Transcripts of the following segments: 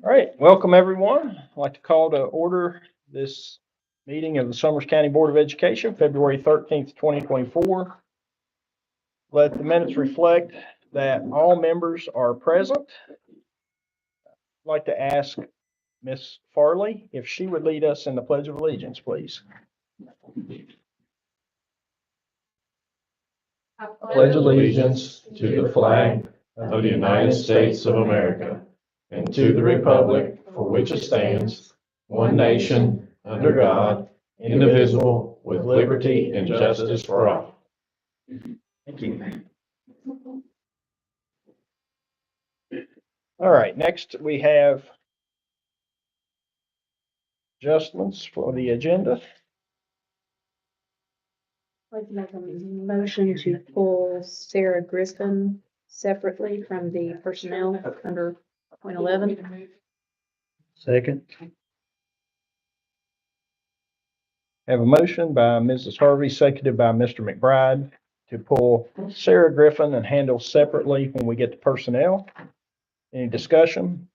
All right, welcome everyone. I'd like to call to order this meeting of the Summers County Board of Education, February 13th, 2024. Let the minutes reflect that all members are present. I'd like to ask Ms. Farley if she would lead us in the Pledge of Allegiance, please. I pledge allegiance to the flag of the United States of America and to the republic for which it stands, one nation, under God, indivisible, with liberty and justice for all. Thank you. All right, next we have adjustments for the agenda. I'd like to make a motion to pull Sarah Griffin separately from the personnel under point 11. Second. Have a motion by Mrs. Harvey, seconded by Mr. McBride, to pull Sarah Griffin and handle separately when we get to personnel. Any discussion?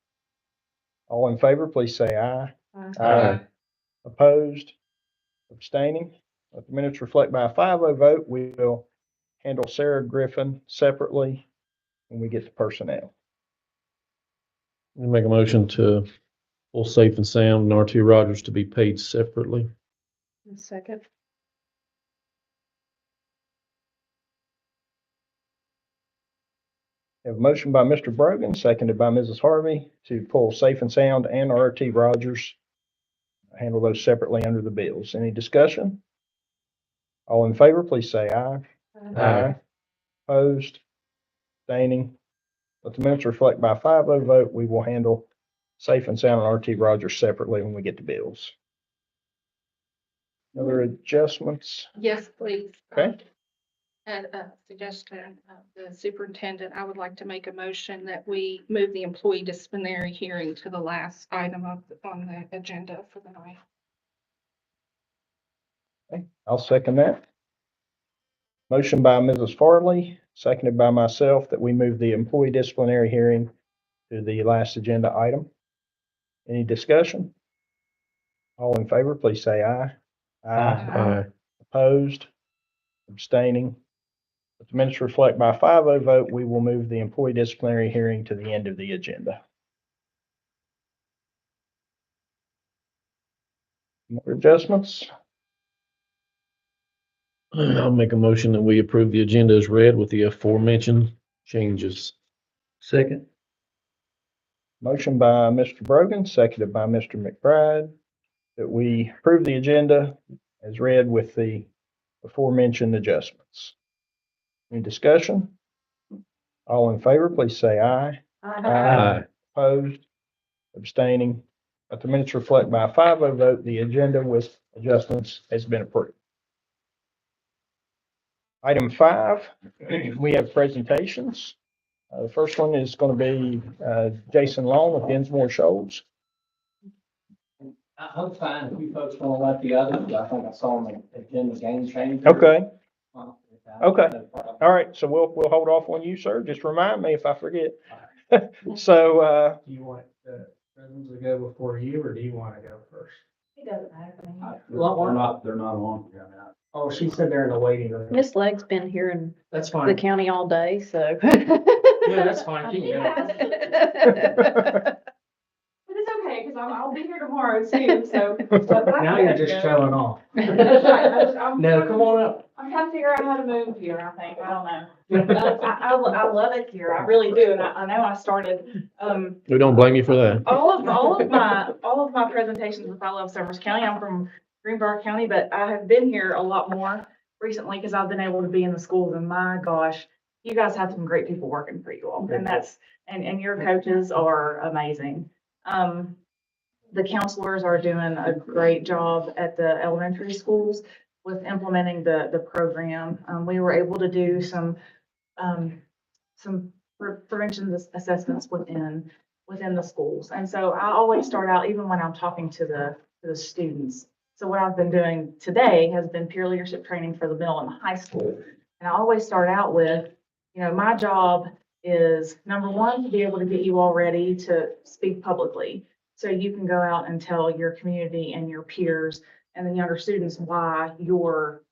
All in favor, please say aye. Aye. Opposed? Abstaining? Let the minutes reflect by a 5-0 vote. We will handle Sarah Griffin separately when we get to personnel. I make a motion to pull Safe and Sound and R.T. Rogers to be paid separately. Second. Have a motion by Mr. Brogan, seconded by Mrs. Harvey, to pull Safe and Sound and R.T. Rogers. Handle those separately under the bills. Any discussion? All in favor, please say aye. Aye. Opposed? Abstaining? Let the minutes reflect by a 5-0 vote. We will handle Safe and Sound and R.T. Rogers separately when we get to bills. Other adjustments? Yes, please. Okay. At a suggestion of the superintendent, I would like to make a motion that we move the employee disciplinary hearing to the last item on the agenda for the night. Okay, I'll second that. Motion by Mrs. Farley, seconded by myself, that we move the employee disciplinary hearing to the last agenda item. Any discussion? All in favor, please say aye. Aye. Opposed? Abstaining? Let the minutes reflect by a 5-0 vote. We will move the employee disciplinary hearing to the end of the agenda. More adjustments? I'll make a motion that we approve the agenda as read with the aforementioned changes. Second. Motion by Mr. Brogan, seconded by Mr. McBride, that we approve the agenda as read with the aforementioned adjustments. Any discussion? All in favor, please say aye. Aye. Opposed? Abstaining? Let the minutes reflect by a 5-0 vote. The agenda with adjustments has been approved. Item 5, we have presentations. The first one is going to be Jason Long with Dinsmore Shoals. I'm fine. If you folks want to let the others, I think I saw on the agenda game change. Okay. Okay. All right, so we'll hold off on you, sir. Just remind me if I forget. So, Do you want the presidents to go before you, or do you want to go first? It doesn't matter to me. They're not on here. Oh, she said they're in the waiting room. Miss Leg's been here in That's the fine. county all day, so. Yeah, that's fine. She can go. But it's okay, because I'll be here tomorrow too, so. Now you're just showing off. That's right. I'm No, trying come on up. I'm trying to figure out how to move here, I think, I don't know. I love it here, I really do, and I know I started, We don't blame you for that. all of my presentations with I Love Summers County. I'm from Greenbrier County, but I have been here a lot more recently because I've been able to be in the schools, and my gosh, you guys have some great people working for you all, and and your coaches are amazing. The counselors are doing a great job at the elementary schools with implementing the program. We were able to do some prevention assessments within the schools. And so I always start out, even when I'm talking to the students. So what I've been doing today has been peer leadership training for the middle and high school. And I always start out with, my job is, number one, to be able to get you all ready to speak publicly. So you can go out and tell your community and your peers and the younger students why you're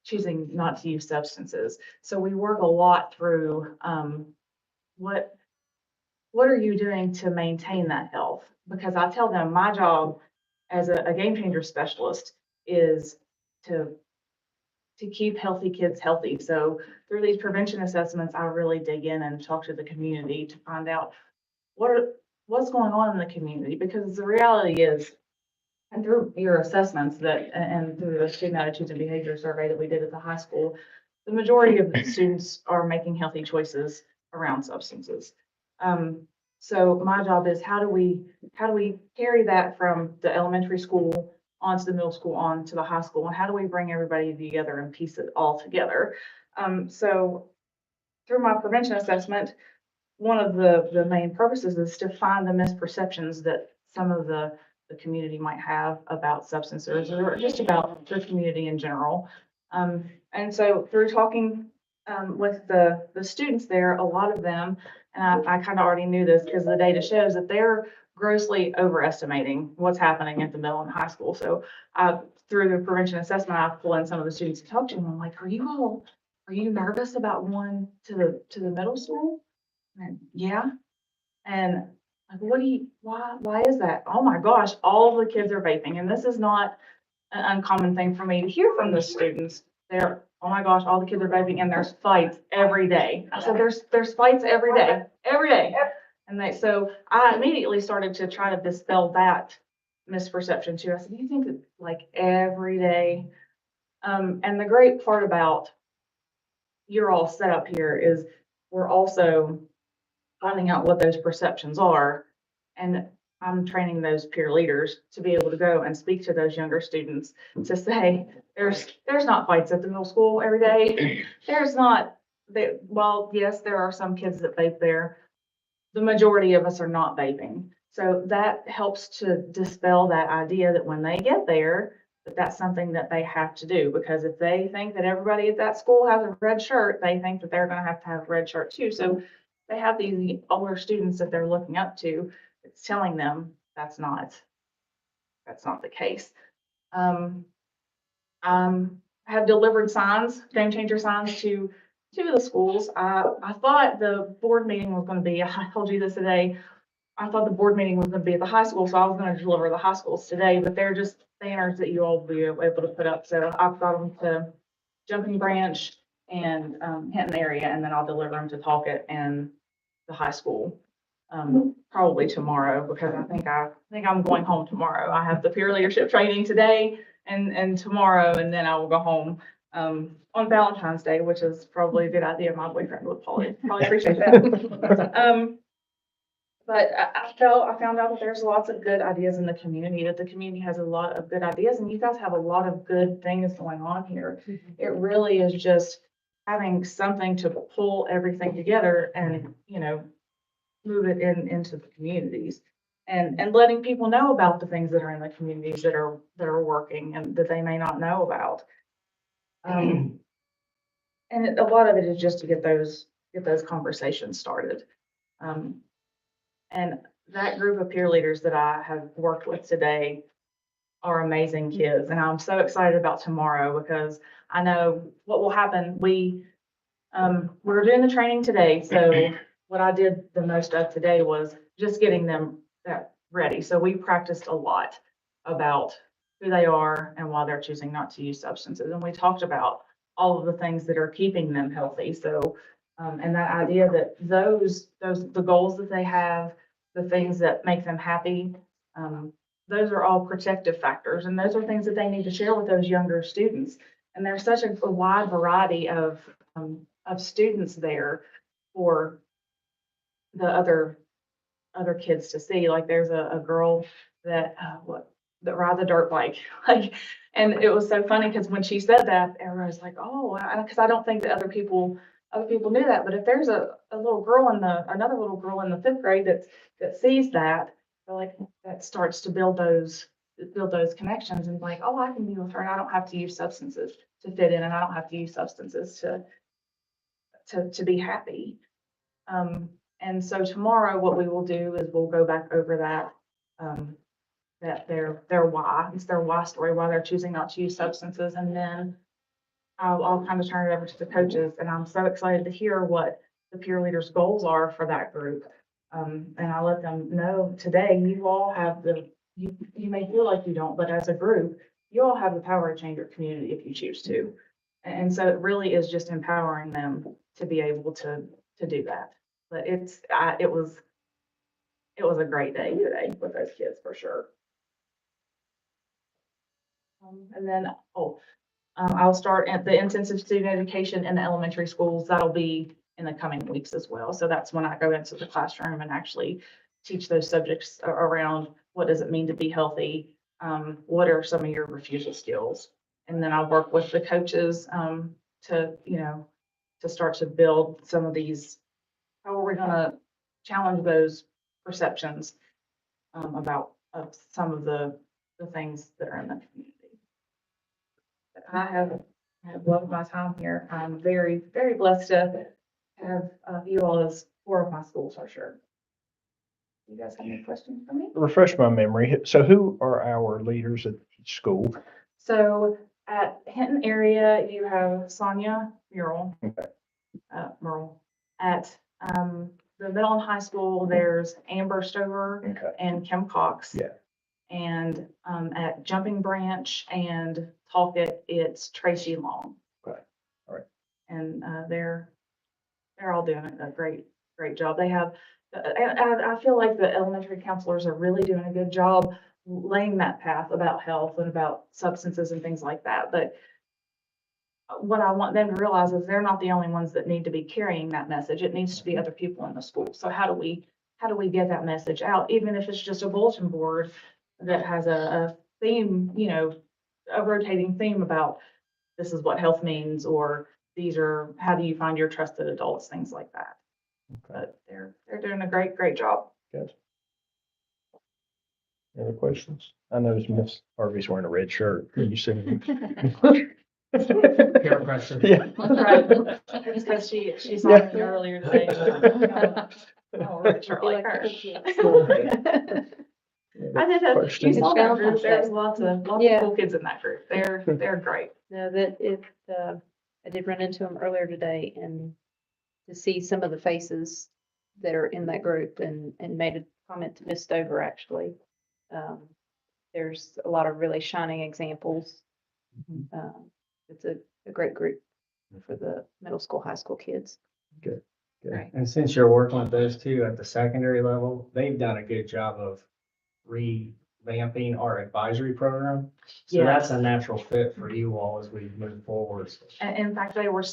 choosing not to use substances. So we work a lot through, what are you doing to maintain that health? Because I tell them my job as a game changer specialist is to keep healthy kids healthy. So through these prevention assessments, I really dig in and talk to the community to find out what's going on in the community, because the reality is, and through your assessments and through the student attitudes and behavior survey that we did at the high school, the majority of the students are making healthy choices around substances. So my job is how do we carry that from the elementary school onto the middle school, on to the high school, and how do we bring everybody together and piece it all together? So through my prevention assessment, one of the main purposes is to find the misperceptions that some of the community might have about substances or just about the community in general. And so through talking with the students there, a lot of them, and I kind of already knew this because the data shows that they're grossly overestimating what's happening at the middle and high school. So through the prevention assessment, I pull in some of the students to talk to them. I'm like, are you nervous about going to the middle school? And yeah. And like, why is that? Oh my gosh, all of the kids are vaping. And this is not an uncommon thing for me to hear from the students. Oh my gosh, all the kids are vaping and there's fights every day. I said, there's fights every day. And so I immediately started to try to dispel that misperception too. I said, do you think it's like every day? And the great part about you're all set up here is we're also finding out what those perceptions are. And I'm training those peer leaders to be able to go and speak to those younger students to say, there's not fights at the middle school every day. There's not, well, yes, there are some kids that vape there. The majority of us are not vaping. So that helps to dispel that idea that when they get there, that's something that they have to do. Because if they think that everybody at that school has a red shirt, they think that they're going to have a red shirt too. So they have these older students that they're looking up to. It's telling them that's not the case. Have delivered signs, game changer signs to the schools. I thought the board meeting was going to be, I told you this today, I thought the board meeting was going to be at the high school, so I was going to deliver the high schools today, but they're just banners that you all will be able to put up. So I've got them to Jumping Branch and Hinton area, and then I'll deliver them to Talcott and the high school probably tomorrow, because I think I'm going home tomorrow. I have the peer leadership training today and tomorrow, and then I will go home on Valentine's Day, which is probably a good idea. My boyfriend would probably appreciate that. But I found out that there's lots of good ideas in the community, that the community has a lot of good ideas, and you guys have a lot of good things going on here. It really is just having something to pull everything together and, move it into the communities and letting people know about the things that are in the communities that are working and that they may not know about. And a lot of it is just to get those conversations started. And that group of peer leaders that I have worked with today are amazing kids. And I'm so excited about tomorrow because I know what will happen. We're doing the training today. So what I did the most of today was just getting them ready. So we practiced a lot about who they are and why they're choosing not to use substances. And we talked about all of the things that are keeping them healthy. So, and that idea that the goals that they have, the things that make them happy, those are all protective factors. And those are things that they need to share with those younger students. And there's such a wide variety of students there for the other kids to see. Like there's a girl that rides a dirt bike, and it was so funny because when she said that, everyone was like, oh, because I don't think that other people knew that. But if there's another little girl in the 5th grade that sees that, they're like, that starts to build those connections and like, oh, I can be with her and I don't have to use substances to fit in, and I don't have to use substances to be happy. And so tomorrow, what we will do is we'll go back over that, that their why, it's their why story, why they're choosing not to use substances. And then I'll kind of turn it over to the coaches, and I'm so excited to hear what the peer leaders' goals are for that group. And I let them know today, you all have you may feel like you don't, but as a group, you all have the power to change your community if you choose to. And so it really is just empowering them to be able to do that. But it was a great day today with those kids for sure. And then, I'll start at the intensive student education in the elementary schools. That'll be in the coming weeks as well. So that's when I go into the classroom and actually teach those subjects around what does it mean to be healthy? What are some of your refusal skills? And then I'll work with the coaches to start to build some of these, how are we gonna challenge those perceptions about some of the things that are in the community. I have loved my time here. I'm very, very blessed to have you all as 4 of my schools for sure. You guys have any questions for me? Refresh my memory. So who are our leaders at each school? So at Hinton area, you have Sonia Murrell. Okay. Murrell. At the middle and high school, there's Amber Stover Okay. and Kim Cox. Yeah. And at Jumping Branch and Talcott, it's Tracy Long. Okay. All right. And they're all doing a great job. They have, I feel like the elementary counselors are really doing a good job laying that path about health and about substances and things like that. But what I want them to realize is they're not the only ones that need to be carrying that message. It needs to be other people in the school. So how do we get that message out, even if it's just a bulletin board that has a theme, a rotating theme about this is what health means, or these are, how do you find your trusted adults, things like that. Okay. But they're doing a great job. Good. Any other questions? I noticed Miss Harvey's wearing a red shirt. You see me? Peer pressure. Yeah. Right. Just because she saw me earlier today. Oh, Richard, Feel like like her. the kids. I did have, you Questions? saw that group, Valentine's there was Day. lots of Yeah. cool kids in that group. They're great. No, I did run into them earlier today, and to see some of the faces that are in that group, and made a comment to Miss Stover, actually. There's a lot of really shining examples. It's a great group for the middle school, high school kids. Right. And since you're working with those two at the secondary level, they've done a good job of revamping our advisory program. So that's a natural fit for you all as we move forward. And in fact, they were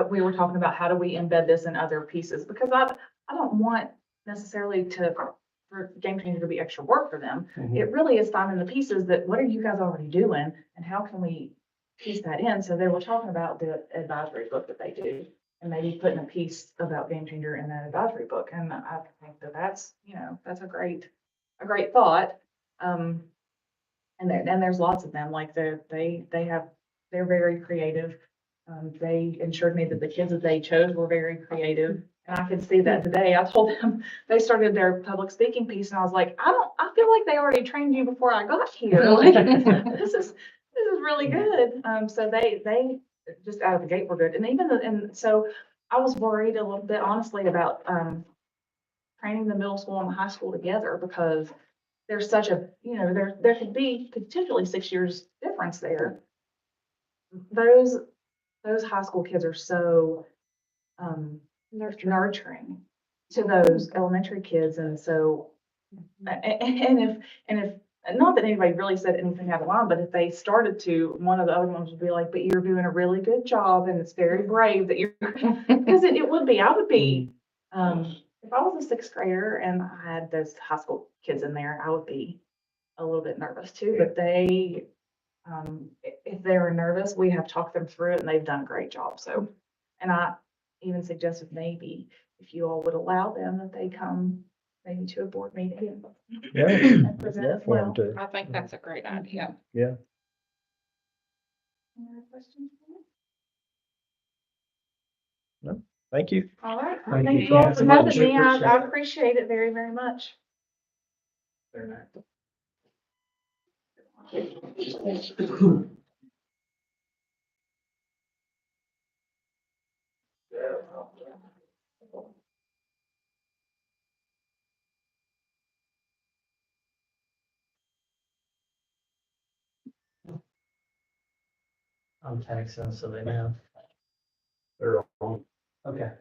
we were talking about how do we embed this in other pieces, because I don't want necessarily for Game Changer to be extra work for them. It really is finding the pieces that, what are you guys already doing and how can we piece that in? So they were talking about the advisory book that they do and maybe putting a piece about Game Changer in that advisory book. And I think that's a great thought. And there's lots of them, like they're very creative. They assured me that the kids that they chose were very creative. And I could see that today. I told them they started their public speaking piece and I was like, I feel like they already trained you before I got here. Like, this is really good. So they just out of the gate were good. And so I was worried a little bit, honestly, about training the middle school and the high school together, because there's such a, there could be potentially 6 years difference there. Those high school kids are so nurturing to those elementary kids. And so, and if not that anybody really said anything out of line, but if they started to, one of the other ones would be like, but you're doing a really good job and it's very brave that you're, because it would be, I would be, if I was a 6th grader and I had those high school kids in there, I would be a little bit nervous too, but they, if they were nervous, we have talked them through it and they've done a great job. So, and I even suggested maybe if you all would allow them that they come maybe to a board meeting. Yeah. And present as well. I think that's a great idea. Yeah. Any other questions? Thank you. All right. Thank Thank you. you all Yeah, for so much. having me. I Appreciate it. appreciate it very, very much. Very nice. I'm texting, so they know. They're on. Okay.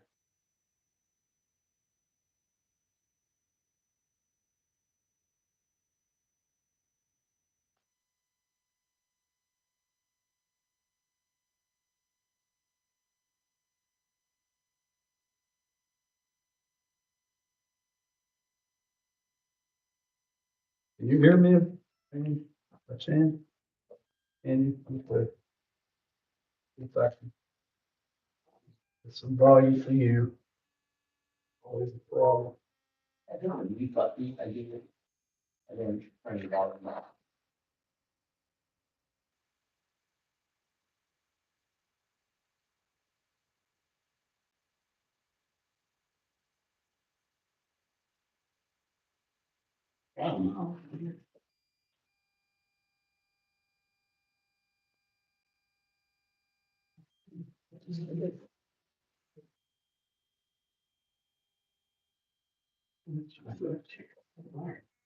Can you hear me? That's in. And if I can get some volume for you. Always a problem.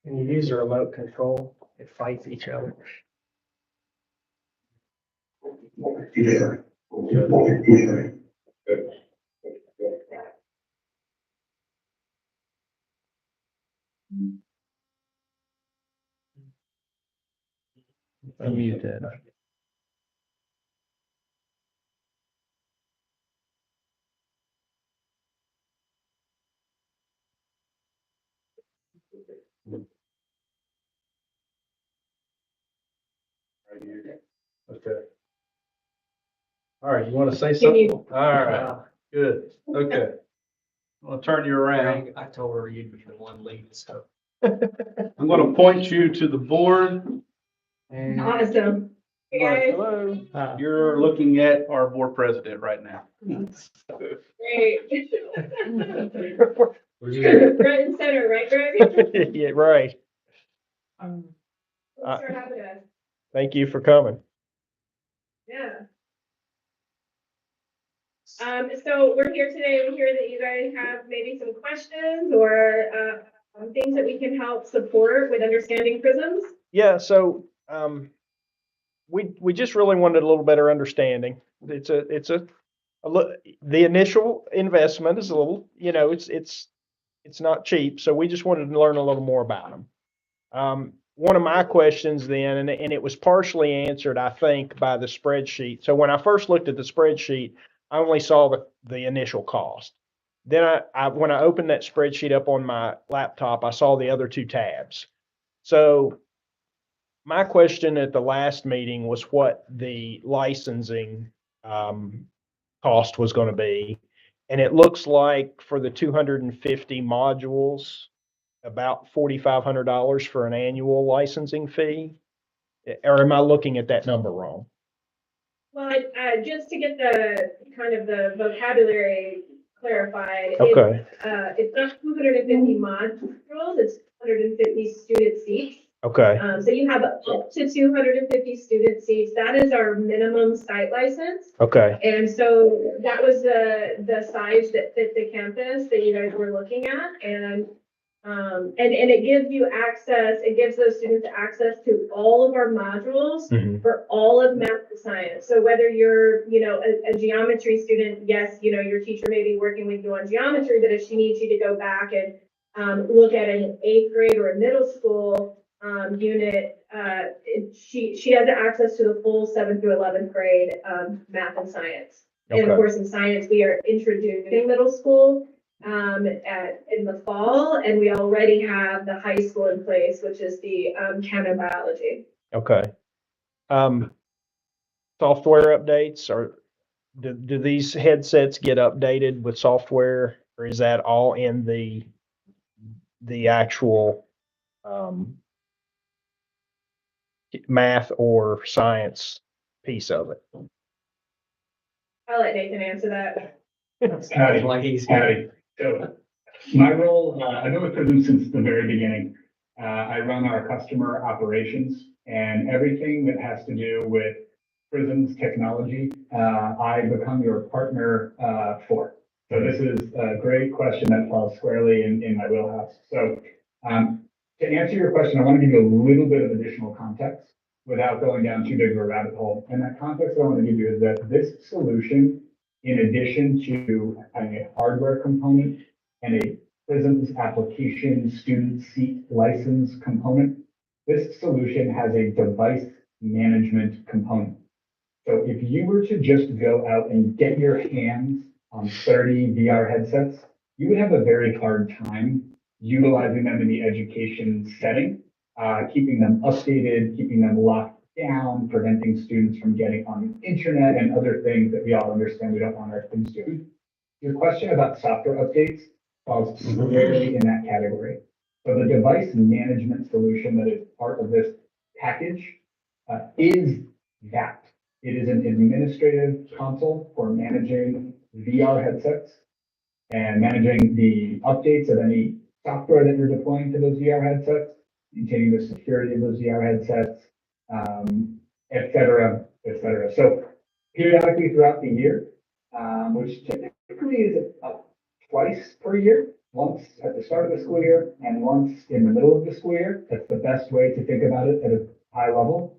When you use a remote control, it fights each other. Unmuted. Okay. All right, you want to say Can something? you- All right, good. Okay. I'll turn you around. Greg, I told her you'd be the one leading, so. I'm going to point you to the board. And Awesome. Hey, guys. Hello. you're looking at our board president right now. Great. Yeah, Front and center, right, Greg? right. Thanks Uh, for having us. Thank you for coming. Yeah. So we're here today. We hear that you guys have maybe some questions or things that we can help support with understanding prisms. Yeah, so we just really wanted a little better understanding. It's the initial investment is a little, it's not cheap, so we just wanted to learn a little more about them. One of my questions then, and it was partially answered, I think, by the spreadsheet. So when I first looked at the spreadsheet, I only saw the initial cost. Then when I opened that spreadsheet up on my laptop, I saw the other two tabs. So my question at the last meeting was what the licensing cost was going to be. And it looks like for the 250 modules, about $4,500 for an annual licensing fee. Or am I looking at that number wrong? Well, just to get the kind of the vocabulary clarified. Okay. It's not 250 modules, it's 150 student seats. Okay. So you have up to 250 student seats. That is our minimum site license. Okay. And so that was the size that fit the campus that you guys were looking at. And it gives you access, it gives those students access to all of our modules Mhm. for all of math and science. So whether you're, a geometry student, yes, your teacher may be working with you on geometry, but if she needs you to go back and look at an 8th grade or a middle school unit, she has access to the full 7th through 11th grade math and science. And of Okay. course, in science, we are introducing middle school in the fall, and we already have the high school in place, which is the chem and biology. Okay. Software updates or do these headsets get updated with software, or is that all in the actual math or science piece of it? I'll let Nathan answer that. Sounds like he's. Howdy. So my role, I've been with Prism since the very beginning. I run our customer operations and everything that has to do with Prism's technology, I become your partner for. So this is a great question that falls squarely in my wheelhouse. So to answer your question, I want to give you a little bit of additional context without going down too big of a rabbit hole. And that context I want to give you is that this solution, in addition to having a hardware component and a Prism's application student seat license component, this solution has a device management component. So if you were to just go out and get your hands on 30 VR headsets, you would have a very hard time utilizing them in the education setting, keeping them updated, keeping them locked down, preventing students from getting on the internet and other things that we all understand we don't want our students doing. Your question about software updates falls squarely in that category. So the device management solution that is part of this package is that. It is an administrative console for managing VR headsets and managing the updates of any software that you're deploying to those VR headsets, maintaining the security of those VR headsets, et cetera, et cetera. So periodically throughout the year, which typically is twice per year, once at the start of the school year and once in the middle of the school year. That's the best way to think about it at a high level.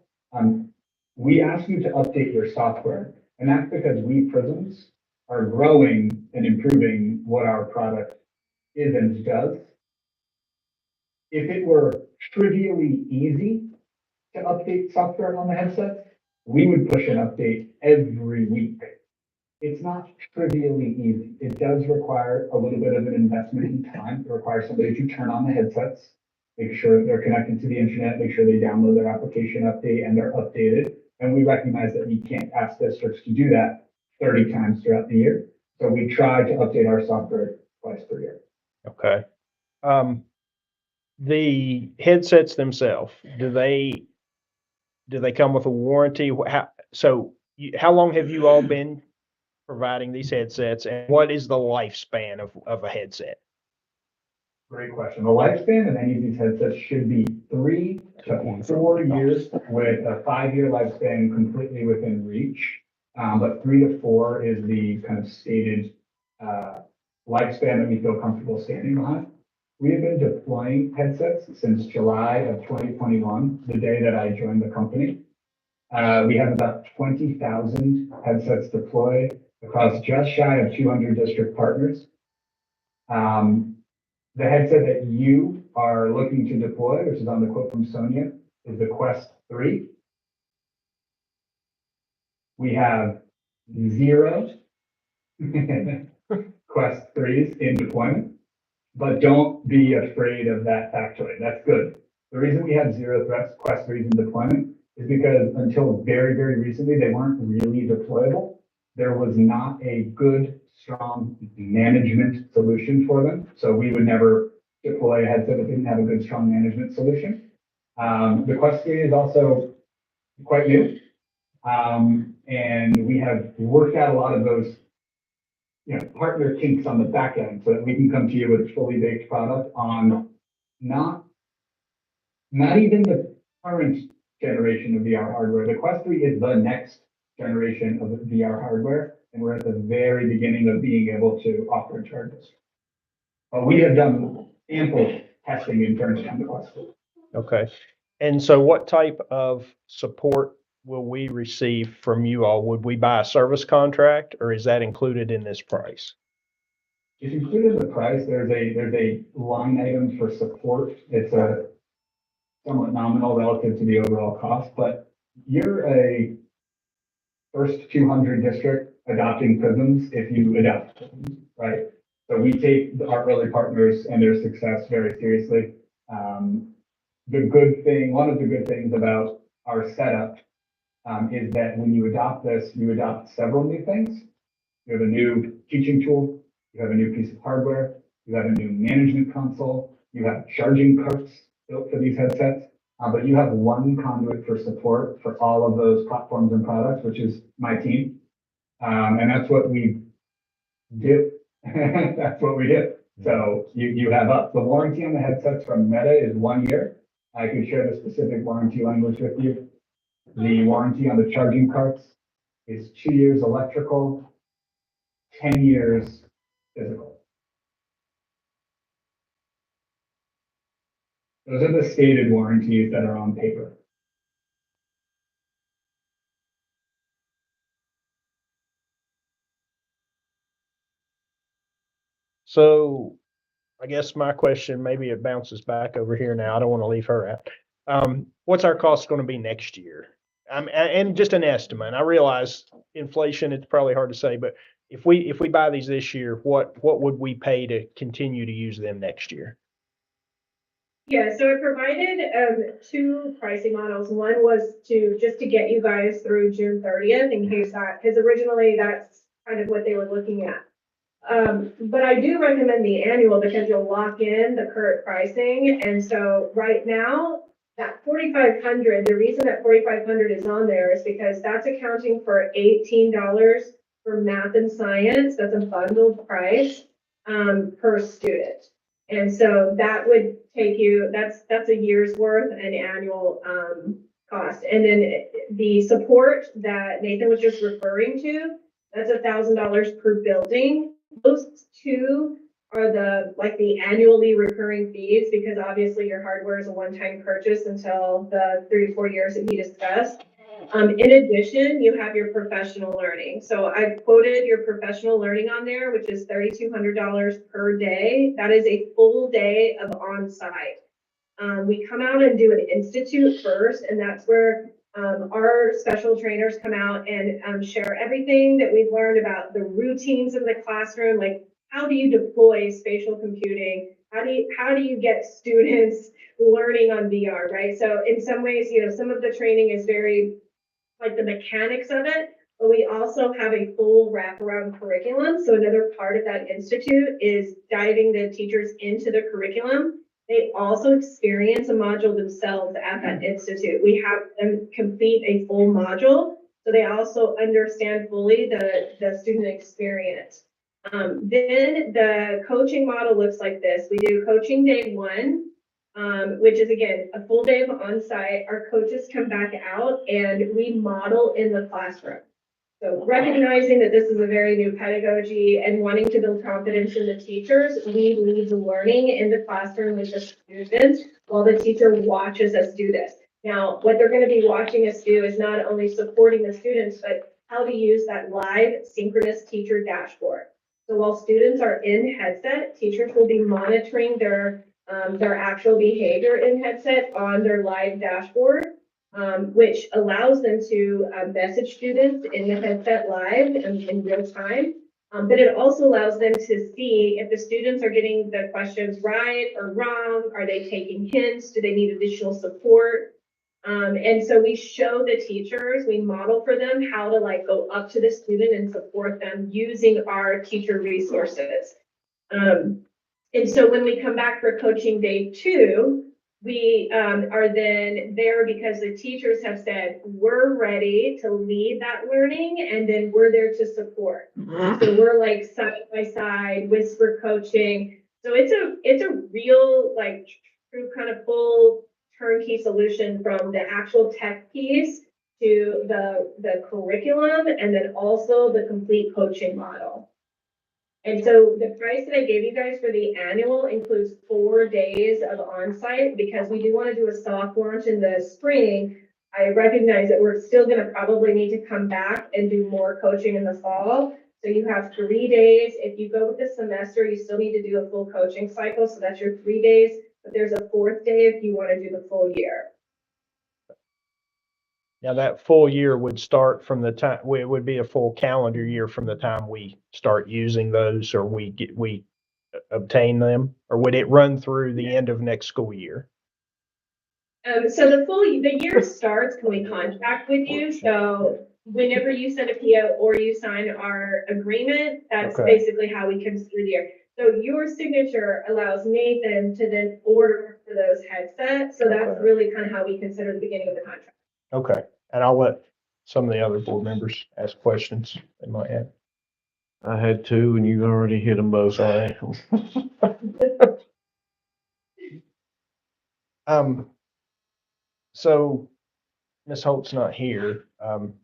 We ask you to update your software, and that's because we Prisms are growing and improving what our product is and does. If it were trivially easy to update software on the headset, we would push an update every week. It's not trivially easy. It does require a little bit of an investment in time. It requires somebody to turn on the headsets, make sure they're connected to the internet, make sure they download their application update and they're updated. And we recognize that we can't ask districts to do that 30 times throughout the year. So we try to update our software twice per year. Okay. The headsets themselves, do they come with a warranty? How long have you all been providing these headsets, and what is the lifespan of a headset? Great question. The lifespan of any of these headsets should be 3 to 4 years, with a 5-year lifespan completely within reach. But 3 to 4 is the kind of stated lifespan that we feel comfortable standing behind. We have been deploying headsets since July of 2021, the day that I joined the company. We have about 20,000 headsets deployed across just shy of 200 district partners. The headset that you are looking to deploy, which is on the quote from Sonia, is the Quest 3. We have 0 Quest 3s in deployment, but don't be afraid of that factoid. That's good. The reason we have 0 Quest 3s in deployment is because until very, very recently, they weren't really deployable. There was not a good, strong management solution for them. So we would never deploy a headset that didn't have a good, strong management solution. The Quest 3 is also quite new. And we have worked out a lot of those, partner kinks on the back end so that we can come to you with a fully baked product on not even the current generation of VR hardware. The Quest 3 is the next generation of VR hardware, and we're at the very beginning of being able to offer charges. But we have done ample testing internally on the Quest 3. Okay. And so what type of support will we receive from you all? Would we buy a service contract, or is that included in this price? It's included in the price. There's a line item for support. It's a somewhat nominal relative to the overall cost, but you're a first 200 district adopting Prisms if you adopt Prisms, right? So we take our early partners and their success very seriously. One of the good things about our setup is that when you adopt this, you adopt several new things. You have a new teaching tool, you have a new piece of hardware, you have a new management console, you have charging carts built for these headsets, but you have one conduit for support for all of those platforms and products, which is my team. And that's what we've do. That's what we do. So you have up, the warranty on the headsets from Meta is 1 year. I can share the specific warranty language with you. The warranty on the charging carts is 2 years electrical, 10 years physical. Those are the stated warranties that are on paper. So I guess my question, maybe it bounces back over here now. I don't want to leave her out. What's our cost going to be next year? And just an estimate. I realize inflation, it's probably hard to say, but if we buy these this year, what would we pay to continue to use them next year? Yeah, so I provided two pricing models. One was just to get you guys through June 30th in case that, because originally that's kind of what they were looking at. But I do recommend the annual because you'll lock in the current pricing. And so right now, that 4,500, the reason that 4,500 is on there is because that's accounting for $18 for math and science. That's a bundled price per student. And so that would take you, that's a year's worth an annual cost. And then the support that Nathan was just referring to, that's $1,000 per building. Those two are the annually recurring fees, because obviously your hardware is a one-time purchase until the 3 to 4 years that he discussed. In addition, you have your professional learning. So I've quoted your professional learning on there, which is $3,200 per day. That is a full day of on-site. We come out and do an institute first, and that's where our special trainers come out and share everything that we've learned about the routines in the classroom, like how do you deploy spatial computing? How do you get students learning on VR, right? So in some ways, some of the training is very like the mechanics of it, but we also have a full wraparound curriculum. So another part of that institute is diving the teachers into the curriculum. They also experience a module themselves at that institute. We have them complete a full module, so they also understand fully the student experience. Then the coaching model looks like this. We do coaching day 1, which is again, a full day of on-site. Our coaches come back out and we model in the classroom. So recognizing that this is a very new pedagogy and wanting to build confidence in the teachers, we lead the learning in the classroom with the students while the teacher watches us do this. Now, what they're going to be watching us do is not only supporting the students, but how to use that live synchronous teacher dashboard. So while students are in headset, teachers will be monitoring their actual behavior in headset on their live dashboard, which allows them to message students in the headset live in real time. But it also allows them to see if the students are getting the questions right or wrong. Are they taking hints? Do they need additional support? And so we show the teachers, we model for them how to go up to the student and support them using our teacher resources. And so when we come back for coaching day 2, we are then there because the teachers have said, we're ready to lead that learning, and then we're there to support. So we're like side by side, whisper coaching. So it's a real true kind of full turnkey solution from the actual tech piece to the curriculum, and then also the complete coaching model. And so the price that I gave you guys for the annual includes 4 days of on-site, because we do want to do a soft launch in the spring. I recognize that we're still going to probably need to come back and do more coaching in the fall. So you have 3 days. If you go with the semester, you still need to do a full coaching cycle. So that's your 3 days, but there's a 4th day if you want to do the full year. Now that full year would start from the time, it would be a full calendar year from the time we start using those, or we obtain them, or would it run through the end of next school year? So the year starts when we contract with you. So whenever you send a PO or you sign our agreement, that's Okay. basically how we consider the year. So your signature allows Nathan to then order for those headsets. So that's Okay. really kind of how we consider the beginning of the contract. Okay, and I'll let some of the other board members ask questions they might have. I had two and you already hit them both. Sorry. So Ms. Holt's not here.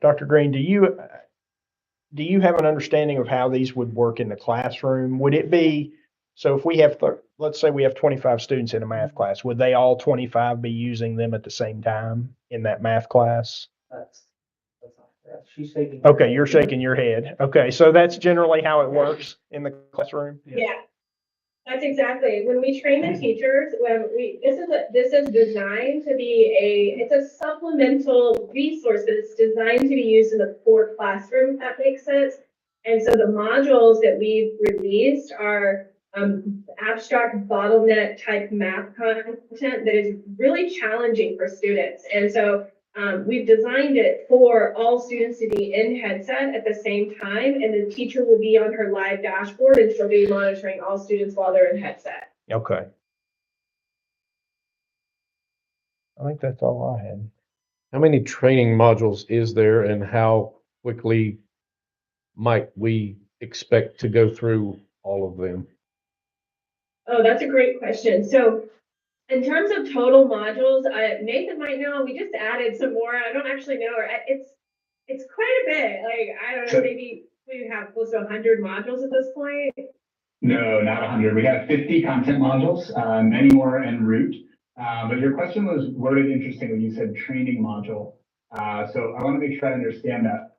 Dr. Green, do you have an understanding of how these would work in the classroom? Would it be, so if we have, let's say we have 25 students in a math class, would they all 25 be using them at the same time in that math class? That's not, she's shaking. her Okay, head. you're shaking your head. Okay, so that's generally how it works in the classroom? Yeah, that's exactly. When we train the teachers, this is designed to be it's a supplemental resource, but it's designed to be used in the core classroom, if that makes sense. And so the modules that we've released are abstract bottleneck type math content that is really challenging for students. And so we've designed it for all students to be in headset at the same time, and the teacher will be on her live dashboard and she'll be monitoring all students while they're in headset. Okay. I think that's all I had. How many training modules is there and how quickly might we expect to go through all of them? Oh, that's a great question. So in terms of total modules, Nathan might know, we just added some more. I don't actually know. It's quite a bit. Like, I don't know, maybe we have close to 100 modules at this point. No, not 100. We have 50 content modules, many more en route. But your question was worded interestingly. You said training module. So I want to make sure I understand that.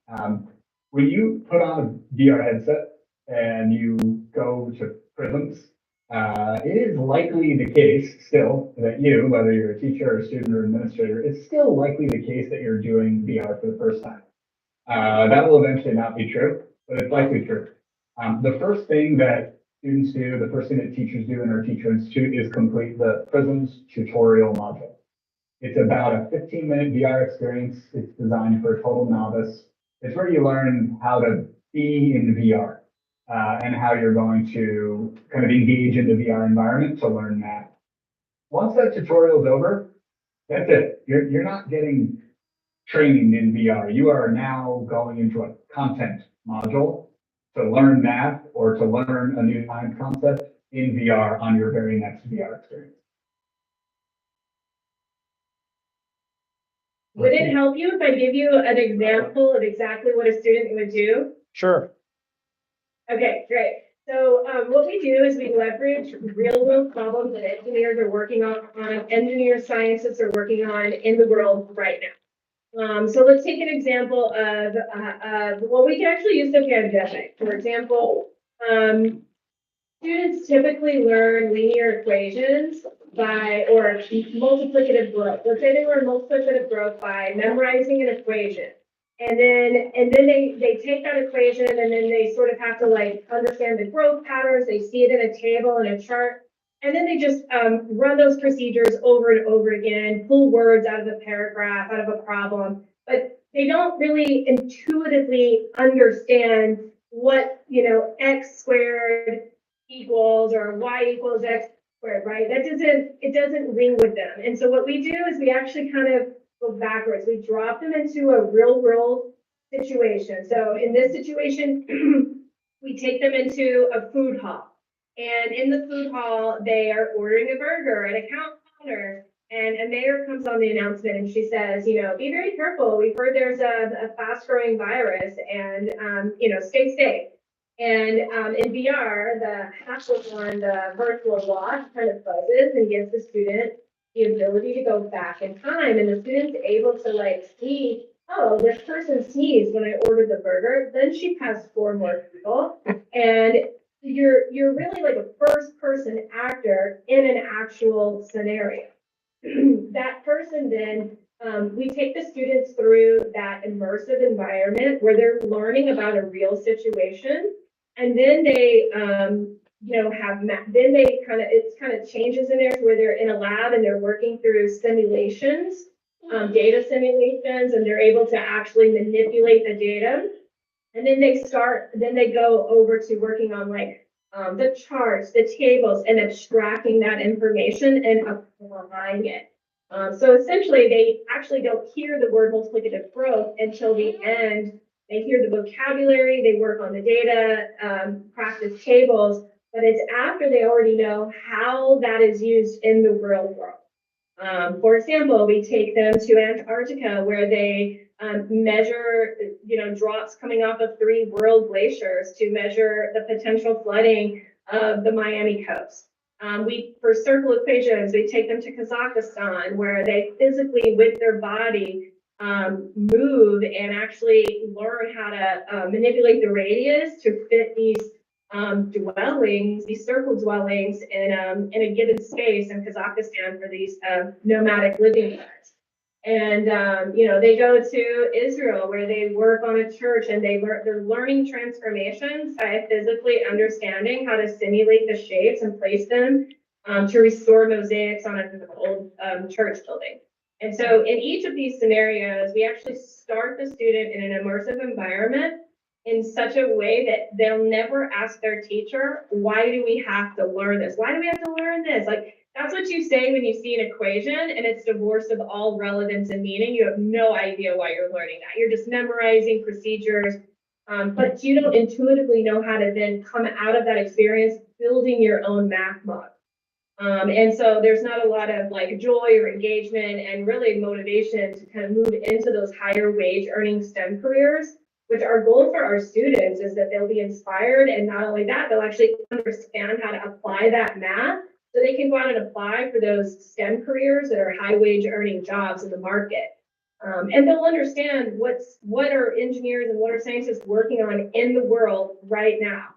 When you put on a VR headset and you go to Prisms, it is likely the case still that you, whether you're a teacher or a student or administrator, it's still likely the case that you're doing VR for the first time. That will eventually not be true, but it's likely true. The first thing that students do, the first thing that teachers do in our Teacher Institute is complete the Prisms tutorial module. It's about a 15-minute VR experience. It's designed for a total novice. It's where you learn how to be in VR and how you're going to kind of engage in the VR environment to learn math. Once that tutorial is over, that's it. You're not getting training in VR. You are now going into a content module to learn math or to learn a new time concept in VR on your very next VR experience. Would it help you if I give you an example of exactly what a student would do? Sure. Okay, great. So what we do is we leverage real world problems that engineers are working on, engineer scientists are working on in the world right now. So let's take an example of, well, we can actually use the pandemic. For example, students typically learn linear equations or multiplicative growth. Let's say they learn multiplicative growth by memorizing an equation. And then they take that equation and then they sort of have to like understand the growth patterns. They see it in a table and a chart. And then they just run those procedures over and over again, pull words out of a paragraph, out of a problem, but they don't really intuitively understand what, x squared equals or y equals x squared, right? It doesn't ring with them. And so what we do is we actually kind of go backwards. We drop them into a real world situation. So in this situation, we take them into a food hall. And in the food hall, they are ordering a burger at a counter. And a mayor comes on the announcement and she says, be very careful. We've heard there's a fast growing virus and, stay safe. And in VR, the hassle on the virtual watch kind of buzzes and gives the student the ability to go back in time. And the student's able to see, oh, this person sneezed when I ordered the burger. Then she passed 4 more people. And you're really like a first person actor in an actual scenario. That person then, we take the students through that immersive environment where they're learning about a real situation. And then they, then they kind of changes in there to where they're in a lab and they're working through simulations, data simulations, and they're able to actually manipulate the data. And then they go over to working on the charts, the tables, and abstracting that information and applying it. So essentially, they actually don't hear the word multiplicative growth until the end They hear the vocabulary, they work on the data, practice tables, but it's after they already know how that is used in the real world. For example, we take them to Antarctica where they measure, drops coming off of 3 world glaciers to measure the potential flooding of the Miami coast. For circle equations, we take them to Kazakhstan where they physically, with their body, move and actually learn how to manipulate the radius to fit these dwellings, these circle dwellings in a given space in Kazakhstan for these nomadic living huts. And they go to Israel where they work on a church and they're learning transformations by physically understanding how to simulate the shapes and place them to restore mosaics on an old church building. And so in each of these scenarios, we actually start the student in an immersive environment in such a way that they'll never ask their teacher, why do we have to learn this? Why do we have to learn this? Like, that's what you say when you see an equation and it's divorced of all relevance and meaning. You have no idea why you're learning that. You're just memorizing procedures, but you don't intuitively know how to then come out of that experience building your own math model. And so there's not a lot of like joy or engagement and really motivation to kind of move into those higher wage earning STEM careers, which our goal for our students is that they'll be inspired. And not only that, they'll actually understand how to apply that math so they can go out and apply for those STEM careers that are high wage earning jobs in the market. And they'll understand what are engineers and what are scientists working on in the world right now.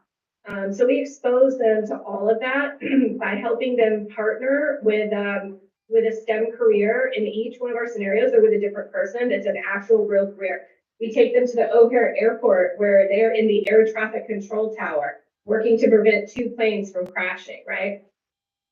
So we expose them to all of that by helping them partner with a STEM career in each one of our scenarios, or with a different person that's an actual real career. We take them to the O'Hare Airport where they're in the air traffic control tower, working to prevent 2 planes from crashing, right?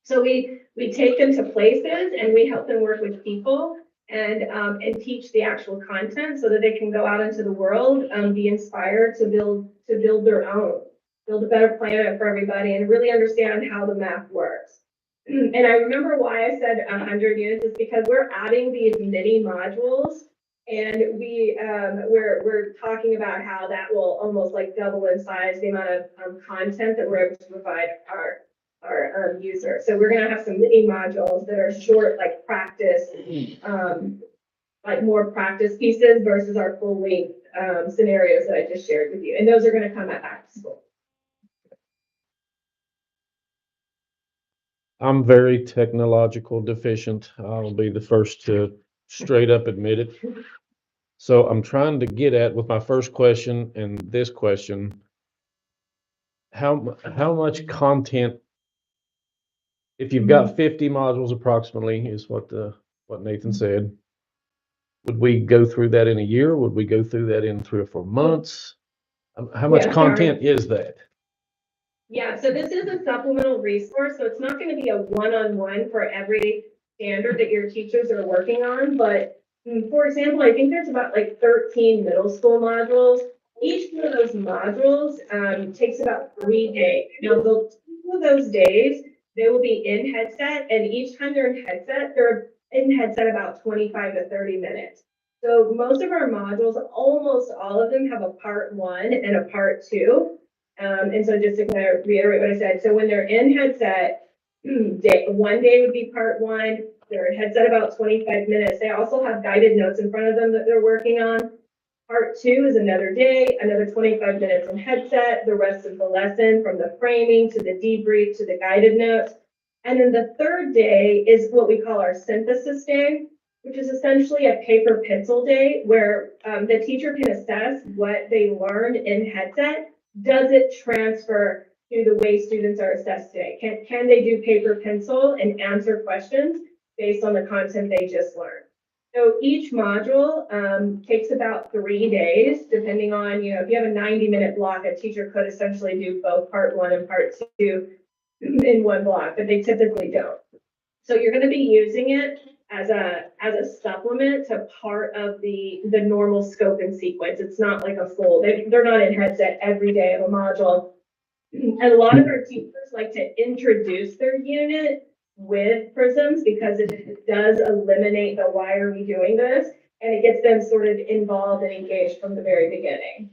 So we take them to places and we help them work with people and teach the actual content so that they can go out into the world, be inspired to build their own. Build a better planet for everybody and really understand how the math works. And I remember why I said 100 units is because we're adding these mini modules, and we're talking about how that will almost like double in size the amount of content that we're able to provide our users. So we're gonna have some mini modules that are short, like practice, like more practice pieces versus our full length scenarios that I just shared with you. And those are gonna come at back to school. I'm very technological deficient. I'll be the first to straight up admit it. So I'm trying to get at with my first question and this question, how much content, if you've got 50 modules approximately, is what Nathan said, would we go through that in a year? Would we go through that in 3 or 4 months? How much content is that? Yeah, so this is a supplemental resource, so it's not going to be a one-on-one for every standard that your teachers are working on. But for example, I think there's about like 13 middle school modules. Each one of those modules takes about 3 days. Now, two of those days, they will be in headset, and each time they're in headset about 25 to 30 minutes. So most of our modules, almost all of them have a part 1 and a part 2. And so just to kind of reiterate what I said, so when they're in headset, 1 day would be part 1. They're in headset about 25 minutes. They also have guided notes in front of them that they're working on. Part 2 is another day, another 25 minutes in headset, the rest of the lesson from the framing to the debrief to the guided notes. And then the third day is what we call our synthesis day, which is essentially a paper pencil day where the teacher can assess what they learned in headset. Does it transfer to the way students are assessed today? Can they do paper pencil and answer questions based on the content they just learned? So each module takes about 3 days, depending on, if you have a 90-minute block, a teacher could essentially do both part 1 and part 2 in one block, but they typically don't. So you're going to be using it as a supplement to part of the normal scope and sequence. It's not like a full, they're not in headset every day of a module. And a lot of our teachers like to introduce their unit with Prisms because it does eliminate the why are we doing this and it gets them sort of involved and engaged from the very beginning.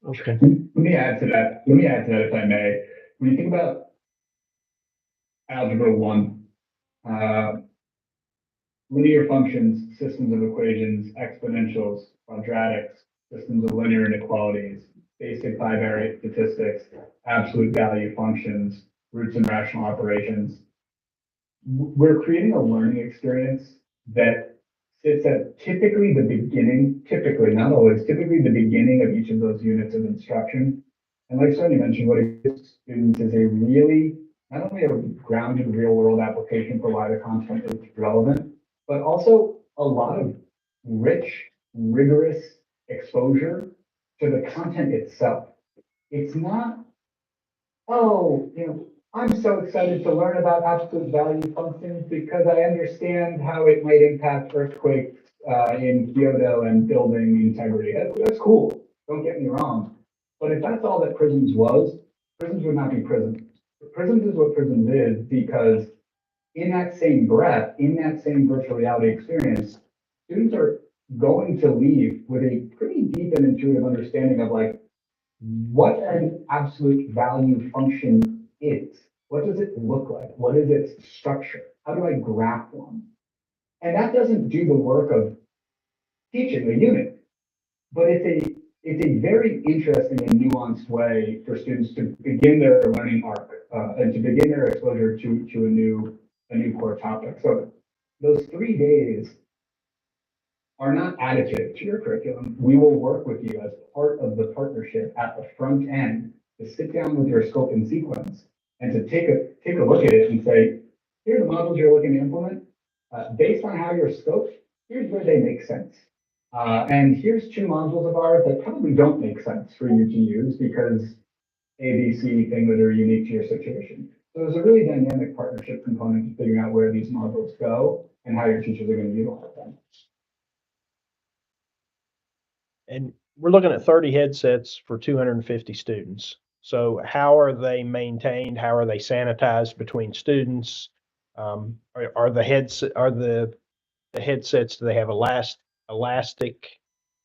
Okay. Let me add to that if I may. When you think about Algebra 1, linear functions, systems of equations, exponentials, quadratics, systems of linear inequalities, basic bivariate statistics, absolute value functions, roots and rational operations. We're creating a learning experience that sits at typically the beginning, not always, typically the beginning of each of those units of instruction. And like Sonia mentioned, what it gives students is a really, not only a grounded real world application for why the content is relevant, but also a lot of rich, rigorous exposure to the content itself. It's not, oh, I'm so excited to learn about absolute value functions because I understand how it might impact earthquakes in Kyoto and building integrity. That's cool. Don't get me wrong. But if that's all that Prisms was, Prisms would not be Prisms. Prisms is what Prisms is because in that same breath, in that same virtual reality experience, students are going to leave with a pretty deep and intuitive understanding of like what an absolute value function is. What does it look like? What is its structure? How do I graph one? And that doesn't do the work of teaching a unit, but it's a very interesting and nuanced way for students to begin their learning arc and to begin their exposure to a new core topic. So those 3 days are not additive to your curriculum. We will work with you as part of the partnership at the front end to sit down with your scope and sequence and to take a look at it and say, here are the modules you're looking to implement. Based on how you're scoped, here's where they make sense. And here's 2 modules of ours that probably don't make sense for you to use because A, B, C thing that are unique to your situation. So there's a really dynamic partnership component to figuring out where these modules go and how your teachers are going to utilize them. And we're looking at 30 headsets for 250 students. So how are they maintained? How are they sanitized between students? Are the headsets, do they have elastic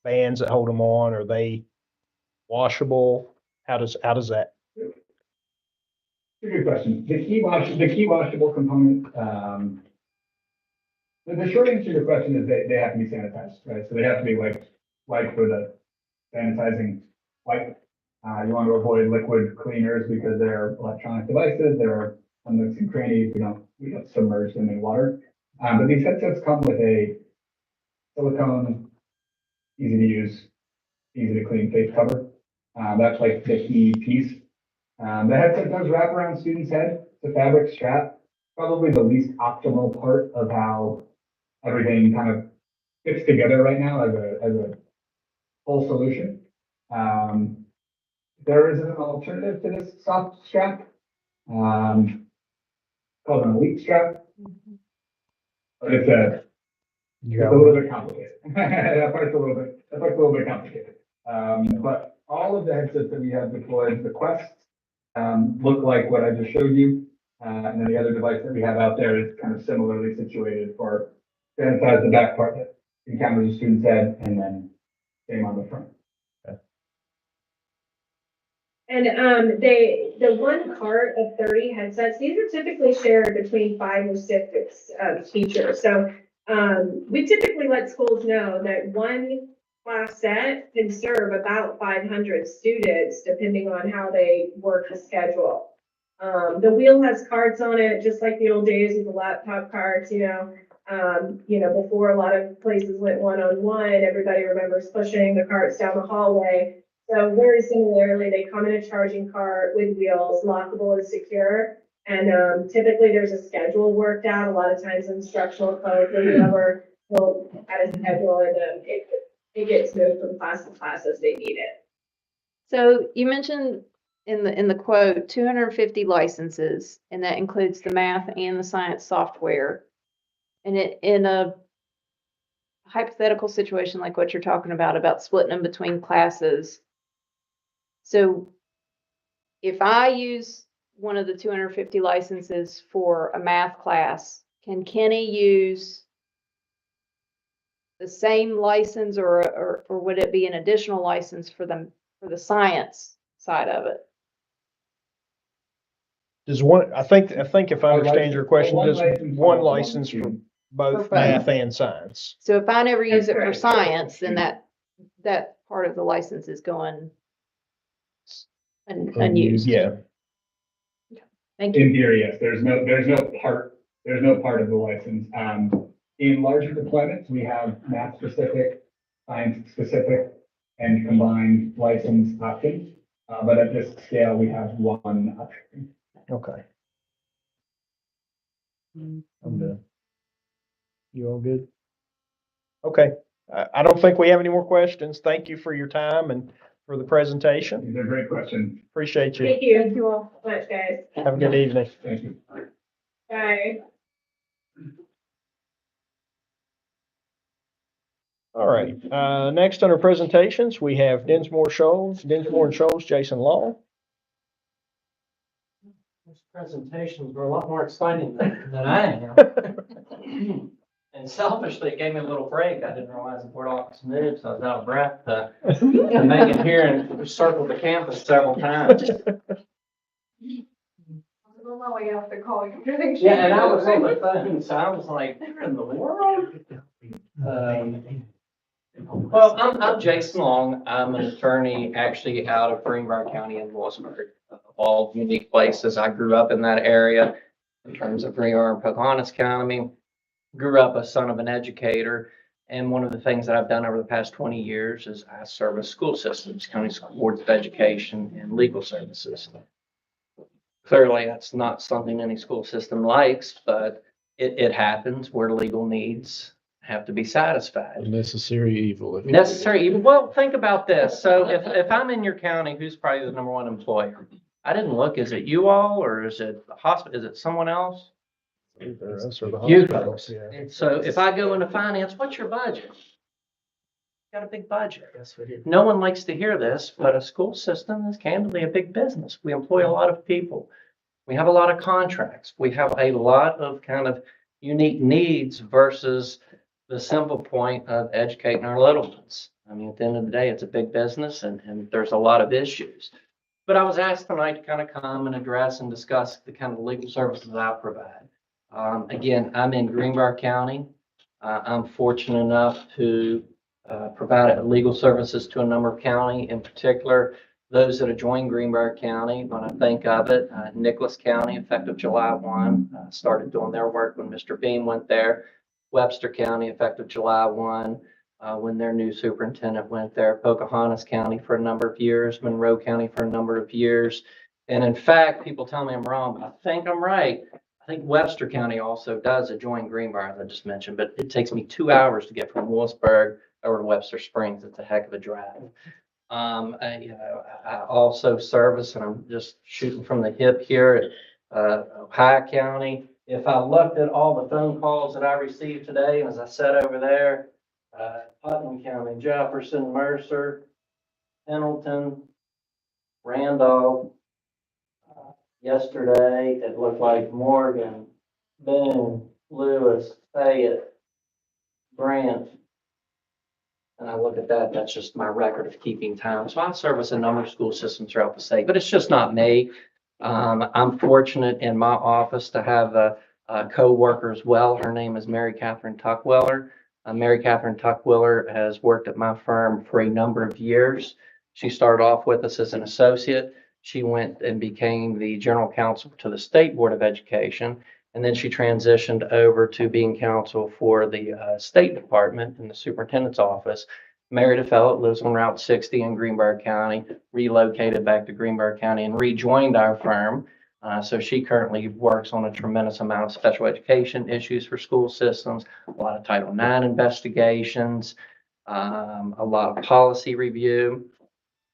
bands that hold them on? Are they washable? How does that? Good question. The key washable component, the short answer to your question is they have to be sanitized, right? So they have to be like for the sanitizing wipe. You want to avoid liquid cleaners because they're electronic devices. There are some nooks and crannies. We don't submerge them in water. But these headsets come with a silicone, easy to use, easy to clean face cover. That's like the key piece. The headset does wrap around students' head. It's a fabric strap, probably the least optimal part of how everything kind of fits together right now as a full solution. There is an alternative to this soft strap, called an elite strap. But it's a little bit complicated. That part's a little bit complicated. But all of the headsets that we have deployed, the Quest, look like what I just showed you. And then the other device that we have out there is kind of similarly situated for sanitize the back part that encounters the student's head and then same on the front. And the one cart of 30 headsets, these are typically shared between 5 or 6 teachers. So we typically let schools know that one class set can serve about 500 students, depending on how they work the schedule. The wheel has carts on it, just like the old days with the laptop carts, before a lot of places went one-on-one, everybody remembers pushing the carts down the hallway. So very similarly, they come in a charging cart with wheels, lockable and secure. And typically there's a schedule worked out. A lot of times instructional code or whatever will add a schedule and it gets moved from class to class as they need it. So you mentioned in the quote, 250 licenses, and that includes the math and the science software. And in a hypothetical situation like what you're talking about splitting them between classes. So if I use one of the 250 licenses for a math class, can Kenny use the same license or would it be an additional license for the science side of it? Does one, I think if I understand your question, One does license one for all license for students. both For both. math and science? So if I never use That's it for correct. science, then that part of the license is going unused. Yeah, Thank you. In theory, yes, there's no part of the license. In larger deployments, we have math specific, science specific, and combined license options. But at this scale, we have one option. okay. I'm done. You all good? Okay, I don't think we have any more questions. Thank you for your time and for the presentation. These are great questions. Appreciate you. Thank you all so much, guys. Have a good evening. Thank you. Bye. All right, next under presentations, we have Dinsmore and Shoals, Jason Law. Those presentations were a lot more exciting than I am. And selfishly, it gave me a little break. I didn't realize the board office moved, so I was out of breath to make it here and circle the campus several times. On my way out the call. Yeah, and I was on the phone, so I was like, where in the world? Well, I'm Jason Long. I'm an attorney actually out of Greenbrier County in Lewisburg. Of all unique places, I grew up in that area in terms of Greenbrier and Pocahontas County. Grew up a son of an educator. And one of the things that I've done over the past 20 years is I service school systems, county school boards of education, and legal services. Clearly, that's not something any school system likes, but it happens where legal needs have to be satisfied. A necessary evil. if you- Necessary evil. Well, think about this. So if I'm in your county, who's probably the number one employer? I didn't look. Is it you all or is it the hospital? Is it someone else? Either us or the You. hospitals, yeah. So if I go into finance, what's your budget? Got a big budget. Yes, we did. No one likes to hear this, but a school system is candidly a big business. We employ a lot of people. We have a lot of contracts. We have a lot of kind of unique needs versus the simple point of educating our little ones. I mean, at the end of the day, it's a big business and there's a lot of issues. But I was asked tonight to kind of come and address and discuss the kind of legal services I provide. Again, I'm in Greenbrier County. I'm fortunate enough to provide legal services to a number of county, in particular, those that have joined Greenbrier County. When I think of it, Nicholas County, effective July 1, started doing their work when Mr. Beam went there. Webster County, effective July 1, when their new superintendent went there. Pocahontas County for a number of years, Monroe County for a number of years. And in fact, people tell me I'm wrong, but I think I'm right. I think Webster County also does adjoin Greenbrier, as I just mentioned, but it takes me 2 hours to get from Lewisburg over to Webster Springs. It's a heck of a drive. I also service, and I'm just shooting from the hip here at Ohio County. If I looked at all the phone calls that I received today, and as I said over there, Putnam County, Jefferson, Mercer, Pendleton, Randolph. Yesterday, it looked like Morgan, Boone, Lewis, Fayette, Grant. And I look at that, that's just my record of keeping time. So I service a number of school systems throughout the state, but it's just not me. I'm fortunate in my office to have a co-worker as well. Her name is Mary Catherine Tuckwiller. Mary Catherine Tuckwiller has worked at my firm for a number of years. She started off with us as an associate. She went and became the general counsel to the State Board of Education. And then she transitioned over to being counsel for the State Department in the superintendent's office. Married a fellow that lives on Route 60 in Greenbrier County, relocated back to Greenbrier County and rejoined our firm. So she currently works on a tremendous amount of special education issues for school systems, a lot of Title IX investigations, a lot of policy review.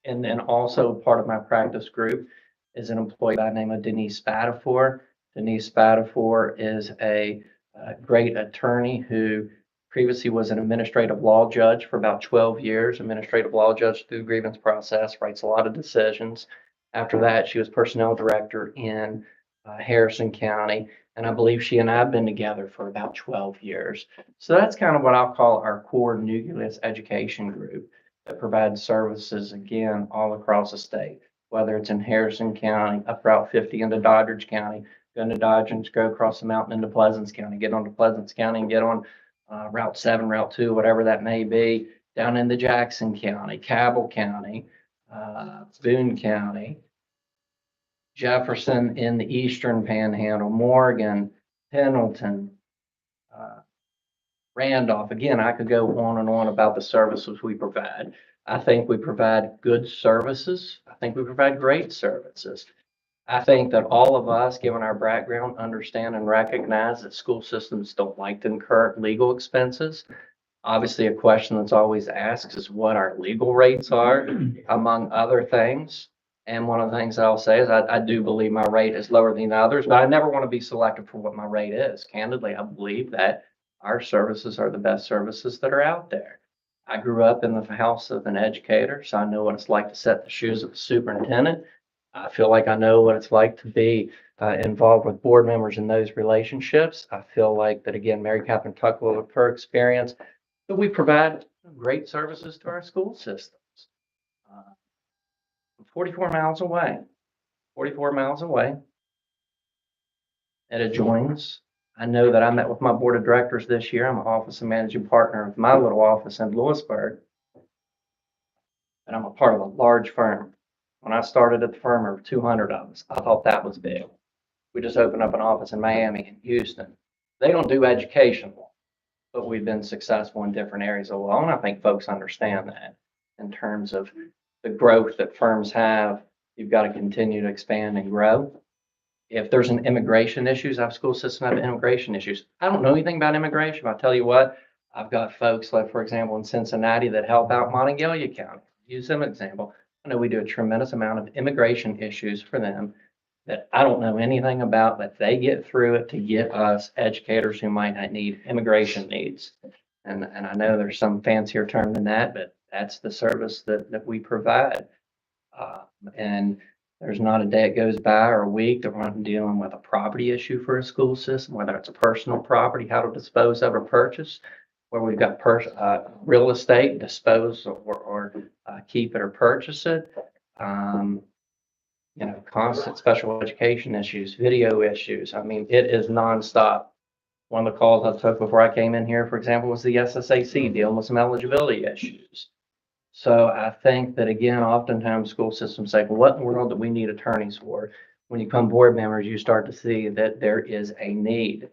And then also part of my practice group is an employee by the name of Denise Spatafor. Denise Spatafor is a great attorney who previously was an administrative law judge for about 12 years, administrative law judge through the grievance process, writes a lot of decisions. After that, she was personnel director in Harrison County. And I believe she and I have been together for about 12 years. So that's kind of what I'll call our core nucleus education group that provides services, again, all across the state, whether it's in Harrison County, up Route 50 into Doddridge County, go into Dodge, go across the mountain into Pleasants County, get onto Pleasants County and get on Route 7, Route 2, whatever that may be, down into Jackson County, Cabell County, Boone County, Jefferson in the eastern panhandle, Morgan, Pendleton, Randolph. Again, I could go on and on about the services we provide. I think we provide good services. I think we provide great services. I think that all of us, given our background, understand and recognize that school systems don't like to incur legal expenses. Obviously, a question that's always asked is what our legal rates are, among other things. And one of the things I'll say is I do believe my rate is lower than others, but I never want to be selective for what my rate is. Candidly, I believe that our services are the best services that are out there. I grew up in the house of an educator, so I know what it's like to set the shoes of a superintendent. I feel like I know what it's like to be involved with board members in those relationships. I feel like that, again, Mary Catherine Tuckwell, with her experience, that we provide great services to our school systems. 44 miles away, 44 miles away. It adjoins. I know that I met with my board of directors this year. I'm an office and managing partner of my little office in Lewisburg. And I'm a part of a large firm. When I started at the firm, there were 200 of us. I thought that was big. We just opened up an office in Miami and Houston. They don't do education, but we've been successful in different areas of law. And I think folks understand that in terms of the growth that firms have. You've got to continue to expand and grow. If there's an immigration issues, our school system have immigration issues. I don't know anything about immigration, but I'll tell you what, I've got folks like, for example, in Cincinnati that help out Monongalia County. Use them as an example. I know we do a tremendous amount of immigration issues for them that I don't know anything about, but they get through it to get us educators who might not need immigration needs. And I know there's some fancier term than that, but that's the service that we provide. And there's not a day that goes by or a week that we're not dealing with a property issue for a school system, whether it's a personal property, how to dispose of or purchase, where we've got real estate, dispose or keep it or purchase it. Constant special education issues, video issues. I mean, it is nonstop. One of the calls I took before I came in here, for example, was the SSAC dealing with some eligibility issues. So I think that, again, oftentimes school systems say, well, what in the world do we need attorneys for? When you become board members, you start to see that there is a need.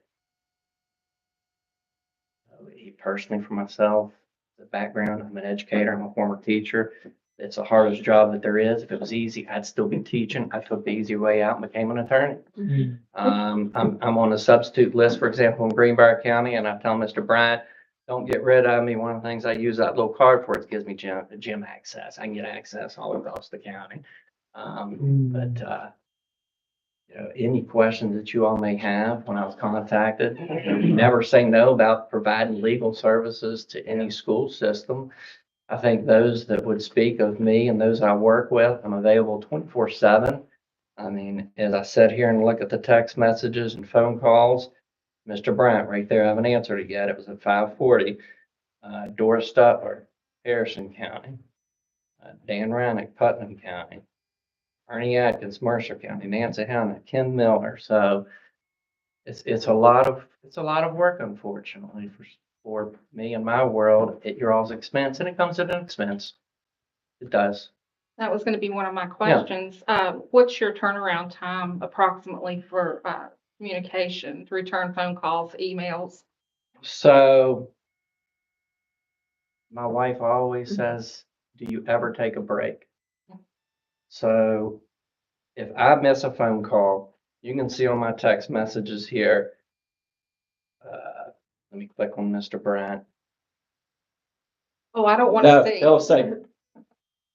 Personally, for myself, the background, I'm an educator, I'm a former teacher. It's the hardest job that there is. If it was easy, I'd still be teaching. I took the easy way out and became an attorney. I'm on a substitute list, for example, in Greenbrier County, and I tell Mr. Bryant, don't get rid of me. One of the things I use that little card for, it gives me gym access. I can get access all across the county. Any questions that you all may have when I was contacted, never say no about providing legal services to any school system. I think those that would speak of me and those I work with, I'm available 24/7. I mean, as I sit here and look at the text messages and phone calls, Mr. Bryant right there, I haven't answered it yet. It was at 5:40. Doris Stutler, Harrison County. Dan Rannick, Putnam County. Ernie Atkins, Mercer County. Nancy Hanna, Ken Miller. So it's a lot of work, unfortunately, for me and my world at your all's expense, and it comes at an expense. It does. That was going to be one of my questions. What's your turnaround time approximately for communication, return phone calls, emails? So my wife always says, do you ever take a break? So if I miss a phone call, you can see on my text messages here. Let me click on Mr. Bryant. Oh, I don't want to see. They'll say,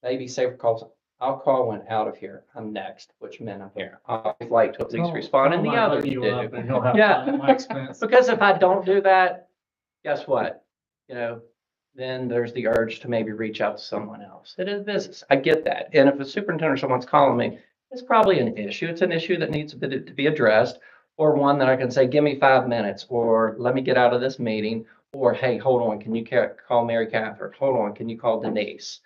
maybe safer calls. I'll call one out of here. I'm next, which meant I'm here. I'll like to at least respond, and the others do. Yeah, because if I don't do that, guess what? Then there's the urge to maybe reach out to someone else. It is business. I get that. And if a superintendent or someone's calling me, it's probably an issue. It's an issue that needs to be addressed. or one that I can say, give me 5 minutes, or let me get out of this meeting, or hey, hold on, can you call Mary Catherine? Hold on, can you call Denise?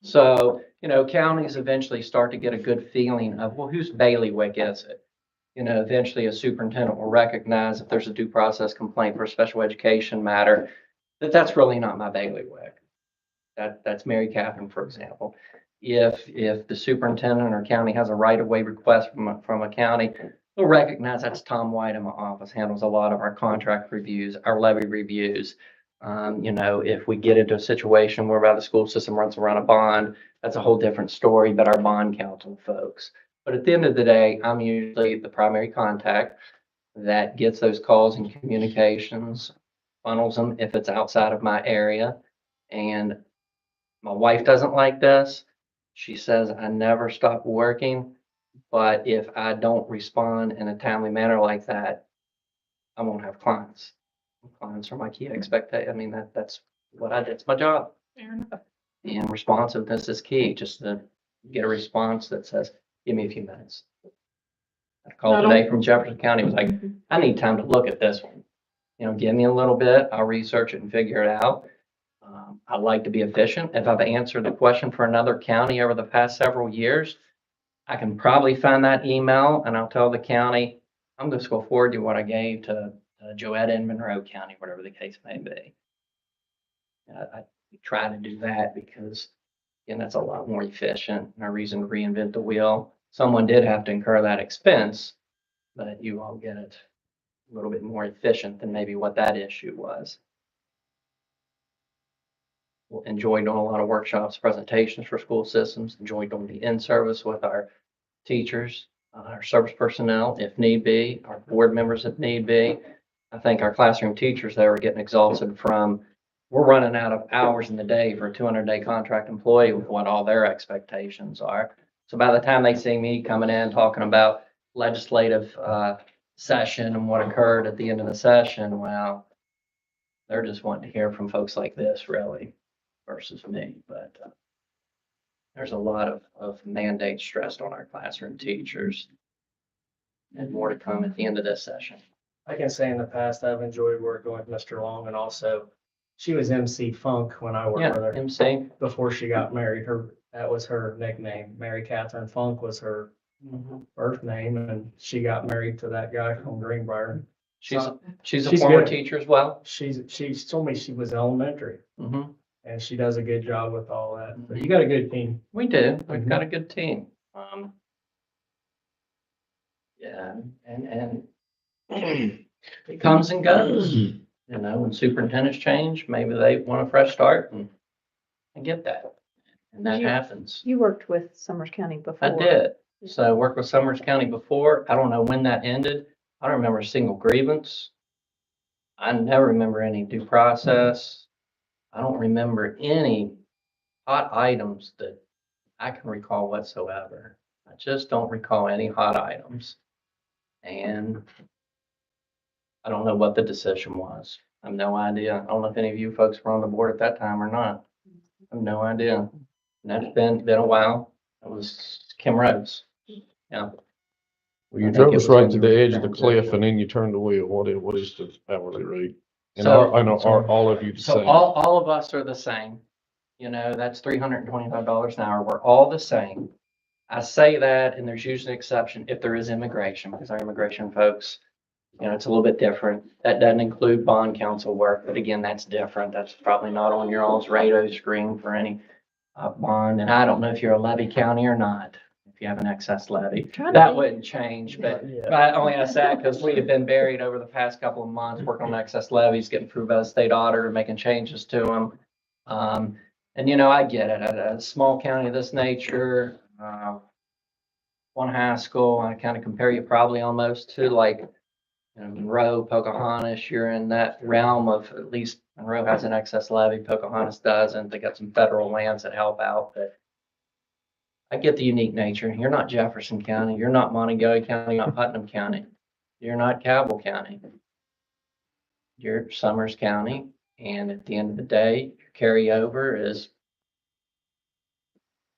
So, counties eventually start to get a good feeling of, well, whose bailiwick is it? Eventually a superintendent will recognize if there's a due process complaint for a special education matter, that's really not my bailiwick. That's Mary Catherine, for example. If the superintendent or county has a right-of-way request from a county, they'll recognize that's Tom White in my office, handles a lot of our contract reviews, our levy reviews. If we get into a situation whereby the school system runs around a bond, that's a whole different story, but our bond counsel folks. But at the end of the day, I'm usually the primary contact that gets those calls and communications, funnels them if it's outside of my area. And my wife doesn't like this. She says I never stop working, but if I don't respond in a timely manner like that, I won't have clients. Clients are my key expectation. I mean, that's what I did. It's my job. Fair enough. And responsiveness is key, just to get a response that says, give me a few minutes. I called Not today from Jefferson County, was like, I need time to look at this one. Give me a little bit, I'll research it and figure it out. I like to be efficient. If I've answered the question for another county over the past several years, I can probably find that email and I'll tell the county, I'm just going to forward you what I gave to Joetta in Monroe County, whatever the case may be. I try to do that because, again, that's a lot more efficient. No reason to reinvent the wheel. Someone did have to incur that expense, but you all get it a little bit more efficient than maybe what that issue was. Enjoyed doing a lot of workshops, presentations for school systems, enjoyed doing the in-service with our teachers, our service personnel, if need be, our board members if need be. I think our classroom teachers, they were getting exhausted from, we're running out of hours in the day for a 200-day contract employee with what all their expectations are. So by the time they see me coming in talking about legislative session and what occurred at the end of the session, well, they're just wanting to hear from folks like this, really, versus me. But there's a lot of mandates stressed on our classroom teachers, and more to come at the end of this session. I can say in the past, I've enjoyed working with Mr. Long, and also she was MC Funk when I worked with Yeah, her MC. before she got married. That was her nickname. Mary Catherine Funk was her birth name, and she got married to that guy from Greenbrier. She's a She's former good. teacher as well. She told me she was elementary, Mm-hmm. and she does a good job with all that. But you got a good team. We do. We've Mhm. got a good team. Yeah, and it comes and goes. When superintendents change, maybe they want a fresh start, and I get that. And that You- happens. You worked with Summers County before. I did. So I worked with Summers County before. I don't know when that ended. I don't remember a single grievance. I never remember any due process. I don't remember any hot items that I can recall whatsoever. I just don't recall any hot items. And I don't know what the decision was. I have no idea. I don't know if any of you folks were on the board at that time or not. I have no idea. And that's been a while. It was Kim Rhodes. Yeah. Well, you I think drove it us was right when to you the were edge of the cliff transitioning. and then you turned the wheel. What is the hourly rate? And So- I know, are all of you the So same? all of us are the same. That's $325 an hour. We're all the same. I say that, and there's usually an exception if there is immigration, because our immigration folks, it's a little bit different. That doesn't include bond counsel work, but again, that's different. That's probably not on your all's radar screen for any bond. And I don't know if you're a levy county or not, if you have an excess levy. That wouldn't change, but I only ask that because we have been buried over the past couple of months working on excess levies, getting approved by the state auditor, making changes to them. And I get it. A small county of this nature, one high school, I kind of compare you probably almost to like Monroe, Pocahontas. You're in that realm of, at least Monroe has an excess levy, Pocahontas doesn't. They got some federal lands that help out, but I get the unique nature. You're not Jefferson County. You're not Montague County, not Putnam County. You're not Cabell County. You're Summers County. And at the end of the day, your carryover is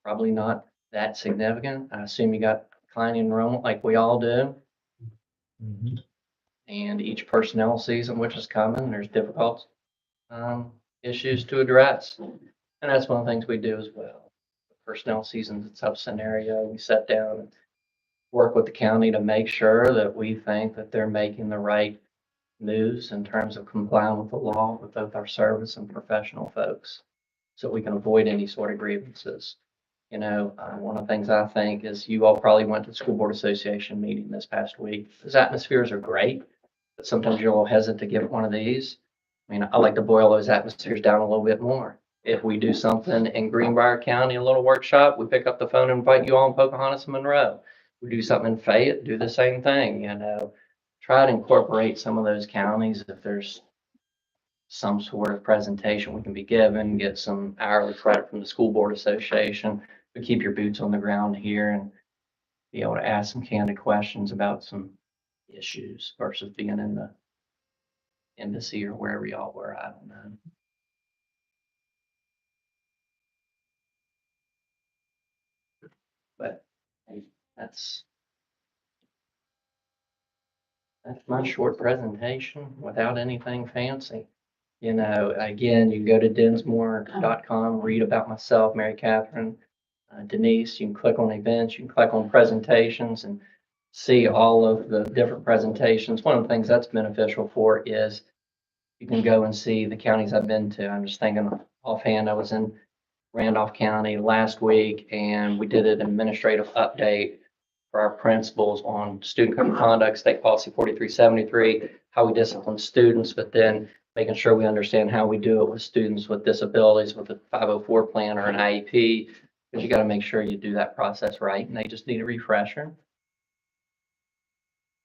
probably not that significant. I assume you got declining enrollment like we all do. And each personnel season which is coming, there's difficult issues to address. And that's one of the things we do as well. Personnel season's a tough scenario. We sit down and work with the county to make sure that we think that they're making the right moves in terms of complying with the law with both our service and professional folks, so we can avoid any sort of grievances. You know, one of the things I think is you all probably went to the School Board Association meeting this past week. Those atmospheres are great, but sometimes you're a little hesitant to give one of these. I mean, I like to boil those atmospheres down a little bit more. If we do something in Greenbrier County, a little workshop, we pick up the phone and invite you all in Pocahontas and Monroe. We do something in Fayette, do the same thing, you know. Try to incorporate some of those counties if there's some sort of presentation we can be given, get some hourly credit from the School Board Association, but keep your boots on the ground here and be able to ask some candid questions about some issues versus being in the embassy or wherever y'all were. I don't know. But hey, that's my short presentation without anything fancy. You know, again, you can go to dinsmore.com, read about myself, Mary Catherine, Denise. You can click on events, you can click on presentations and see all of the different presentations. One of the things that's beneficial for is you can go and see the counties I've been to. I'm just thinking offhand, I was in Randolph County last week and we did an administrative update for our principals on student code of conduct, state policy 4373, how we discipline students, but then making sure we understand how we do it with students with disabilities with a 504 plan or an IEP, because you got to make sure you do that process right, and they just need a refresher.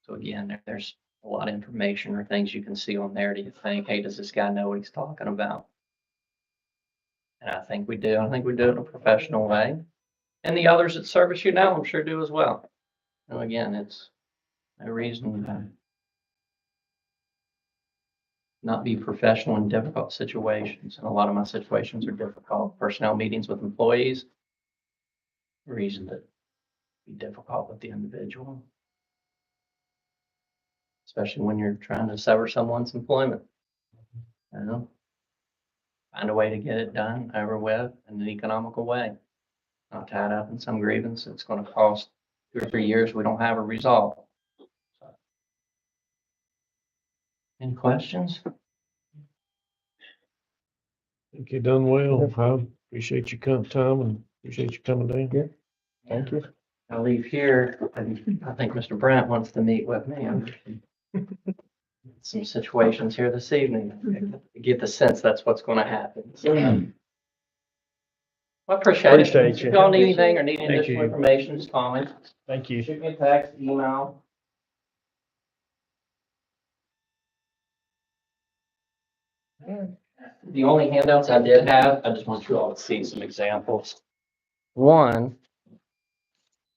So again, there's a lot of information or things you can see on there. Do you think, hey, does this guy know what he's talking about? And I think we do. I think we do it in a professional way. And the others that service you now, I'm sure do as well. And again, it's no reason to not be professional in difficult situations. And a lot of my situations are difficult. Personnel meetings with employees, reason to be difficult with the individual, especially when you're trying to sever someone's employment. You know, find a way to get it done, over with, in an economical way. Not tied up in some grievance that's going to cost 2 or 3 years we don't have a resolve. So, any questions? I think you done well. I appreciate your time and appreciate you coming down. Thank you. I'll leave here, and I think Mr. Brandt wants to meet with me. Some situations here this evening. I get the sense that's what's going to happen. So, I appreciate it. Appreciate you. If y'all need anything or need Thank additional you. information, just call me. Thank you. Shoot me a text, email. The only handouts I did have, I just want you all to see some examples. One,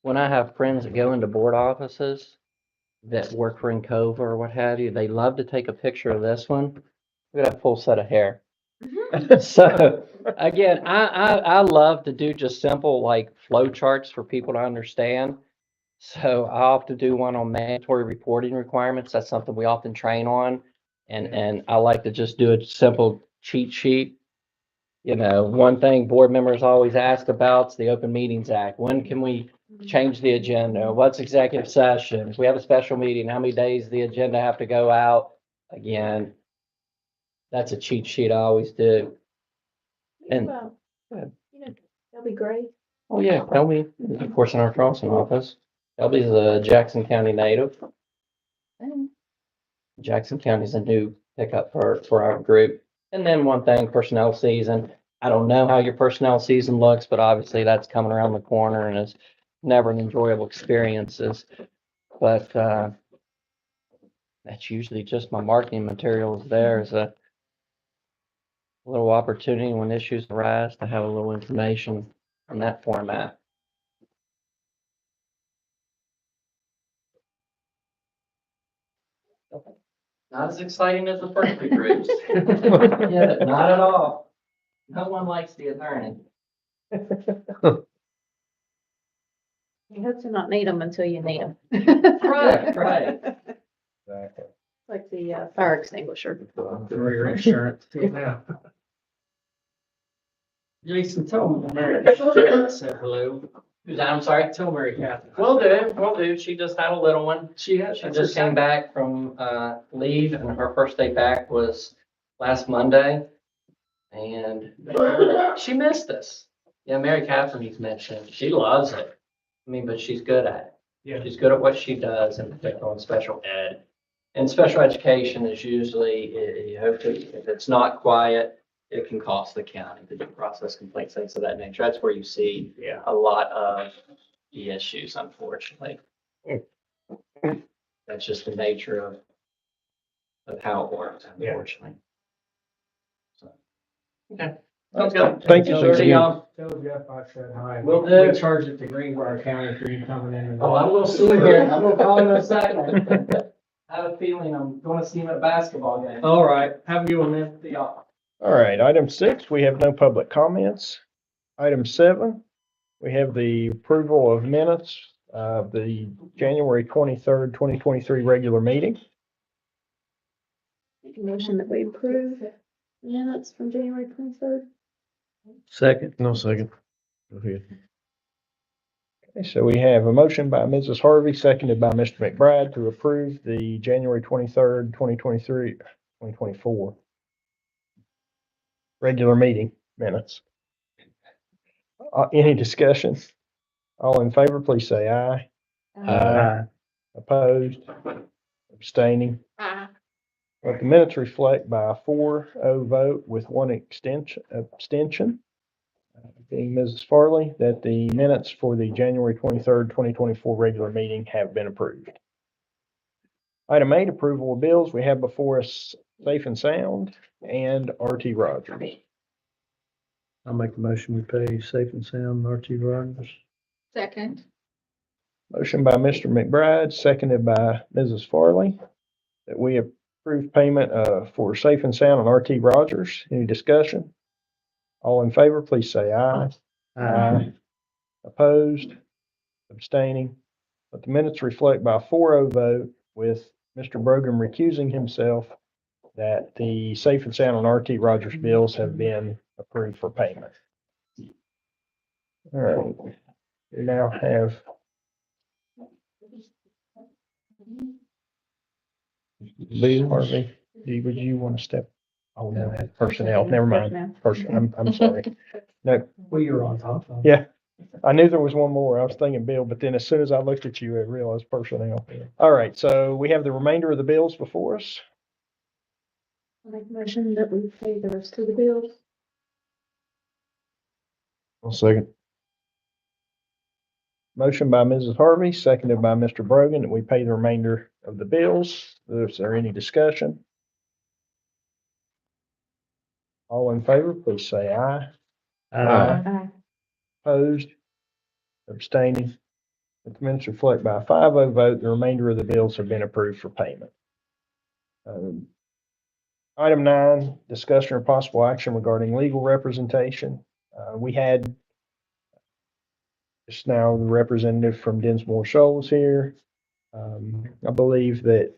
when I have friends that go into board offices that work for Encova or what have you, they love to take a picture of this one. Look at that full set of hair. So again, I love to do just simple like flow charts for people to understand. So I often do one on mandatory reporting requirements. That's something we often train on. And I like to just do a simple cheat sheet. You know, one thing board members always ask about is the Open Meetings Act. When can we change the agenda? What's executive session? If we have a special meeting, how many days the agenda have to go out? Again, that's a cheat sheet I always do. And Well, you know, that'll be great. oh yeah, Elby, of course, in our Charleston office. Elby's a Jackson County native. Jackson County is a new pickup for our group. And then one thing, personnel season. I don't know how your personnel season looks, but obviously that's coming around the corner and it's never an enjoyable experiences. But that's usually just my marketing materials there is a little opportunity when issues arise to have a little information in that format. Not as exciting as the first two groups. Yeah, not at all. No one likes the attorney. You hope to not need them until you need them. Right, right. Exactly. Like the fire extinguisher. For your insurance too now. Jason, tell Mary Catherine I said hello. Who's that? I'm sorry. Tell Mary Catherine. Will do, will do. She just had a little one. She has. She just came back from leave and her first day back was last Monday. And she missed us. Yeah, Mary Catherine he's mentioned, she loves it. I mean, but she's good at it. Yeah. She's good at what she does, in particular in special ed. And special education is usually, you have to, if it's not quiet, it can cost the county to do process complaints, things of that nature. That's where you see Yeah. a lot of the issues, unfortunately. That's just the nature of how it works, Yeah. unfortunately. So, okay. Sounds good. Thank you, Tell Susan. Jeff I said hi. Will do. We charge it to Greenbrier County for you coming in. Oh, I'm gonna see him here. I'm gonna call him in a second. I have a feeling I'm gonna see him at a basketball game. All right, have a good one, man. See y'all. All right, item 6, we have no public comments. Item 7, we have the approval of minutes of the January 23rd, 2023 regular meeting. Make a motion that we approve minutes from January 23rd. Second. No, second. Go ahead. Okay, so we have a motion by Mrs. Harvey, seconded by Mr. McBride to approve the January 23rd, 2024 regular meeting minutes. Any discussion? All in favor, please say aye. Opposed? Abstaining? Let the minutes reflect by a 4-0 vote with one abstention, being Mrs. Farley, that the minutes for the January 23rd, 2024 regular meeting have been approved. Item 8, approval of bills. We have before us Safe and Sound and RT Rogers. I'll make the motion, we pay Safe and Sound, RT Rogers. Second. Motion by Mr. McBride, seconded by Mrs. Farley, that we approve payment for Safe and Sound and RT Rogers. Any discussion? All in favor, please say aye. Opposed? Abstaining? Let the minutes reflect by a 4-0 vote with Mr. Brogan recusing himself that the Safe and Sound and RT Rogers bills have been approved for payment. All right, we now have Harvey, would you want to step? Oh, no, that's personnel, never mind. I'm sorry. No, Well, you're on top of. yeah, I knew there was one more. I was thinking Bill, but then as soon as I looked at you, I realized personnel. All right, so we have the remainder of the bills before us. I'll make a motion that we pay the rest of the bills. I'll second. Motion by Mrs. Harvey, seconded by Mr. Brogan, that we pay the remainder of the bills. Is there any discussion? All in favor, please say aye. Opposed? Abstaining? The minutes reflect by a 5-0 vote, the remainder of the bills have been approved for payment. Item 9, discussion or possible action regarding legal representation. We had just now the representative from Dinsmore Shoals here. I believe that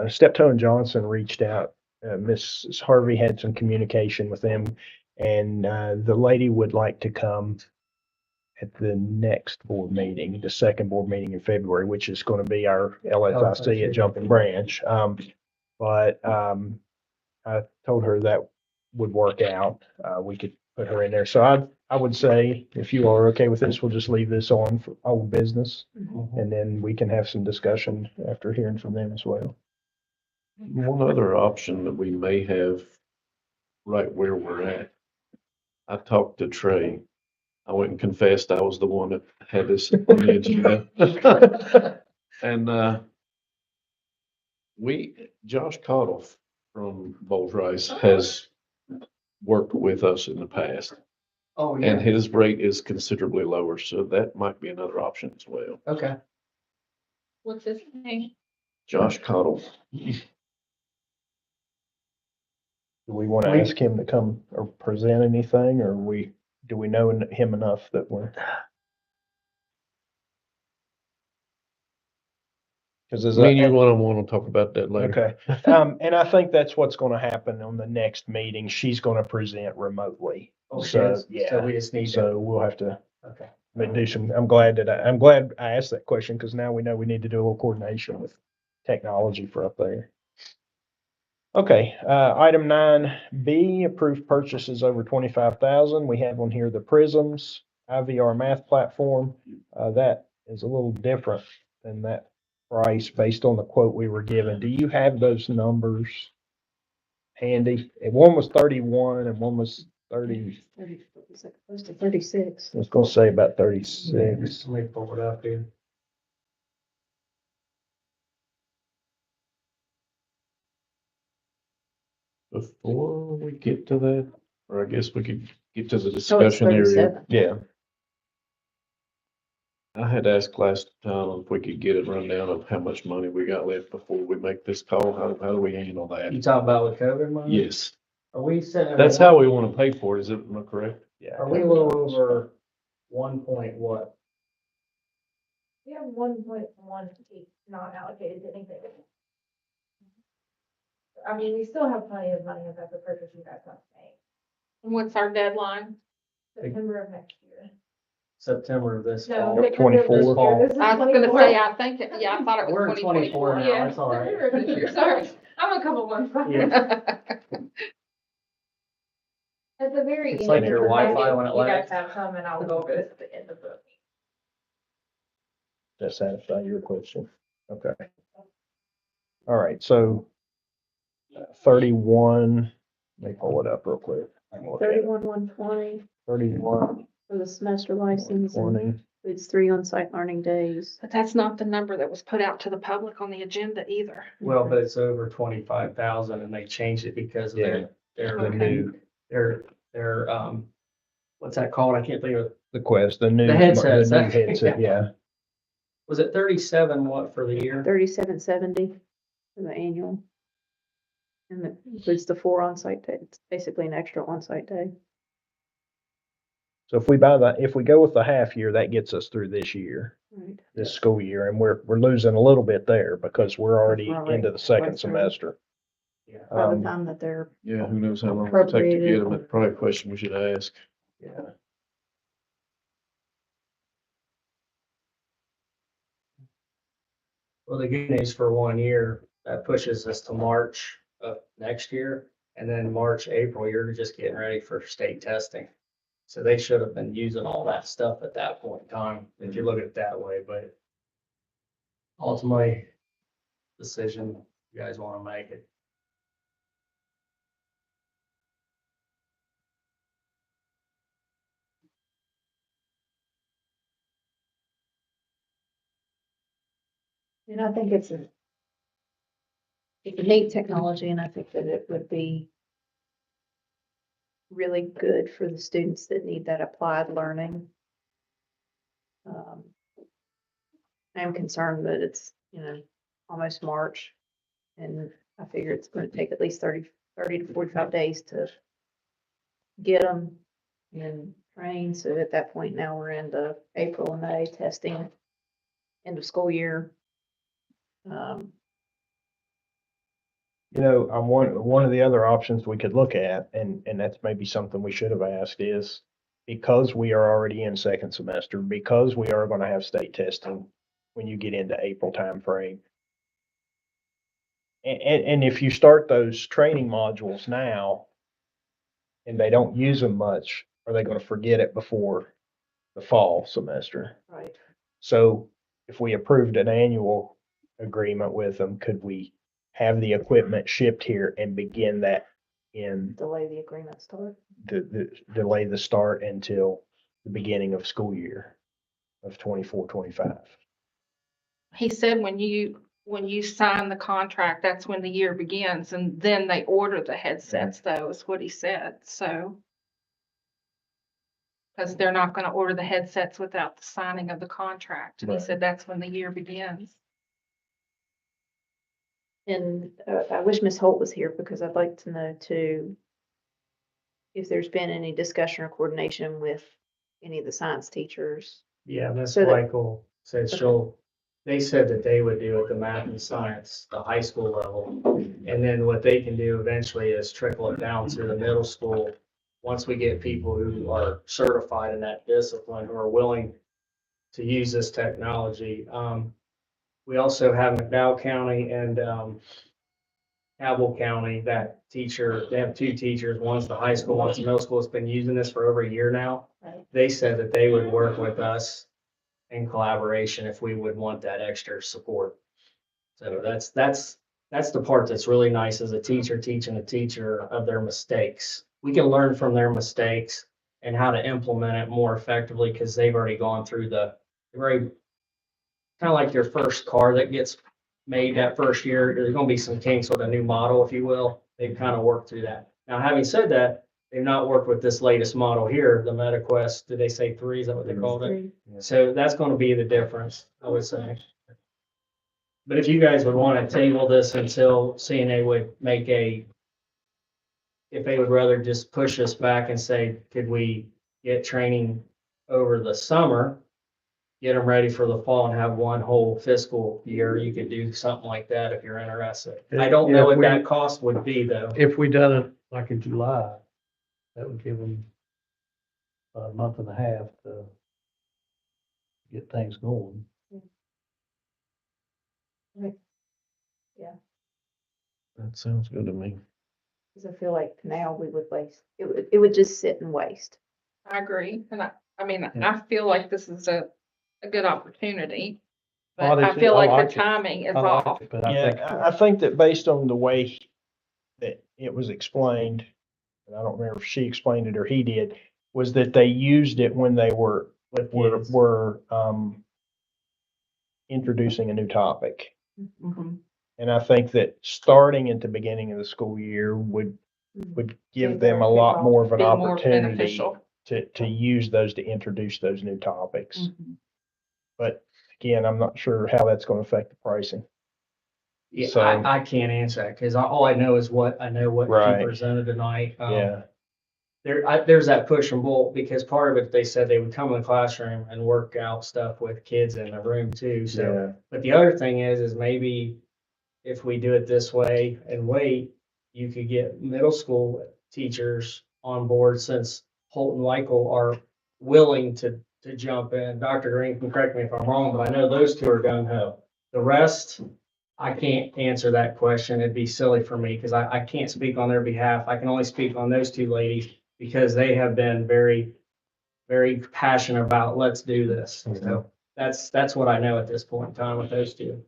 Steptoe and Johnson reached out. Mrs. Harvey had some communication with them, and the lady would like to come at the next board meeting, the second board meeting in February, which is going to be our LSIC at Jumping Branch. But I told her that would work out. We could put her in there. So I would say, if you are okay with this, we'll just leave this on for old business, and then we can have some discussion after hearing from them as well. One other option that we may have right where we're at. I talked to Trey. I went and confessed I was the one that had this on the agenda. And Josh Cottle from Bowles Rice has worked with us in the past. Oh, And his rate is considerably lower, so that might be another option as well. Okay. What's his name? Josh Cottle. Do we want to ask him to come or present anything, or do we know him enough that we're? Cause as Me and you a, want to talk about that later. okay, and I think that's what's gonna happen on the next meeting. She's gonna present remotely. Oh, So, shit. yeah. So we just need to, So we'll have to okay. do some, I'm glad I asked that question because now we know we need to do a little coordination with technology for up there. Okay, item 9B, approved purchases over 25,000. We have on here the Prisms IVR math platform. That is a little different than that price based on the quote we were given. Do you have those numbers handy? One was 31 and one was 30. Close to 36. I was gonna say about 36. Let me pull it up here. Before we get to that, or I guess we could get to the So it's discussion area. 37. Yeah. I had asked last time if we could get a rundown of how much money we got left before we make this call. How do we handle that? You talking about with COVID money? Yes, Are we sitting? at that's one- how we want to pay for it. Is it, am I correct? Yeah. Are we a little over 1 point what? We have 1.18 not allocated to anything. I mean, we still have plenty of money if that's a purchase you guys want to make. And what's our deadline? September of next year. September of this No, fall. September of this 24. year. This is I was gonna 24. say, I think, yeah, I thought it was We're in 24 now, Yeah, that's all right. September of this year, sorry. I'm a couple months behind. Yeah. At the very It's end. like of your the Wi-Fi packet, when it you guys lags. have some and I'll go over this at the end of the. That satisfy your question? Okay. All right, so 31, let me pull it up real quick. I can look at it. 31,120 31, for the semester license and 20. it's 3 on-site learning days. But that's not the number that was put out to the public on the agenda either. Well, but it's over 25,000 and they changed it because of their Okay. new, their, what's that called? I can't think of it. The Quest, the new. The headsets, The new that- headset, yeah. Was it 37 what for the year? 3770 for the annual. And it includes the 4 on-site days. It's basically an extra on-site day. So if we go with the half year, that gets us through this year, Right. this school year, and we're losing a little bit there because we're already Right. into the second Right. semester. Yeah. By the time that they're, Yeah, who knows how long it'll take to get Appropriated. them. That's probably a question we should ask. Yeah. Well, the good news for 1 year, that pushes us to March of next year. And then March, April, you're just getting ready for state testing. So they should have been using all that stuff at that point in time, if you look at it that way, but ultimately, decision you guys want to make it. and I think it's a neat technology and I think that it would be really good for the students that need that applied learning. I'm concerned that it's, almost March. And I figure it's gonna take at least 30 to 45 days to get them and train. So at that point now we're into April and May testing, end of school year. One of the other options we could look at, and that's maybe something we should have asked is, because we are already in second semester, because we are gonna have state testing when you get into April timeframe. And if you start those training modules now and they don't use them much, are they gonna forget it before the fall semester? Right. So if we approved an annual agreement with them, could we have the equipment shipped here and begin that in Delay the agreement start. delay the start until the beginning of school year of 24-25? He said when you sign the contract, that's when the year begins, and then they order the headsets, though, is what he said, so. Because they're not gonna order the headsets without the signing of the contract, and he Right. said that's when the year begins. And I wish Ms. Holt was here because I'd like to know too, if there's been any discussion or coordination with any of the science teachers. Yeah, Miss So that- Michael said she'll they said that they would do it, the math and science, the high school level. And then what they can do eventually is trickle it down to the middle school. Once we get people who are certified in that discipline, who are willing to use this technology. We also have McDowell County and, Cabell County, that teacher, they have two teachers, one's the high school, one's the middle school, has been using this for over a year now. Right. They said that they would work with us in collaboration if we would want that extra support. So that's the part that's really nice, as a teacher teaching a teacher of their mistakes. We can learn from their mistakes and how to implement it more effectively, because they've already gone through the very, kind of like your first car that gets made that first year. There's gonna be some kinks with a new model, if you will. They've kind of worked through that. Now, having said that, they've not worked with this latest model here, the MetaQuest. Did they say 3? Is that what they called it? So that's gonna be the difference, I would say. But if you guys would want to table this until CNA would make if they would rather just push us back and say, could we get training over the summer, get them ready for the fall and have one whole fiscal year, you could do something like that if you're interested. I don't know what that cost would be, though. If we done it like in July, that would give them a month and a half to get things going. That sounds good to me. Cause I feel like now we would waste, it would just sit and waste. I agree. And I mean, I feel like this is a good opportunity. But I feel like the timing is off. But I Yeah, think, I think that based on the way that it was explained, and I don't remember if she explained it or he did, was that they used it when they were introducing a new topic. Mhm. And I think that starting at the beginning of the school year would give them a lot more of an Be more opportunity beneficial. to use those to introduce those new topics. Mhm. But again, I'm not sure how that's going to affect the pricing. Yeah, So- I can't answer that, because all I know is what Right. she presented tonight. Yeah. There's that push and pull, because part of it, they said they would come in the classroom and work out stuff with kids in the room too, so. Yeah. But the other thing is maybe if we do it this way and wait, you could get middle school teachers on board, since Holt and Weichel are willing to jump in. Dr. Green can correct me if I'm wrong, but I know those two are gung ho. The rest, I can't answer that question. It'd be silly for me, because I can't speak on their behalf. I can only speak on those two ladies, because they have been very, very passionate about, let's do this. So that's what I know at this point in time with those two.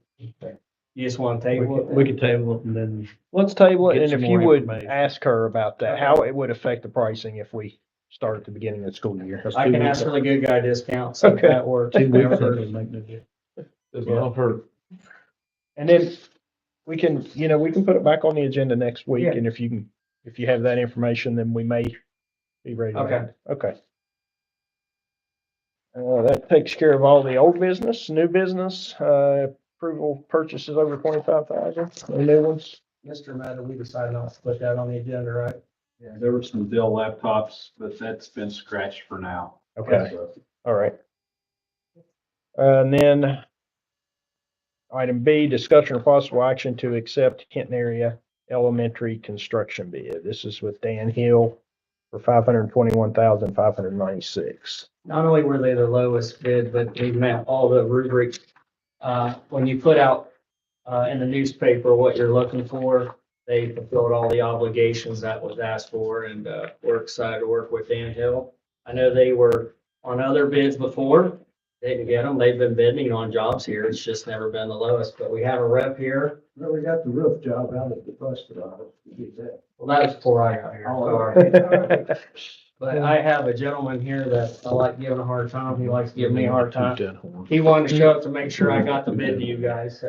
You just want to table it? we could table it and then, Let's table it, Get and some if you more would information. ask her about that, how it would affect the pricing if we start at the beginning of the school year. I can ask for the good guy discount, so if Okay. that works. 2 weeks, that doesn't make no difference. Does not hurt. And then we can put it back on the agenda next week, Yeah. and if you have that information, then we may be ready. to Okay. act. Okay. That takes care of all the old business, new business, approval purchases over 25,000, no new ones. Mr. Matter, we decided not to put that on the agenda, right? Yeah, there were some Dell laptops, but that's been scratched for now. Okay, So, all right. And then item B, discussion of possible action to accept Kenton area elementary construction bid. This is with Dan Hill for $521,596. Not only were they the lowest bid, but they met all the rubrics. When you put out, in the newspaper what you're looking for, they fulfilled all the obligations that was asked for, and, we're excited to work with Dan Hill. I know they were on other bids before. They didn't get them. They've been bidding on jobs here. It's just never been the lowest, but we have a rep here. We got the roof job out at the busted office. Well, that was before I got here. Oh, Sorry. But I have a gentleman here that I like giving a hard time. He likes to give me a hard time. He wanted to show up to make sure I got the bid to you guys. So,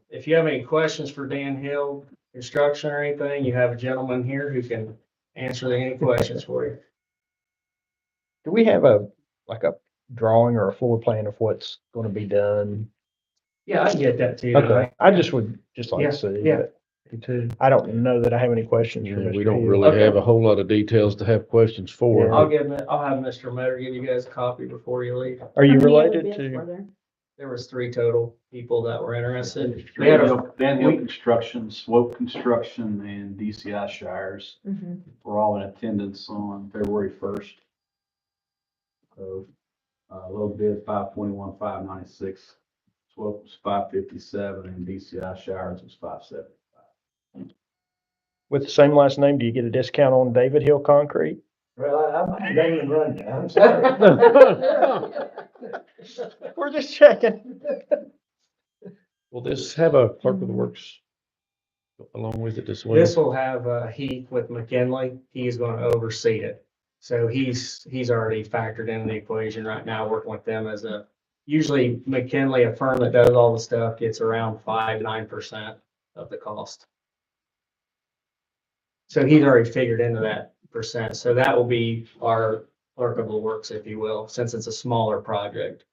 if you have any questions for Dan Hill, construction or anything, you have a gentleman here who can answer any questions for you. Do we have a drawing or a floor plan of what's going to be done? Yeah, I can get that to you. Okay, I just would like Yeah, to see. yeah. but Me too. I don't know that I have any questions for Yeah, Mr. we don't Hill. really Okay. have a whole lot of details to have questions for. Yeah. I'll have Mr. Metter give you guys a copy before you leave. Are you How many other related bids to? were there? There was 3 total people that were interested. We had a, Dan Hill Construction, Swope Construction, and DCI Shires Mhm. were all in attendance on February 1st. So, low bid 521, 596, Swope was 557, and DCI Shires was 575. With the same last name, do you get a discount on David Hill Concrete? Well, I'm naming rundown. We're just checking. Will this have a clerk of the works along with it as well? this will have Heath with McKinley. He's going to oversee it. So he's already factored in the equation right now, working with them as usually McKinley, a firm that does all the stuff, gets around 5-9% of the cost. So he's already figured into that percent. So that will be our clerk of the works, if you will, since it's a smaller project.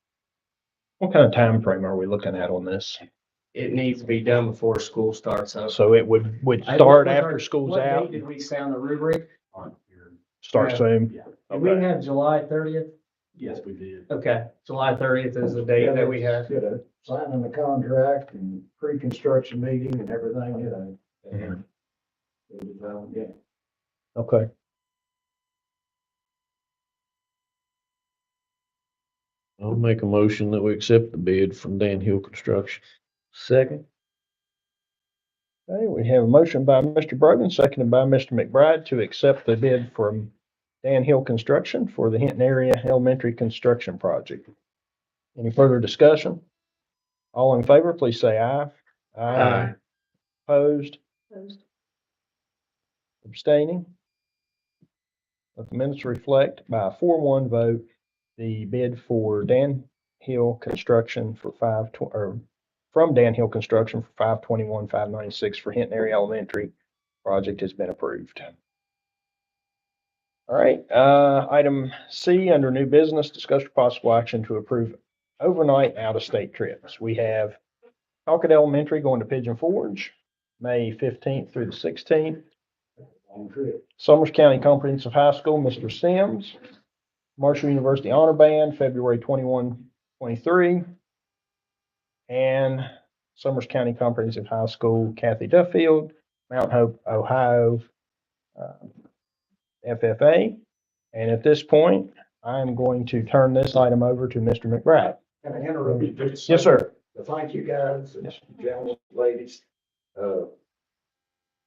What kind of time frame are we looking at on this? It needs to be done before school starts up. So it would I- start what was after our- school's what out, date did we say on the rubric? On here. start Yeah. soon? Did we have July 30th? Yes, we did. Okay, July 30th is the date that we have. Get a signing the contract and pre-construction meeting and everything, you know. Mhm. Yeah. Okay. I'll make a motion that we accept the bid from Dan Hill Construction. Second. Okay, we have a motion by Mr. Brogan, seconded by Mr. McBride to accept the bid from Dan Hill Construction for the Hinton Area Elementary Construction Project. Any further discussion? All in favor, please say aye. Aye. Opposed, Opposed. abstaining? Let the minutes reflect by a 4-1 vote, the bid for Dan Hill Construction for from Dan Hill Construction for 521, 596 for Hinton Area Elementary project has been approved. All right, item C under new business, discussion possible action to approve overnight out-of-state trips. We have Talcott Elementary going to Pigeon Forge, May 15th through the 16th. Summers County Comprehensive High School, Mr. Sims. Marshall University Honor Band, February 21, 23. And Summers County Comprehensive High School, Kathy Duffield, Mount Hope, Ohio, FFA. And at this point, I'm going to turn this item over to Mr. McBride. Can I interrupt you just? Yes, sir. Thank you, guys, Yes. gentlemen, ladies.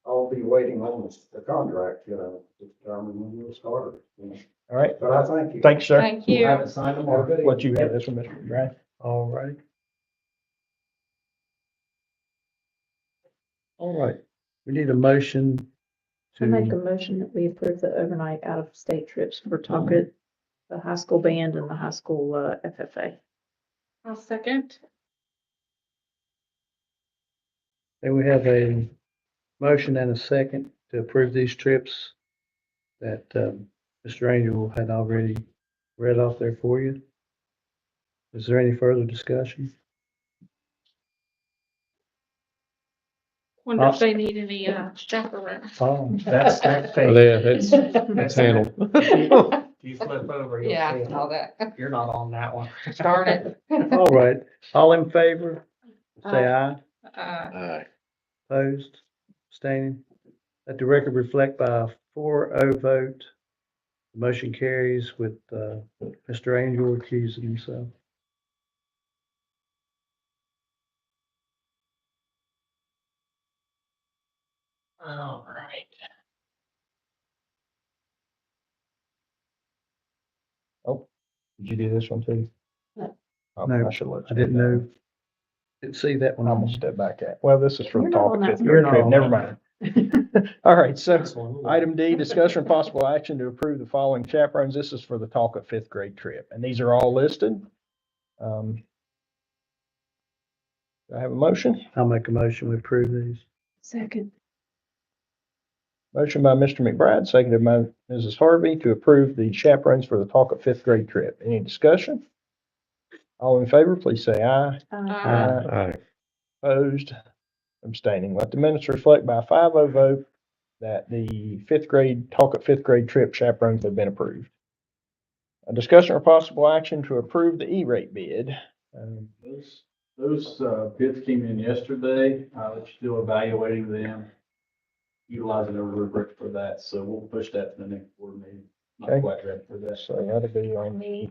I'll be waiting on the contract, you know, to determine when we'll start. All right. But I thank you. Thank you, sir. Thank I you. haven't signed them already. What you have this one, Mr. McBride? All right. All right, we need a motion I make a to, motion that we approve the overnight out-of-state trips for Talcott, the high school band and the high school, FFA. I'll second. and we have a motion and a second to approve these trips that, Mr. Angel had already read off there for you. Is there any further discussion? Wonder if they need any, chaperones. Oh, that's that Oh, thing. yeah, that's handled. If you flip over, you'll Yeah, see. all that. You're not on that one. Darn it. All right, all in favor, say aye. Aye. Opposed, abstaining. Let the record reflect by a 4-0 vote. The motion carries with, Mr. Angel recusing himself. All right. Oh, did you do this one too? No. Oh, No, I should let I you didn't do that. know. Didn't see that one. I'm gonna step back at, well, this is for the You're not talk on of that fifth one. grade You're not trip, on never that mind. All right, so This one. item D, discussion and possible action to approve the following chaperones. This is for the talk of fifth grade trip, and these are all listed. Do I have a motion? I'll make a motion, we approve these. Second. Motion by Mr. McBride, seconded by Mrs. Harvey to approve the chaperones for the talk of fifth grade trip. Any discussion? All in favor, please say aye. Aye. Opposed, abstaining. Let the minutes reflect by a 5-0 vote that the talk of fifth grade trip chaperones have been approved. A discussion or possible action to approve the E-rate bid. Those bids came in yesterday. We're still evaluating them, utilizing a rubric for that. So we'll push that to the next board meeting. Not Okay. quite ready for that. So that'll be on the.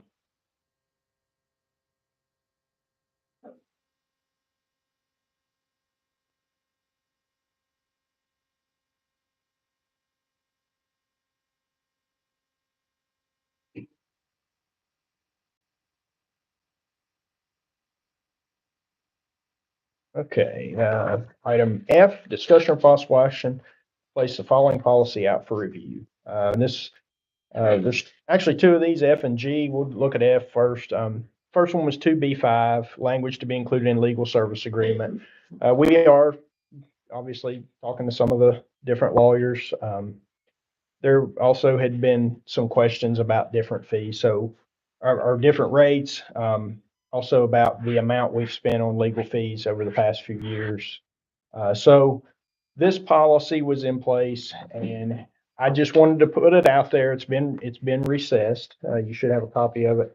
Okay, item F, discussion of possible action, place the following policy out for review. There's actually two of these, F and G. We'll look at F first. First one was 2B5, language to be included in legal service agreement. We are obviously talking to some of the different lawyers. There also had been some questions about different fees, so our different rates, also about the amount we've spent on legal fees over the past few years. So this policy was in place, and I just wanted to put it out there. It's been recessed. You should have a copy of it.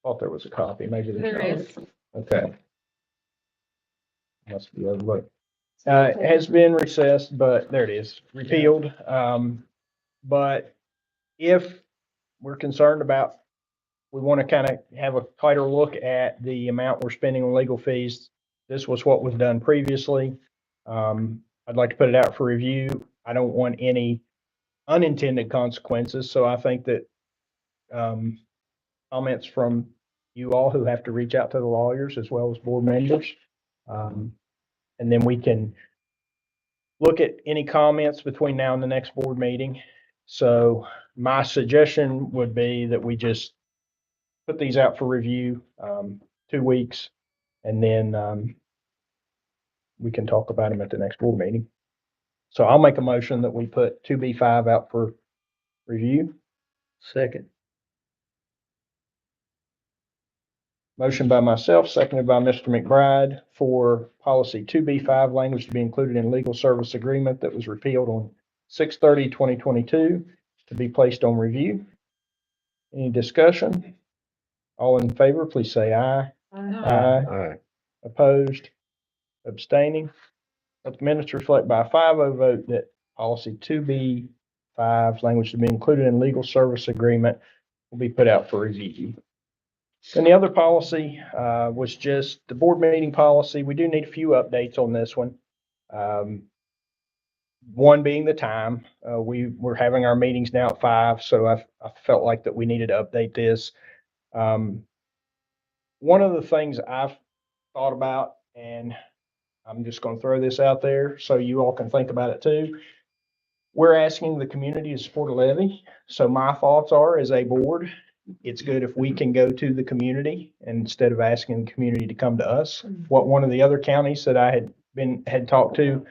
Thought there was a copy, maybe There is. Okay. Must be overlooked. It has been recessed, but there it is, repealed. But if we're concerned about, we want to kind of have a tighter look at the amount we're spending on legal fees. This was what was done previously. I'd like to put it out for review. I don't want any unintended consequences, so I think that comments from you all who have to reach out to the lawyers as well as board members. And then we can look at any comments between now and the next board meeting. So my suggestion would be that we just put these out for review, 2 weeks, and then we can talk about them at the next board meeting. So I'll make a motion that we put 2B5 out for review. Second. Motion by myself, seconded by Mr. McBride for policy 2B5, language to be included in legal service agreement that was repealed on 6/30/2022 to be placed on review. Any discussion? All in favor, please say aye. Aye. Aye. Opposed? Abstaining? Let the minutes reflect by a 5-0 vote that policy 2B5, language to be included in legal service agreement, will be put out for review. And the other policy was just the board meeting policy. We do need a few updates on this one. One being the time. We're having our meetings now at 5, so I felt like that we needed to update this. One of the things I've thought about, and I'm just going to throw this out there so you all can think about it too. We're asking the community to support a levy. So my thoughts are, as a board, it's good if we can go to the community instead of asking the community to come to us. What one of the other counties that I had talked to,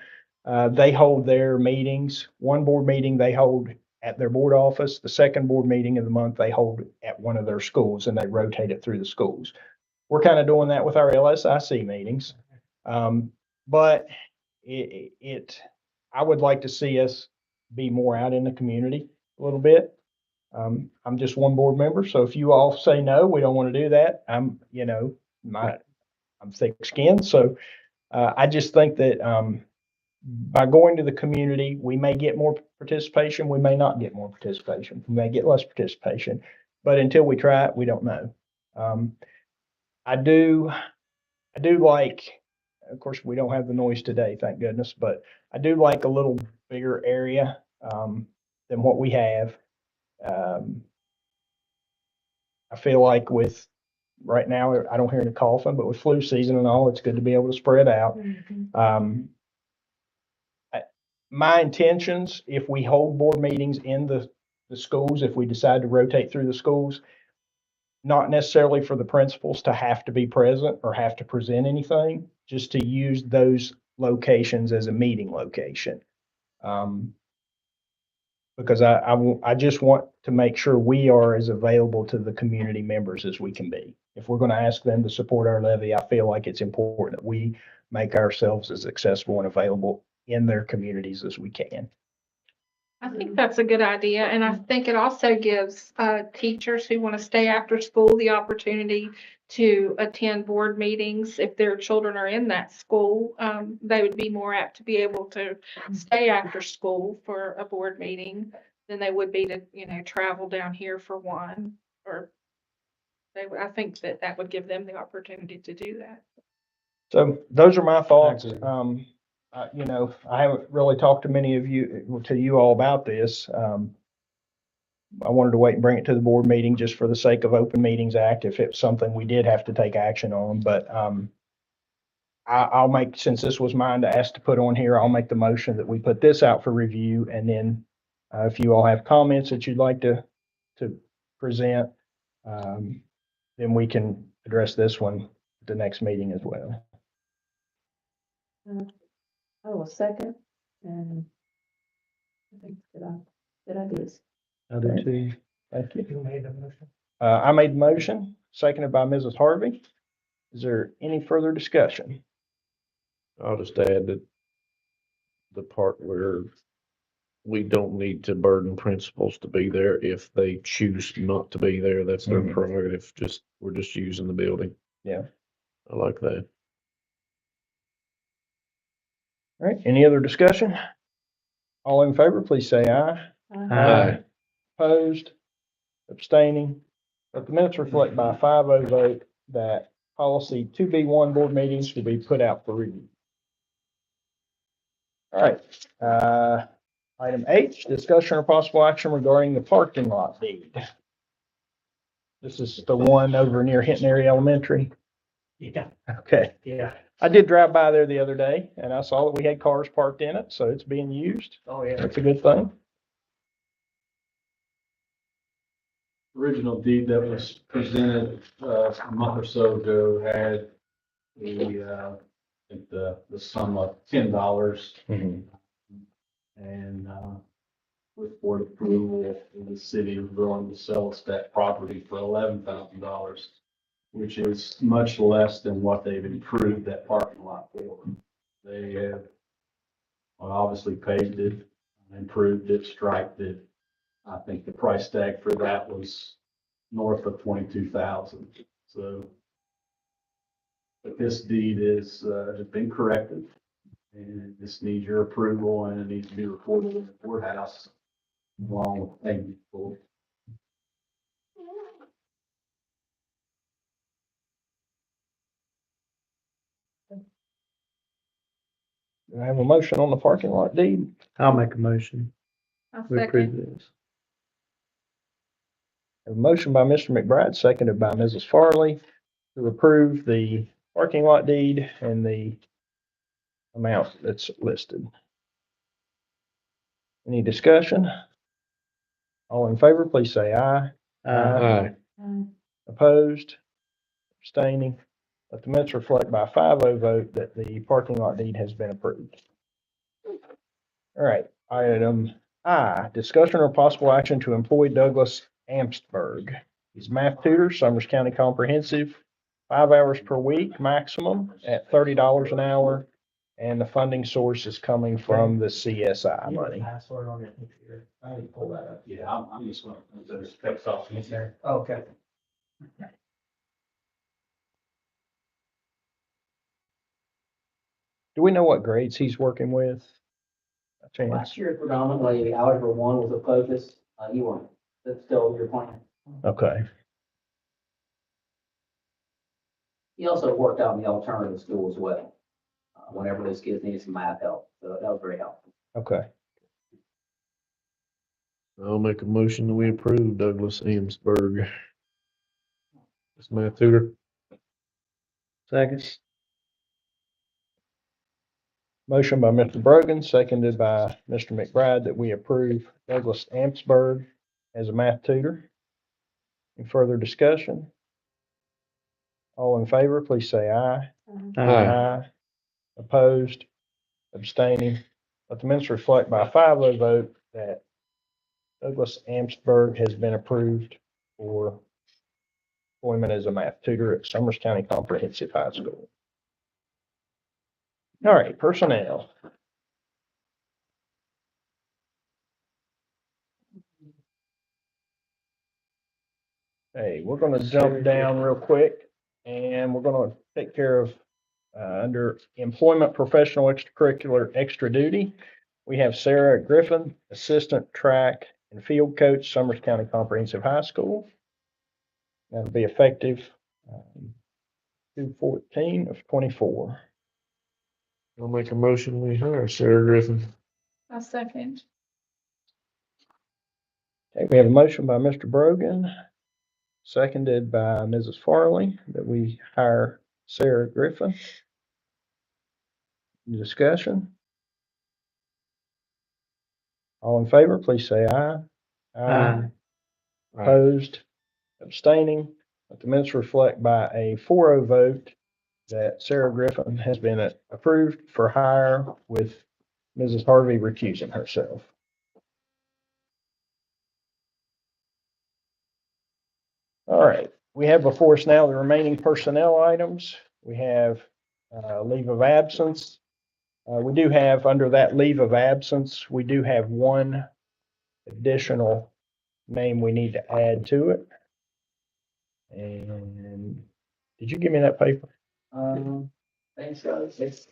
they hold their meetings. One board meeting they hold at their board office. The second board meeting of the month they hold at one of their schools, and they rotate it through the schools. We're kind of doing that with our LSIC meetings. But I would like to see us be more out in the community a little bit. I'm just one board member, so if you all say no, we don't want to do that, I'm thick-skinned. So I just think that by going to the community, we may get more participation, we may not get more participation, we may get less participation, but until we try it, we don't know. I do like, of course, we don't have the noise today, thank goodness, but I do like a little bigger area than what we have. I feel like with right now, I don't hear any coughing, but with flu season and all, it's good to be able to spread out. My intentions, if we hold board meetings in the schools, if we decide to rotate through the schools, not necessarily for the principals to have to be present or have to present anything, just to use those locations as a meeting location. Because I just want to make sure we are as available to the community members as we can be. If we're going to ask them to support our levy, I feel like it's important that we make ourselves as accessible and available in their communities as we can. I think that's a good idea, and I think it also gives teachers who want to stay after school the opportunity to attend board meetings. If their children are in that school, they would be more apt to be able to stay after school for a board meeting than they would be to, travel down here for one, or I think that would give them the opportunity to do that. So those are my thoughts. agree. I haven't really talked to many of you all about this. I wanted to wait and bring it to the board meeting just for the sake of Open Meetings Act, if it's something we did have to take action on, but, I'll make, since this was mine to ask to put on here, I'll make the motion that we put this out for review, and then, if you all have comments that you'd like to present, then we can address this one at the next meeting as well. I will second, and I think good ideas. I do too. Thank you. Who made the motion? I made the motion, seconded by Mrs. Harvey. Is there any further discussion? I'll just add that the part where we don't need to burden principals to be there if they choose not to be there. That's their Mhm. prerogative. We're just using the building. Yeah. I like that. All right, any other discussion? All in favor, please say aye. Aye. Opposed, abstaining. Let the minutes reflect by a 5-0 vote that policy 2B1 board meetings will be put out for review. All right, item H, discussion or possible action regarding the parking lot deed. This is the one over near Hinton Area Elementary. Yeah, Okay. yeah. I did drive by there the other day and I saw that we had cars parked in it, so it's being used. Oh, yeah. That's a good thing. Original deed that was presented, a month or so ago had I think the sum of $10. And, with board approval, the city is willing to sell us that property for $11,000, which is much less than what they've improved that parking lot for. They have obviously paved it, improved it, striped it. I think the price tag for that was north of 22,000. So, but this deed has been corrected, and this needs your approval, and it needs to be recorded in the courthouse along with payment for. Do I have a motion on the parking lot deed? I'll make a motion. I'll We approve second. this. A motion by Mr. McBride, seconded by Mrs. Farley to approve the parking lot deed and the amount that's listed. Any discussion? All in favor, please say aye. Aye. Opposed? Abstaining? Let the minutes reflect by a 5-0 vote that the parking lot deed has been approved. All right, item I, discussion or possible action to employ Douglas Amstberg. He's math tutor, Summers County Comprehensive, 5 hours per week maximum at $30 an hour. And the funding source is coming from the CSI money. Password on your computer. I need to pull that up. Yeah, I'm just going to text off in there. Okay. Do we know what grades he's working with? A chance? Last year predominantly Algebra 1 was a focus, E1. That's still your plan. Okay, He also worked out in the alternative school as well, whenever those kids needed some math help. So that was very helpful. okay. I'll make a motion that we approve Douglas Amsberg as math tutor. Second. Motion by Mr. Brogan, seconded by Mr. McBride that we approve Douglas Amsberg as a math tutor. Any further discussion? All in favor, please say aye. Aye. Opposed? Abstaining? Let the minutes reflect by a 5-0 vote that Douglas Amsberg has been approved for employment as a math tutor at Summers County Comprehensive High School. All right, personnel. Hey, we're gonna jump down real quick and we're gonna take care of, under employment, professional, extracurricular, extra duty. We have Sarah Griffin, Assistant Track and Field Coach, Summers County Comprehensive High School. That'll be effective, 2/14 of 24. I'll make a motion, we hire Sarah Griffin. A second. Okay, we have a motion by Mr. Brogan, seconded by Mrs. Farley, that we hire Sarah Griffin. Any discussion? All in favor, please say aye. Aye. Opposed, abstaining. Let the minutes reflect by a 4-0 vote that Sarah Griffin has been approved for hire, with Mrs. Harvey recusing herself. All right, we have before us now the remaining personnel items. We have leave of absence. We do have, under that leave of absence, we do have one additional name we need to add to it. And did you give me that paper? Thanks, guys. It's,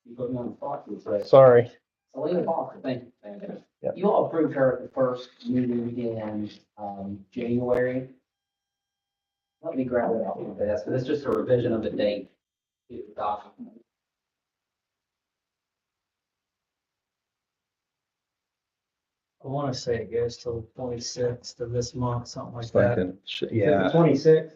you put me on the spot, it's right. Sorry. Selena Parker, thank you. Thank you. Yep. You all approved her at the first meeting in, January. Let me grab it off of this, but it's just a revision of the date. to the document. I wanna say it goes till the 26th of this month, something like that. Yeah. 26th?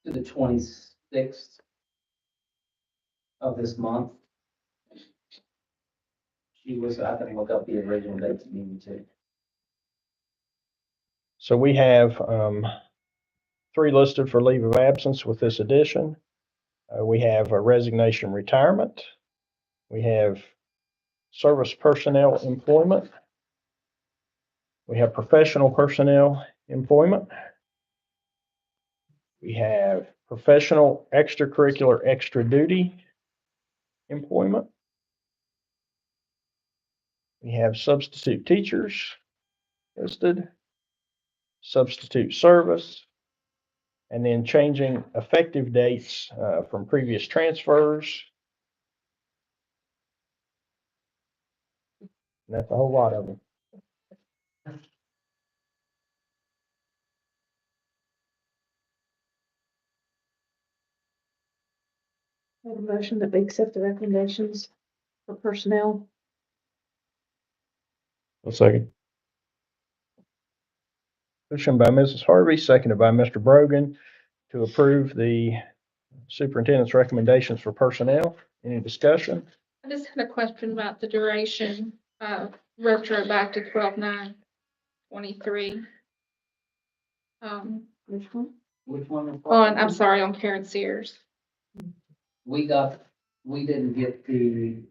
To the 26th of this month. She was, I can look up the original dates if you need to. So we have 3 listed for leave of absence with this addition. We have a resignation, retirement. We have service personnel employment. We have professional personnel employment. We have professional extracurricular extra duty employment. We have substitute teachers listed, substitute service, and then changing effective dates from previous transfers. And that's a whole lot of them. Make a motion that we accept the recommendations for personnel. A second. Motion by Mrs. Harvey, seconded by Mr. Brogan, to approve the superintendent's recommendations for personnel. Any discussion? I just had a question about the duration, retro back to 12/9/23. Which one? Which one? I'm sorry, on Karen Sears. We didn't get the,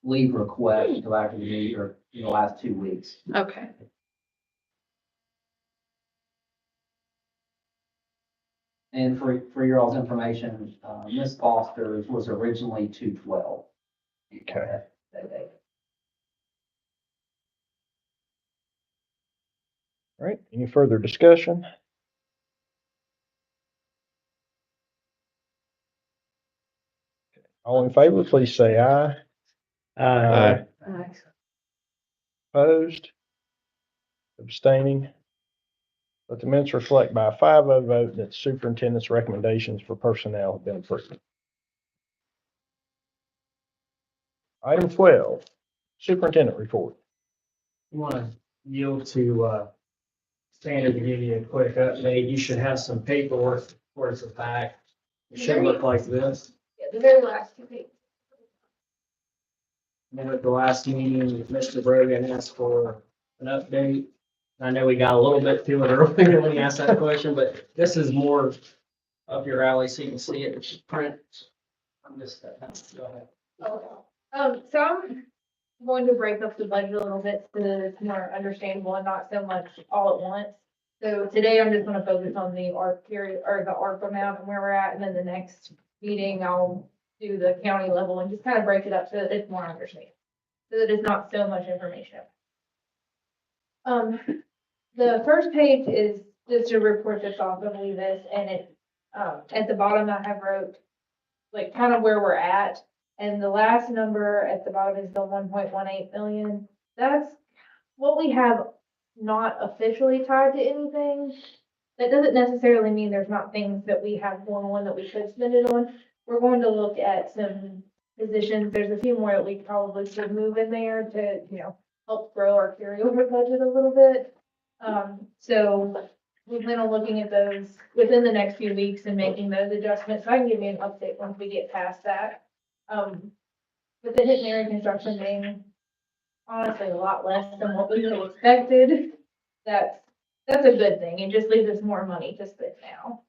leave request until after the new year, in the last 2 weeks. Okay. And for your all's information, Ms. Foster's was originally 2/12. Okay. That day. All right, any further discussion? All in favor, please say aye. Aye. Opposed? Abstaining? Let the minutes reflect by a 5-0 vote that the superintendent's recommendations for personnel have been approved. Item 12, superintendent report. You wanna yield to, Sandra to give you a quick update. You should have some paperwork towards the back. It should look like this. Yeah, the very last 2 pages. And at the last meeting, Mr. Brogan asked for an update. I know we got a little bit to it earlier when he asked that question, but this is more up your alley so you can see it. It's print. I'm just, go ahead. So I'm going to break up the budget a little bit so that it's more understandable and not so much all at once. So today I'm just gonna focus on the ARP period, or the ARP amount and where we're at, and then the next meeting I'll do the county level and just kind of break it up so that it's more understandable. So that it's not so much information. The first page is just a report that's off of Levis, and it, at the bottom I have wrote like kind of where we're at. And the last number at the bottom is the 1.18 million. That's what we have not officially tied to anything. That doesn't necessarily mean there's not things that we have going on that we could spend it on. We're going to look at some positions. There's a few more that we probably should move in there to, you know, help grow our carryover budget a little bit. So we plan on looking at those within the next few weeks and making those adjustments. So I can give you an update once we get past that. With the Hidden Area construction being honestly a lot less than what we had expected, that's a good thing. It just leaves us more money to spend now.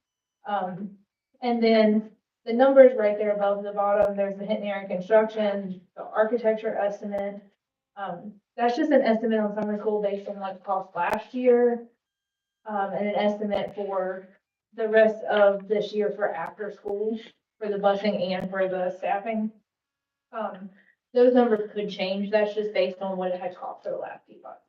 And then the numbers right there above the bottom, there's the Hidden Area construction, the architecture estimate. That's just an estimate on summer school based on what it cost last year. And an estimate for the rest of this year for after school, for the busing and for the staffing. Those numbers could change. That's just based on what it had cost for the last few months.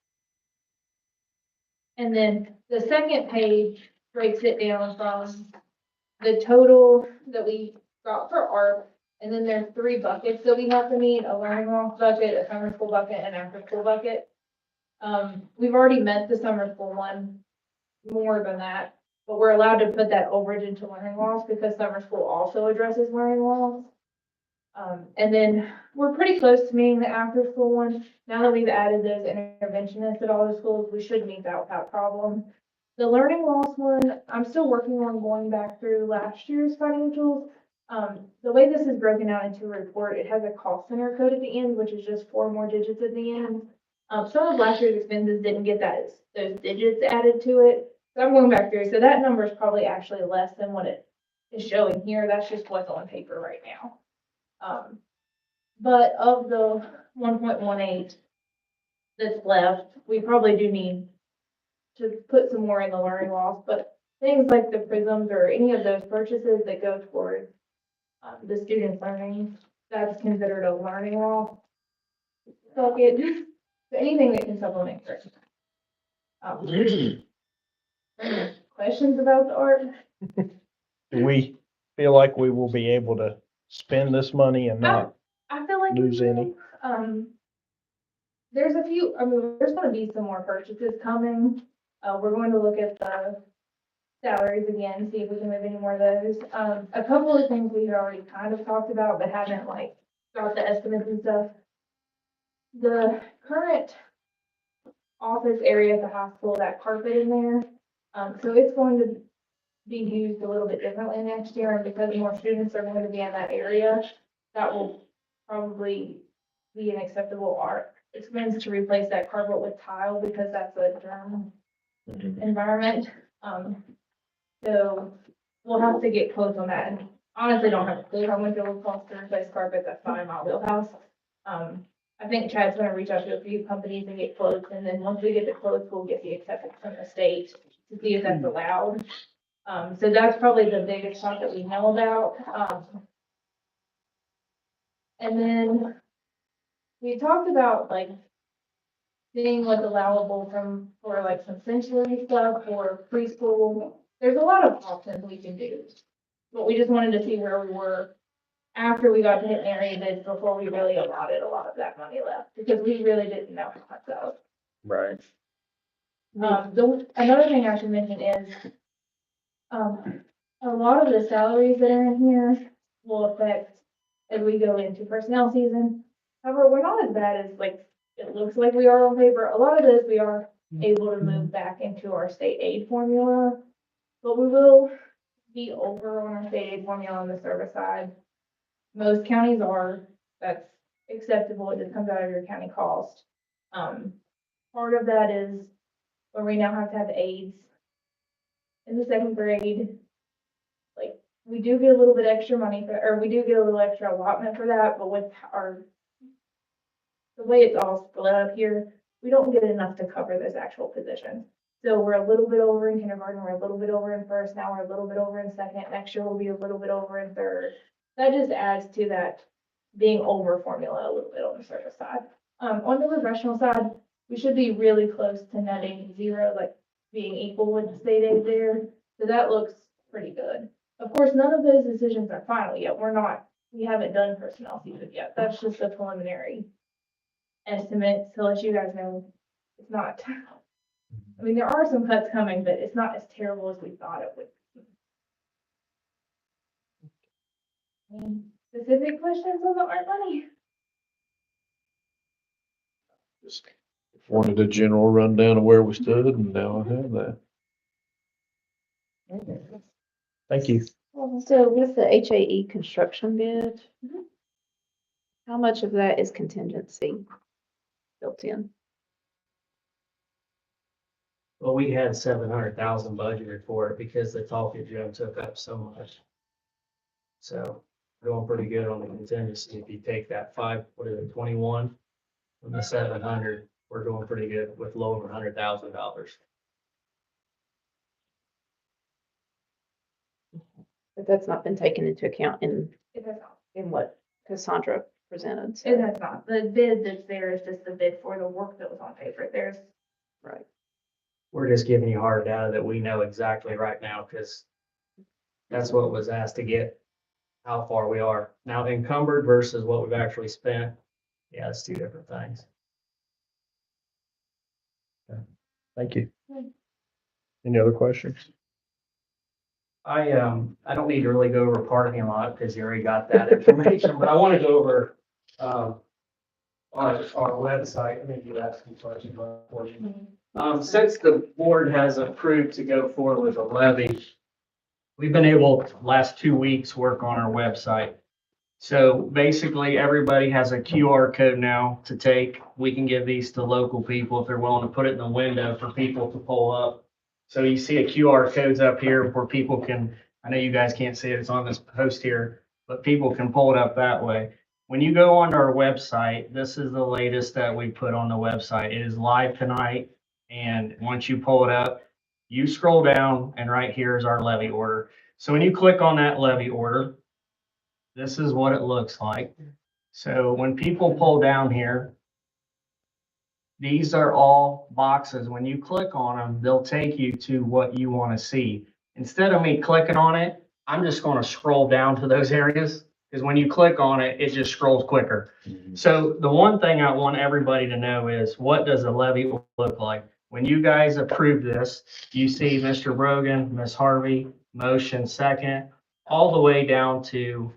And then the second page breaks it down from the total that we got for ARP. And then there's 3 buckets that we have to meet: a learning loss bucket, a summer school bucket, and after school bucket. We've already met the summer school one more than that, but we're allowed to put that overage into learning loss because summer school also addresses learning loss. And then we're pretty close to meeting the after school one. Now that we've added those interventionists at all the schools, we should meet that without problem. The learning loss one, I'm still working on going back through last year's financials. The way this is broken out into a report, it has a cost center code at the end, which is just 4 more digits at the end. Some of last year's expenses didn't get those digits added to it. So I'm going back through. So that number is probably actually less than what it is showing here. That's just what's on paper right now. But of the 1.18 that's left, we probably do need to put some more in the learning loss, but things like the prisms or any of those purchases that go toward the students' learning, that's considered a learning loss bucket. So anything that can supplement curriculum. Questions about the art? Do we feel like we will be able to spend this money and not I feel like we lose any? will. There's a few, I mean, there's gonna be some more purchases coming. We're going to look at the salaries again, see if we can move any more of those. A couple of things we had already kind of talked about, but haven't like got the estimates and stuff. The current office area at the high school, that carpet in there, so it's going to be used a little bit differently next year, and because more students are going to be in that area, that will probably be an acceptable art expense to replace that carpet with tile, because that's a germ environment. So we'll have to get quotes on that, and honestly don't have a clue how much it will cost to replace carpet. That's not in my wheelhouse. I think Chad's gonna reach out to a few companies and get quotes, and then once we get the quotes, we'll get the acceptance from the state to see if that's allowed. So that's probably the biggest part that we know about. And then we talked about like seeing what's allowable for like some sensory stuff or preschool. There's a lot of options we can do, but we just wanted to see where we were after we got to Hidden Area bids before we really allotted a lot of that money left, because we really didn't know how much that was. Right. Another thing I should mention is, a lot of the salaries that are in here will affect as we go into personnel season. However, we're not as bad as like it looks like we are on paper. A lot of this we are able to move back into our state aid formula, but we will be over on our state aid formula on the service side. Most counties are, that's acceptable. It just comes out of your county cost. Part of that is where we now have to have aides in the 2nd grade. Like, we do get a little bit extra money for, or we do get a little extra allotment for that, but with the way it's all split up here, we don't get enough to cover this actual position. So we're a little bit over in kindergarten, we're a little bit over in first, now we're a little bit over in second, next year we'll be a little bit over in third. that just adds to that being over formula a little bit on the service side. On the professional side, we should be really close to netting zero, like being equal with state aid there. So that looks pretty good. Of course, none of those decisions are final yet. We haven't done personnel season yet. That's just a preliminary estimate to let you guys know it's not. I mean, there are some cuts coming, but it's not as terrible as we thought it would be. Any specific questions on the art money? Just wanted a general rundown of where we stood, and now I have that. Thank you. So with the HAE construction bid, Mhm. how much of that is contingency built in? Well, we had 700,000 budgeted for it because the Talking Gym took up so much. So we're doing pretty good on the contingency. If you take that 21 from the 700, we're doing pretty good with low over $100,000. But that's not been taken into account It has not. in what Cassandra presented. so- It has not. The bid that's there is just the bid for the work that was on paper. There's, Right. We're just giving you hard data that we know exactly right now, because that's what was asked to get how far we are. Now encumbered versus what we've actually spent. Yeah, it's two different things. Thank you. Any other questions? I don't need to really go over parking lot because you already got that information, but I want to go over, our website. Maybe you ask some questions about it. Since the board has approved to go forward with a levy, we've been able, last 2 weeks, work on our website. So basically, everybody has a QR code now to take. We can give these to local people if they're willing to put it in the window for people to pull up. So you see a QR codes up here where people can, I know you guys can't see it, it's on this post here, but people can pull it up that way. When you go onto our website, this is the latest that we put on the website. It is live tonight. And once you pull it up, you scroll down and right here is our levy order. So when you click on that levy order, this is what it looks like. So when people pull down here, these are all boxes. When you click on them, they'll take you to what you want to see. Instead of me clicking on it, I'm just going to scroll down to those areas, because when you click on it, it just scrolls quicker. So the one thing I want everybody to know is, what does a levy look like? When you guys approve this, you see Mr. Brogan, Ms. Harvey, motion second, all the way down to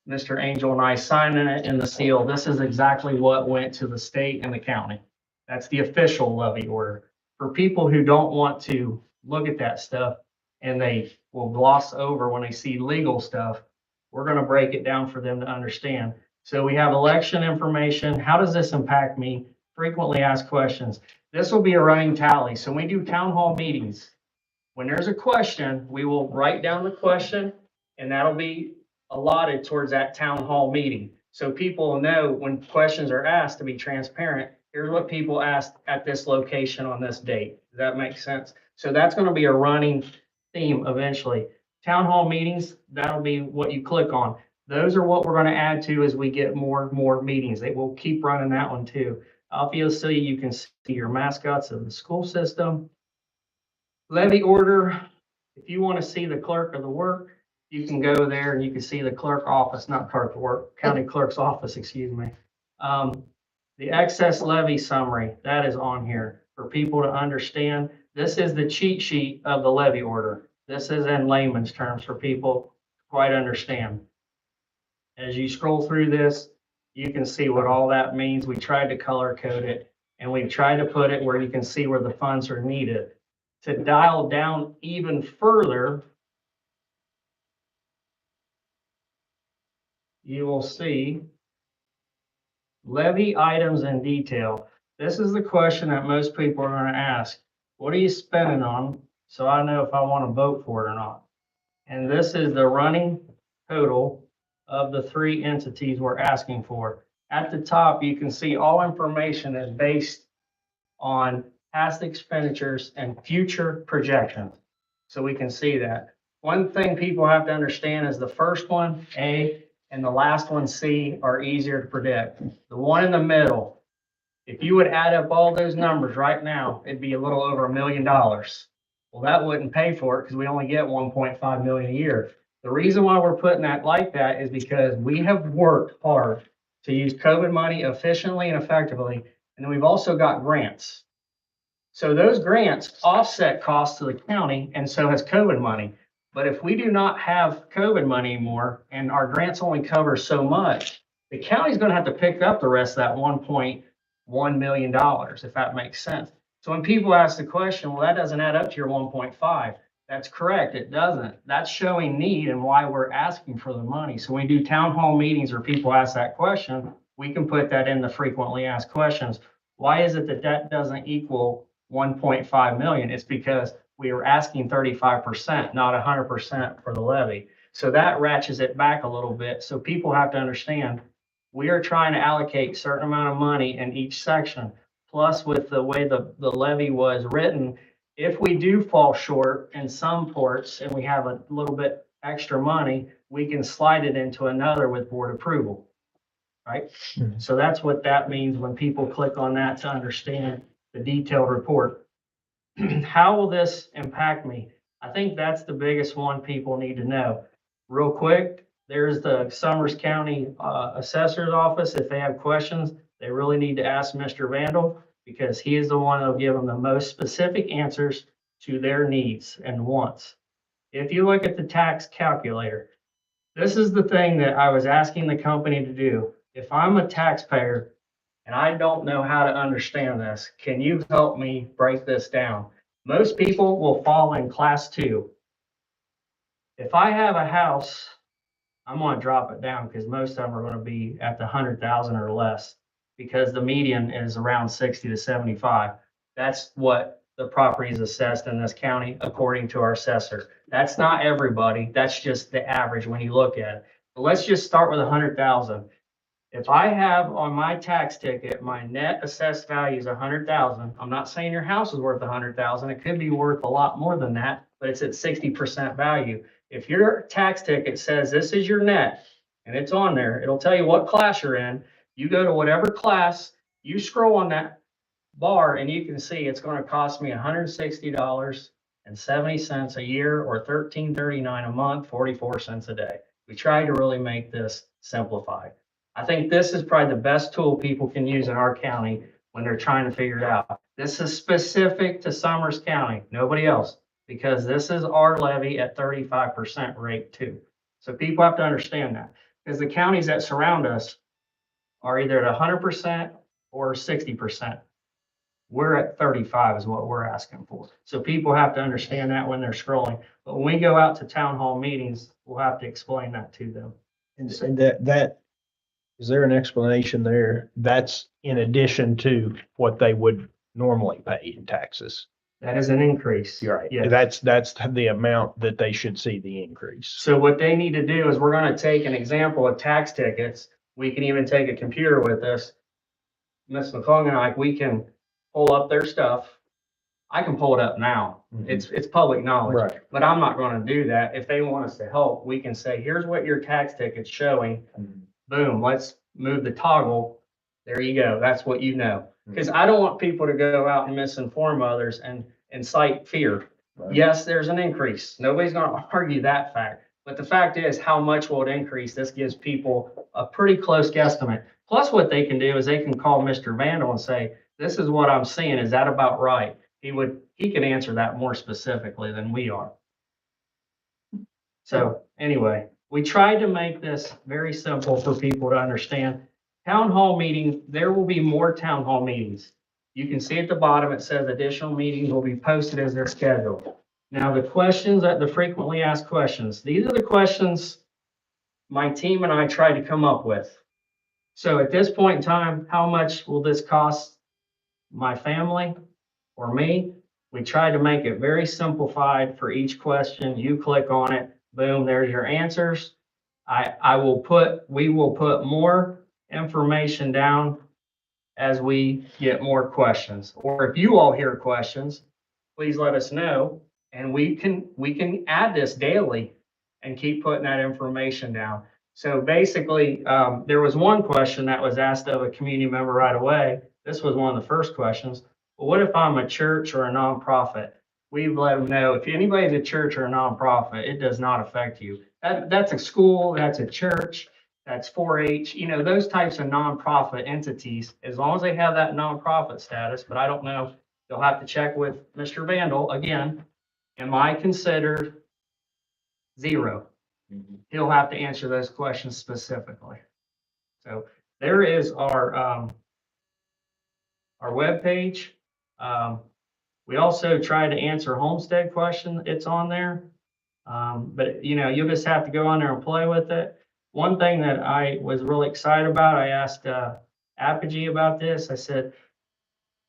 Mr. Angel and I signing it in the seal. This is exactly what went to the state and the county. That's the official levy order. For people who don't want to look at that stuff and they will gloss over when they see legal stuff, we're going to break it down for them to understand. So we have election information. How does this impact me? Frequently asked questions. This will be a running tally. So when we do town hall meetings, when there's a question, we will write down the question, and that'll be allotted towards that town hall meeting. So people know when questions are asked to be transparent, here's what people asked at this location on this date. Does that make sense? So that's going to be a running theme eventually. Town hall meetings, that'll be what you click on. Those are what we're going to add to as we get more meetings. They will keep running that one too. Obviously, you can see your mascots of the school system. Levy order, if you want to see the clerk of the work, you can go there and you can see the clerk office, not clerk of work, county clerk's office, excuse me. The excess levy summary, that is on here for people to understand. This is the cheat sheet of the levy order. This is in layman's terms for people to quite understand. As you scroll through this, you can see what all that means. We tried to color code it, and we've tried to put it where you can see where the funds are needed. To dial down even further, you will see levy items in detail. This is the question that most people are going to ask. What are you spending on? So I know if I want to vote for it or not. And this is the running total of the three entities we're asking for. At the top, you can see all information is based on past expenditures and future projections. So we can see that. one thing people have to understand is the first one, A, and the last one, C, are easier to predict. The one in the middle, if you would add up all those numbers right now, it'd be a little over $1 million. Well, that wouldn't pay for it because we only get 1.5 million a year. The reason why we're putting that like that is because we have worked hard to use COVID money efficiently and effectively, and then we've also got grants. So those grants offset costs to the county, and so has COVID money. But if we do not have COVID money anymore, and our grants only cover so much, the county's gonna have to pick up the rest of that $1.1 million, if that makes sense. So when people ask the question, well, that doesn't add up to your 1.5. That's correct, it doesn't. That's showing need and why we're asking for the money. So when we do town hall meetings or people ask that question, we can put that in the frequently asked questions. Why is it that that doesn't equal 1.5 million? It's because we are asking 35%, not 100% for the levy. So that ratchets it back a little bit. So people have to understand, we are trying to allocate a certain amount of money in each section. Plus, with the way the levy was written, if we do fall short in some ports and we have a little bit extra money, we can slide it into another with board approval, right? So that's what that means when people click on that to understand the detailed report. How will this impact me? I think that's the biggest one people need to know. Real quick, there's the Summers County Assessor's Office. If they have questions, they really need to ask Mr. Vandal because he is the one that'll give them the most specific answers to their needs and wants. If you look at the tax calculator, this is the thing that I was asking the company to do. If I'm a taxpayer and I don't know how to understand this, can you help me break this down? Most people will fall in class 2. If I have a house, I'm going to drop it down because most of them are going to be at the 100,000 or less because the median is around 60 to 75. That's what the property is assessed in this county according to our assessor. That's not everybody. That's just the average when you look at it. But let's just start with 100,000. If I have on my tax ticket, my net assessed value is 100,000. I'm not saying your house is worth 100,000. It could be worth a lot more than that, but it's at 60% value. If your tax ticket says this is your net and it's on there, it'll tell you what class you're in. You go to whatever class, you scroll on that bar and you can see it's going to cost me $160.70 a year or $13.39 a month, 44 cents a day. We try to really make this simplified. I think this is probably the best tool people can use in our county when they're trying to figure it out. This is specific to Summers County, nobody else, because this is our levy at 35% rate too. So people have to understand that because the counties that surround us are either at 100% or 60%. We're at 35 is what we're asking for. So people have to understand that when they're scrolling. But when we go out to town hall meetings, we'll have to explain that to them. And that, is there an explanation there? That's in addition to what they would normally pay in taxes. That is an increase. You're right. Yeah. That's the amount that they should see the increase. So what they need to do is we're going to take an example of tax tickets. We can even take a computer with us. Ms. McClung and I, we can pull up their stuff. I can pull it up now. It's public knowledge. Right. But I'm not going to do that. If they want us to help, we can say, here's what your tax ticket's showing. Boom, let's move the toggle. There you go. That's what you know. Because I don't want people to go out and misinform others and incite fear. Right. Yes, there's an increase. Nobody's going to argue that fact. But the fact is, how much will it increase? This gives people a pretty close guesstimate. Plus, what they can do is they can call Mr. Vandal and say, this is what I'm seeing. Is that about right? He can answer that more specifically than we are. So anyway, we tried to make this very simple for people to understand. Town hall meeting, there will be more town hall meetings. You can see at the bottom, it says additional meetings will be posted as they're scheduled. Now the questions, the frequently asked questions, these are the questions my team and I tried to come up with. So at this point in time, how much will this cost my family or me? We tried to make it very simplified for each question. You click on it, boom, there's your answers. We will put more information down as we get more questions. Or if you all hear questions, please let us know And we can add this daily and keep putting that information down. So basically, there was one question that was asked of a community member right away. This was one of the first questions. Well, what if I'm a church or a nonprofit? We've let them know, if anybody's a church or a nonprofit, it does not affect you. That's a school, that's a church, that's 4-H, those types of nonprofit entities, as long as they have that nonprofit status, but I don't know, you'll have to check with Mr. Vandal again. Am I considered zero? He'll have to answer those questions specifically. So there is our webpage. We also tried to answer homestead question. It's on there. But you'll just have to go on there and play with it. One thing that I was really excited about, I asked Apogee about this. I said,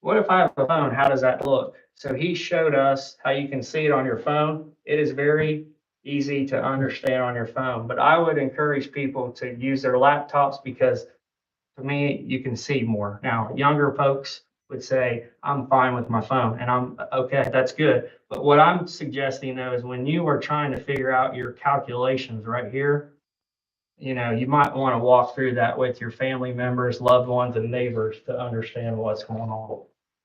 what if I have a phone? How does that look? So he showed us how you can see it on your phone. It is very easy to understand on your phone, but I would encourage people to use their laptops because to me, you can see more. Now, younger folks would say, I'm fine with my phone, and I'm okay, that's good. But what I'm suggesting though is when you are trying to figure out your calculations right here, you might want to walk through that with your family members, loved ones, and neighbors to understand what's going on.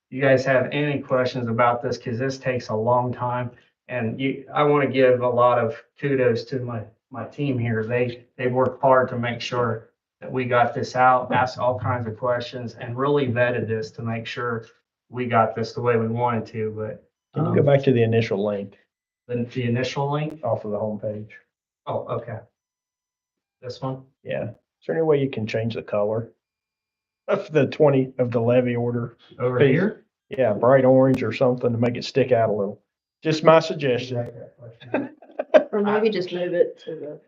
You guys have any questions about this? Because this takes a long time. And I want to give a lot of kudos to my team here. They worked hard to make sure that we got this out, asked all kinds of questions, and really vetted this to make sure we got this the way we wanted to. But Can you go back to the initial link the initial link? off of the homepage? Oh, okay. This one? Yeah. Is there any way you can change the color of the levy order? Over Piece. here? Yeah, bright orange or something to make it stick out a little. Just my suggestion. Or maybe just move it to the.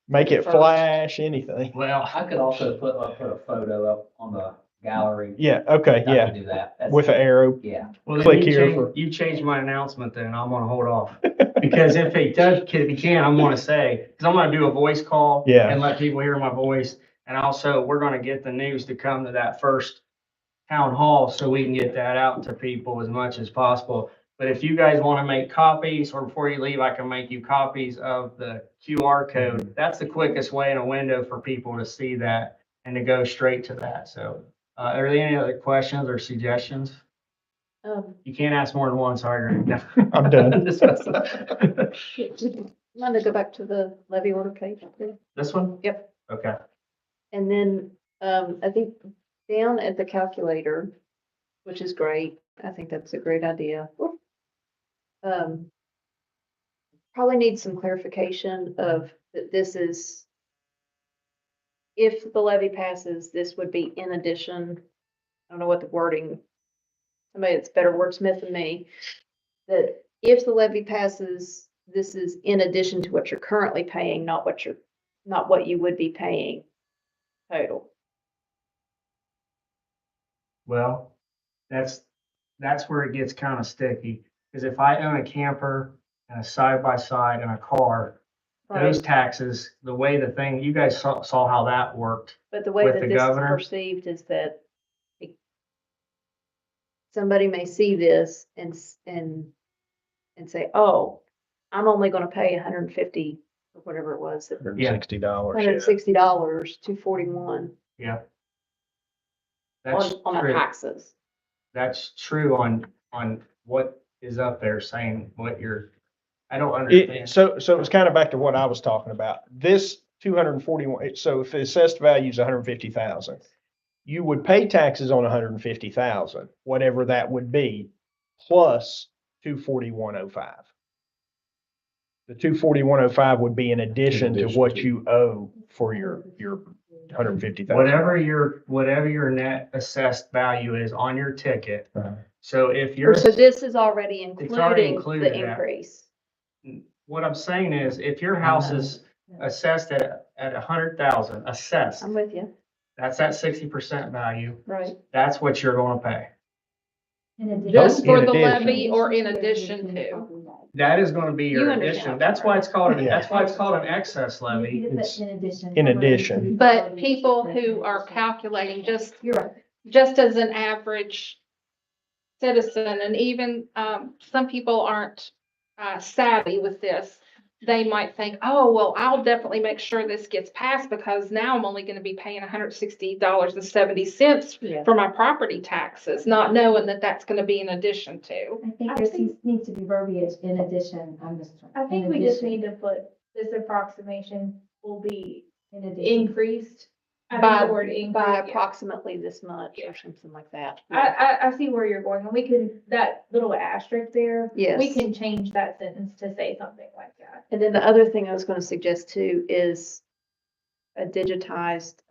Make it First. flash, anything. Well, I could also put a photo up on the gallery. Yeah, okay, I yeah. could do that. That's- With an arrow. Yeah. well, then Click you here change, for- you change my announcement then. I'm gonna hold off. Because if he can, I'm gonna say, because I'm gonna do a voice call. Yeah. And let people hear my voice. And also, we're gonna get the news to come to that first town hall so we can get that out to people as much as possible. But if you guys want to make copies, or before you leave, I can make you copies of the QR code. That's the quickest way in a window for people to see that and to go straight to that. So, are there any other questions or suggestions? You can't ask more than one, sorry. No. I'm done. Want to go back to the levy order page? Please? This one? Yep. Okay. And then, I think down at the calculator, which is great. I think that's a great idea. Probably need some clarification of that this is, if the levy passes, this would be in addition. I don't know what the wording, somebody that's better wordsmith than me, that if the levy passes, this is in addition to what you're currently paying, not what you would be paying total. Well, that's where it gets kind of sticky. Because if I own a camper and a side-by-side and a car, those taxes, the way you guys saw how that worked. But the way with that the this is governor. perceived is that somebody may see this and say, oh, I'm only gonna pay $150 or whatever it was, $160. $160, $241 Yeah. That's on the true. taxes. That's true on what is up there saying I don't understand. So it was kind of back to what I was talking about. This 241, so if the assessed value is 150,000, you would pay taxes on 150,000, whatever that would be, plus 241.05. The 241.05 would be in addition to what you owe for your 150,000. Whatever your net assessed value is on your ticket. Uh-huh. So if So this is already It's already including included the that. increase. What I'm saying is, if your house is assessed at 100,000, assessed, I'm with you, that's at 60% value. right? That's what you're gonna pay. Just for In the addition. levy or in addition to? That is gonna be You your understand. addition. That's why it's called, Yeah. that's why it's called an excess levy. It's In addition. in addition. But people who are calculating just as an average citizen, and even, some people aren't, savvy with this, they might think, oh, well, I'll definitely make sure this gets passed because now I'm only gonna be paying $160.70 Yeah. for my property taxes, not knowing that that's gonna be in addition to. I think I there think- needs to be verbiage in addition, I'm just. I think in we just addition. need to put this approximation will be In addition. increased. I By- think the word By increase, yeah. approximately this much or something like that. I see where you're going, and we can, that little asterisk there. Yes. We can change that sentence to say something like that. And then the other thing I was gonna suggest too is a digitized,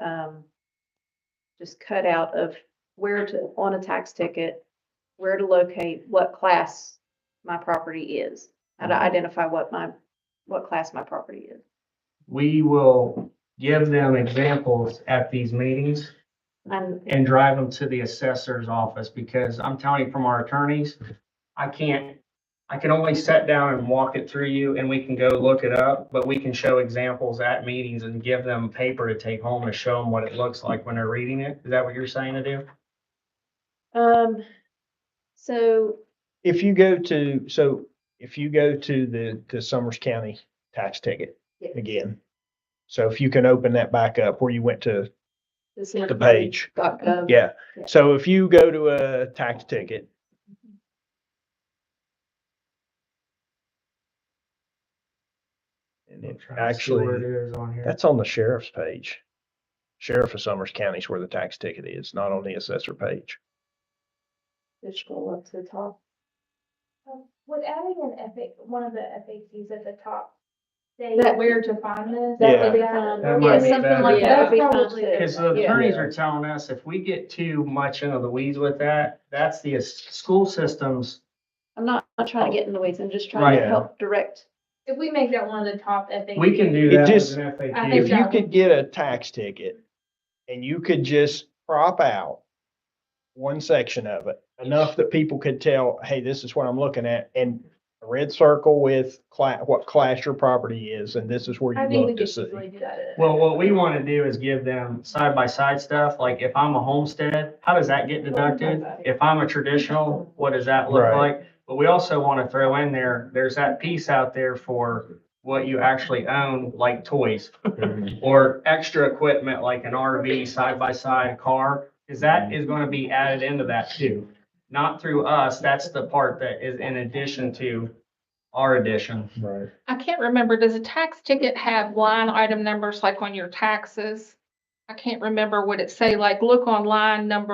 just cut out of where to, on a tax ticket, where to locate what class my property is. How to identify what class my property is. We will give them examples at these meetings and drive them to the assessor's office, because I'm telling you from our attorneys, I can only sit down and walk it through you and we can go look it up, but we can show examples at meetings and give them paper to take home to show them what it looks like when they're reading it. Is that what you're saying to do? So If you go to, the Summers County tax ticket Yeah. again. So if you can open that back up where you went to this is the page. .gov. Yeah. Yeah. So if you go to a tax ticket. And it Where it actually, is on here. that's on the sheriff's page. Sheriff of Summers County is where the tax ticket is, not on the assessor page. Just scroll up to the top. Would adding one of the FAQs at the top, say That- where to find this? That would be That- fine. That Yeah, might be something better. like that would be That's fine probably too. Because the Yeah. attorneys are telling us if we get too much into the weeds with that, that's the school systems. I'm not trying to get in the weeds. I'm just trying Right. to help direct. If we make that one of the top FAQs. We can do It that just- as an I FAQ. think If you that could get a tax ticket and you could just crop out one section of it, enough that people could tell, hey, this is what I'm looking at, and a red circle with what class your property is, and this is where I you think we look to could see. easily do that. Well, what we want to do is give them side by side stuff, like if I'm a homestead, how does that get deducted? If I'm a traditional, what does that look Right. like? But we also want to throw in there's that piece out there for what you actually own, like toys. Or extra equipment like an RV, side by side car, because that is going to be added into that too. Not through us, that's the part that is in addition to our addition. Right. I can't remember, does a tax ticket have line item numbers like on your taxes? I can't remember, would it say like, look on line item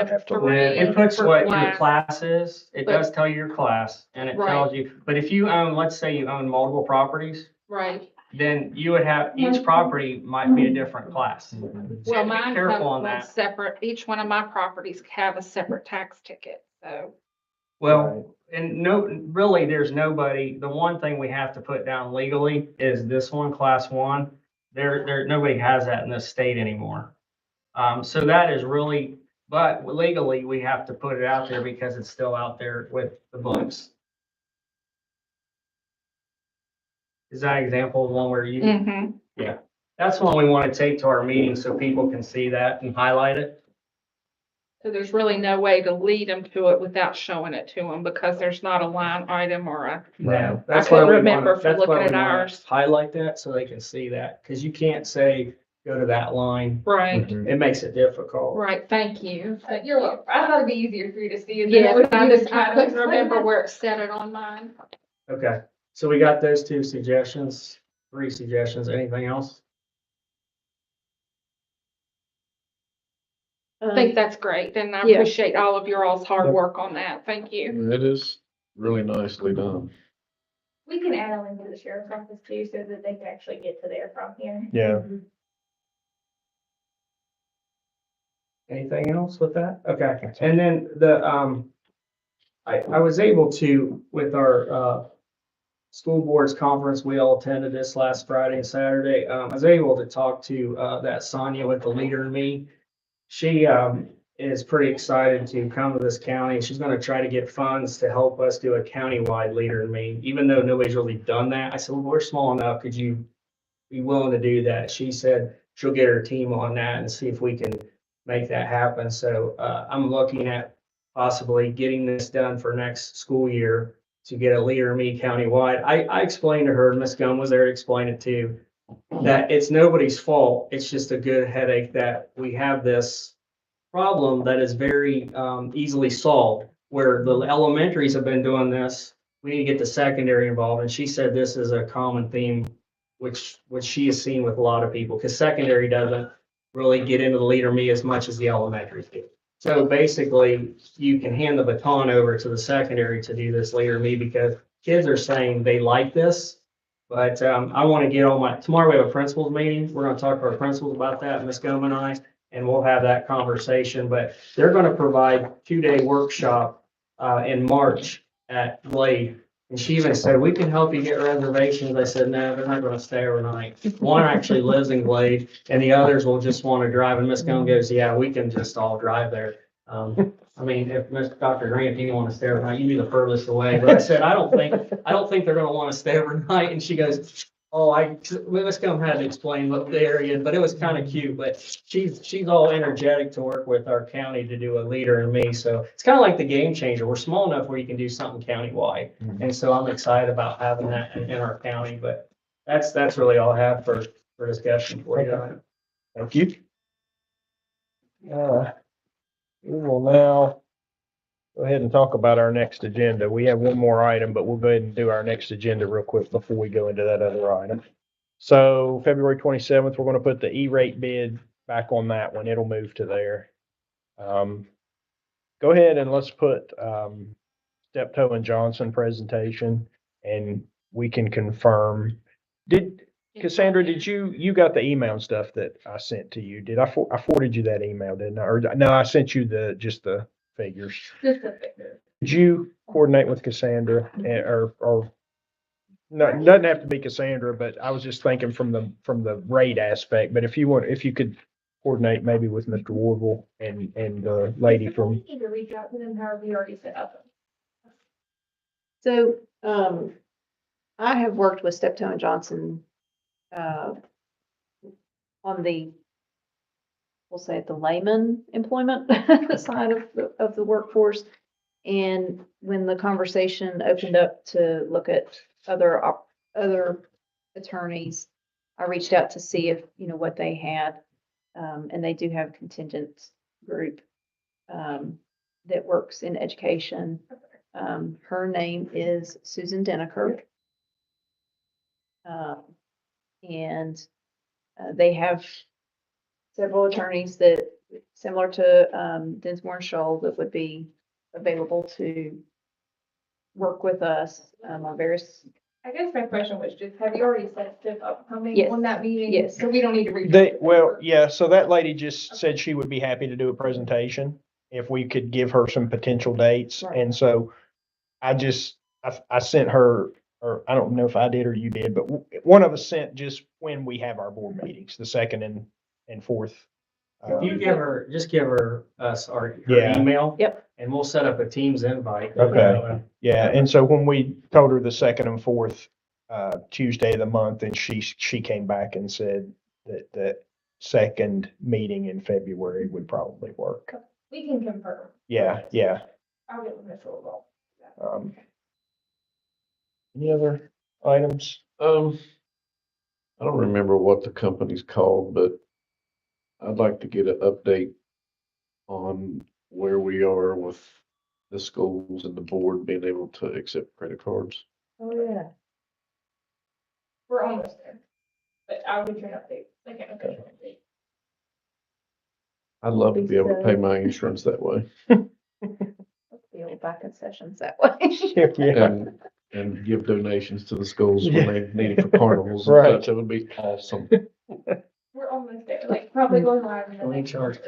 have to look. 3? It puts for what your class. class is, it But- does tell you your class, and it tells you, but if you own, let's say you own multiple properties, Right, then you would have, each property might be a different class. So you well, have to mine be careful comes on one that. separate, each one of my properties have a separate tax ticket, so. Well, and no, really, there's nobody, the one thing we have to put down legally is this one, class one. Nobody has that in this state anymore. So that is really, but legally, we have to put it out there because it's still out there with the books. Is that example the one where you? Mhm. Yeah, that's one we want to take to our meeting so people can see that and highlight it. So there's really no way to lead them to it without showing it to them because there's not a line item or a. No, I that's couldn't why we remember want, from that's why looking we at want ours. to highlight that so they can see that, because you can't say, go to that line. Right, It makes it difficult. right, thank you. You're welcome. I thought it'd be easier for you to see. Yeah, than it I would be just, to try I to couldn't explain remember that. where it said it on mine. Okay, so we got those two suggestions, 3 suggestions. Anything else? I think that's great, and I Yeah. appreciate all of your all's hard work on that. Thank you. It is really nicely done. We can add a link to the sheriff's office too, so that they can actually get to there from here. Yeah. Anything else with that? Okay, and then I was able to, with our, school boards conference, we all attended this last Friday and Saturday. I was able to talk to, that Sonia with the Leader in Me. She, is pretty excited to come to this county. She's gonna try to get funds to help us do a countywide Leader in Me, even though nobody's really done that. I said, well, we're small enough. Could you be willing to do that? She said she'll get her team on that and see if we can make that happen. So I'm looking at possibly getting this done for next school year to get a Leader in Me countywide. I explained to her, Ms. Gunn was there to explain it too, that it's nobody's fault. It's just a good headache that we have this problem that is very easily solved, where the elementaries have been doing this. We need to get the secondary involved. And she said this is a common theme, which she has seen with a lot of people, because secondary doesn't really get into the Leader in Me as much as the elementaries do. So basically, you can hand the baton over to the secondary to do this Leader in Me, because kids are saying they like this. But I want to get on tomorrow we have a principals meeting. We're going to talk to our principals about that, Ms. Goma and I, and we'll have that conversation. But they're going to provide 2-day workshop in March at Glade. And she even said, we can help you get reservations. I said, no, they're not going to stay overnight. One actually lives in Glade and the others will just want to drive. And Ms. Goma goes, yeah, we can just all drive there. I mean, if Dr. Grant, if you want to stay overnight, you'd be the furthest away. But I said, I don't think they're going to want to stay overnight. And she goes, oh, Ms. Gum had to explain what the area, but it was kind of cute. But she's all energetic to work with our county to do a Leader in Me. So it's kind of like the Game Changer. We're small enough where you can do something countywide. And so I'm excited about having that in our county. But that's really all I have for discussion for you. Thank you. We will now go ahead and talk about our next agenda. We have one more item, but we'll go ahead and do our next agenda real quick before we go into that other item. So February 27th, we're going to put the E-rate bid back on that one. It'll move to there. Go ahead and let's put Steptoe and Johnson presentation, and we can confirm. Cassandra, did you got the email and stuff that I sent to you? I forwarded you that email, didn't I? Or no, I sent you just the figures. Just a figure. Did you coordinate with Cassandra or no, it doesn't have to be Cassandra, but I was just thinking from the rate aspect. But if you could coordinate maybe with Mr. Warble and the lady from. We need to reach out to them, however we already set up. So, I have worked with Steptoe and Johnson, on we'll say the layman employment side of the workforce. And when the conversation opened up to look at other attorneys, I reached out to see if, what they had. And they do have a contingent group, that works in education. Her name is Susan Denneker. And they have several attorneys that, similar to Dinsmore and Scholl, that would be available to work with us on various. I guess my question was just, have you already set stuff up coming Yes. on that meeting? Yes. So we don't need to reach. So that lady just said she would be happy to do a presentation if we could give her some potential dates. Right. And so I sent her, or I don't know if I did or you did, but one of us sent just when we have our board meetings, the second and fourth. If you give her her Yeah. email. Yep. And we'll set up a Teams invite. Okay. Yeah, and so when we told her the second and fourth Tuesday of the month, and she came back and said that second meeting in February would probably work. We can confirm. Yeah. I'll get with Mr. Overall. Any other items? I don't remember what the company's called, but I'd like to get an update on where we are with the schools and the board being able to accept credit cards. Oh, yeah. We're almost there, but I'll get you an update. Okay. I'd love to be able to pay my insurance that way The old back in sessions that way. Yeah. and give donations to the schools when they need it for carnivals and Right. such. That would be awesome. We're almost there, probably going live. in the We next- charge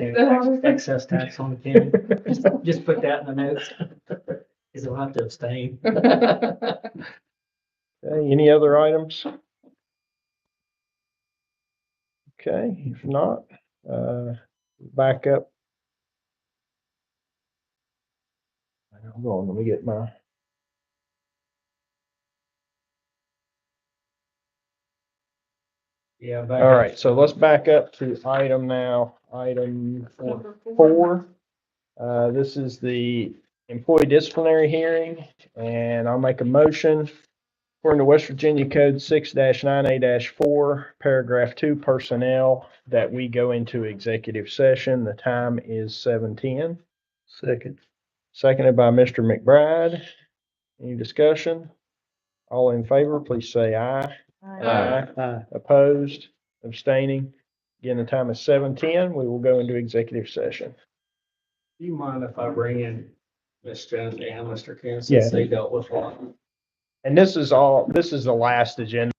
excess tax on Kenny. Just put that in the notes. Because he'll have to abstain. Okay, any other items? Okay, if not, back up. Hold on, let me get my. Yeah. All right, so let's back up to item 4. This is the employee disciplinary hearing, and I'll make a motion according to West Virginia Code 6-9A-4, paragraph 2, personnel, that we go into executive session. The time is 7:10. Second. Seconded by Mr. McBride. Any discussion? All in favor, please say aye. Aye. Opposed, abstaining. Again, the time is 7:10. We will go into executive session. Do you mind if I bring in Ms. Jones and Mr. Ken Yeah. since they dealt with one? And this is the last agenda.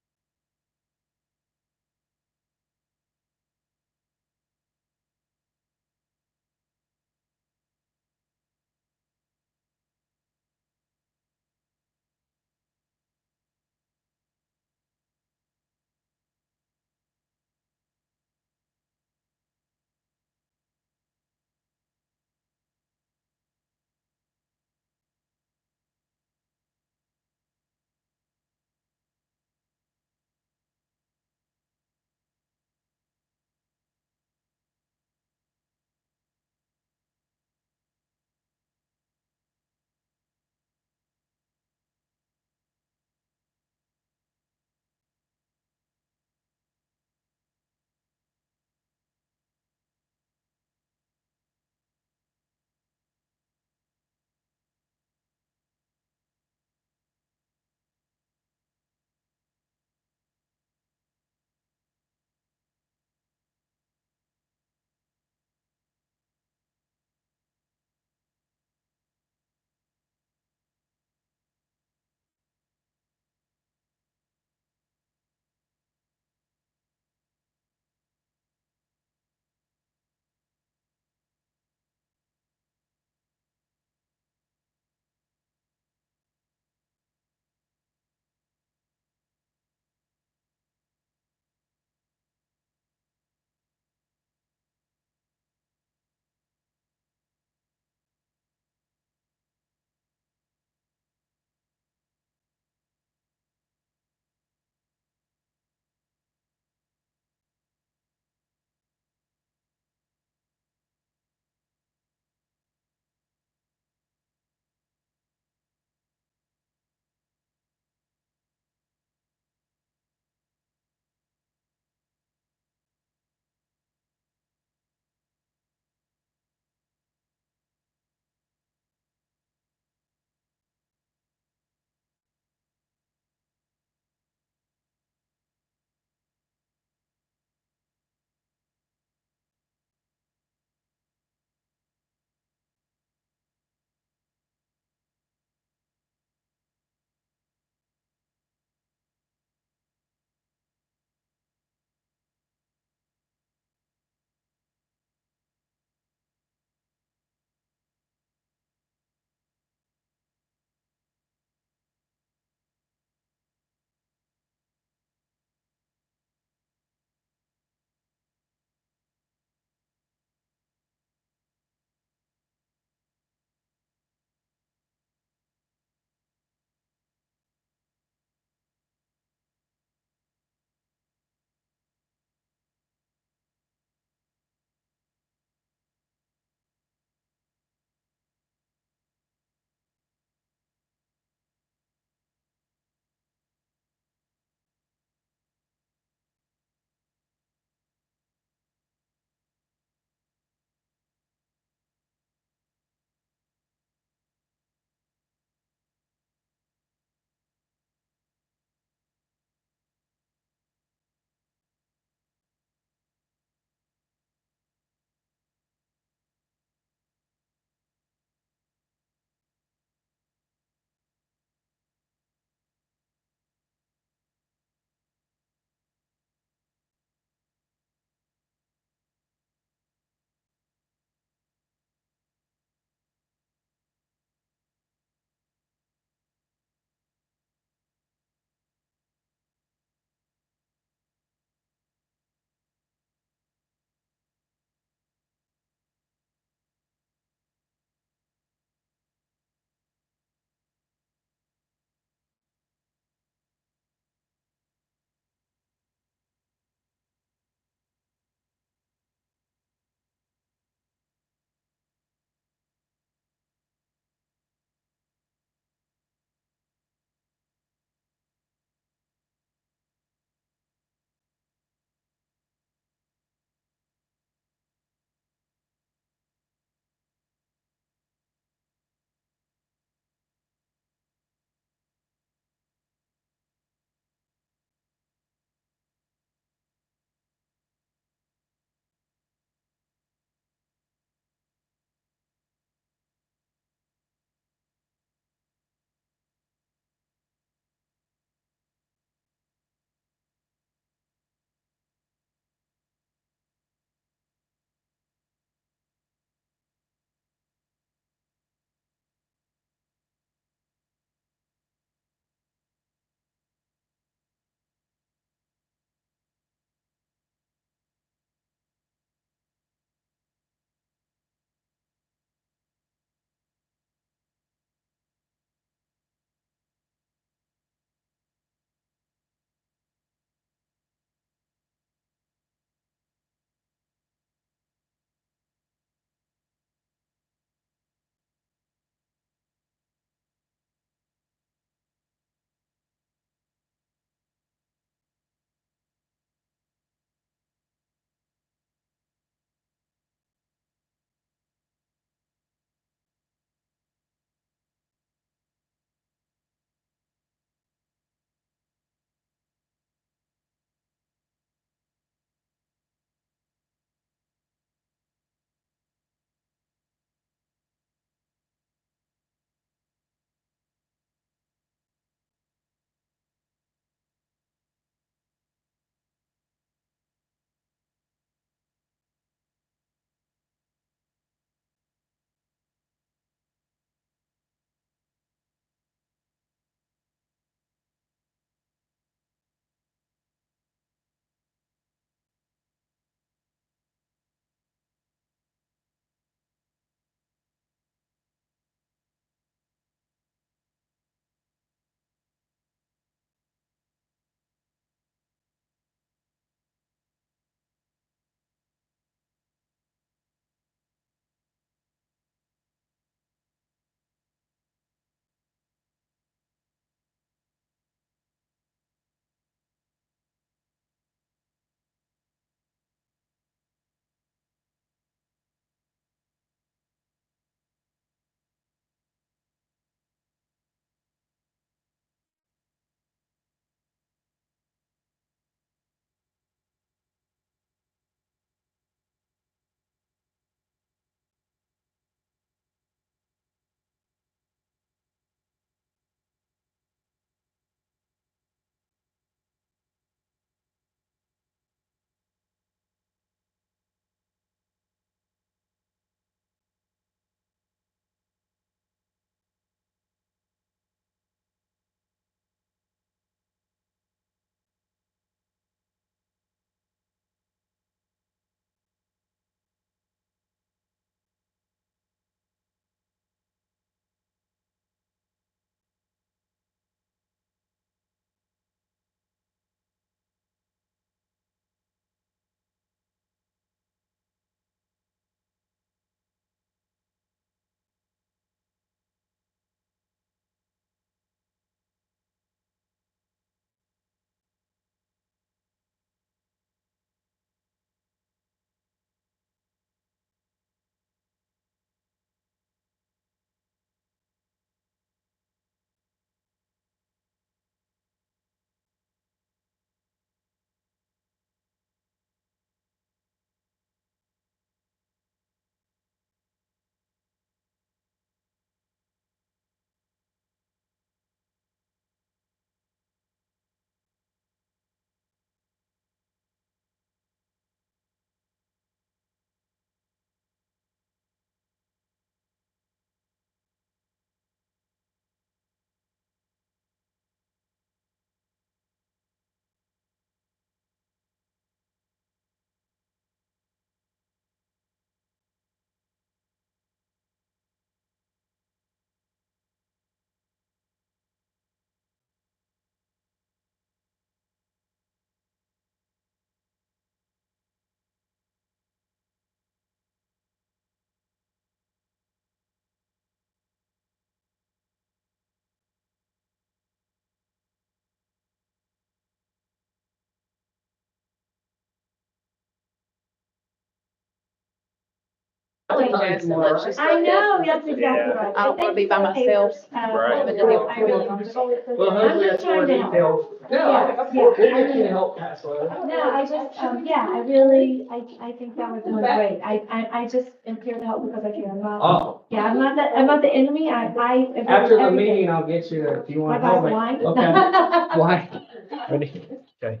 Yes, and let's just- I know, that's exactly Yeah. right. I don't wanna be by myself. Right. Having to deal with I really people. don't. Well, hopefully I'm that's just more trying to help. detailed. Yeah, We'll yeah. get you to help pass those. No, I just, yeah, I really, I think that was doing great. I just am here to help because I care. I'm not, Oh, yeah, I'm not the enemy. I. after the everything. meeting, I'll get you, if you want My to help glass me. of wine? Okay. Why? Ready? Okay.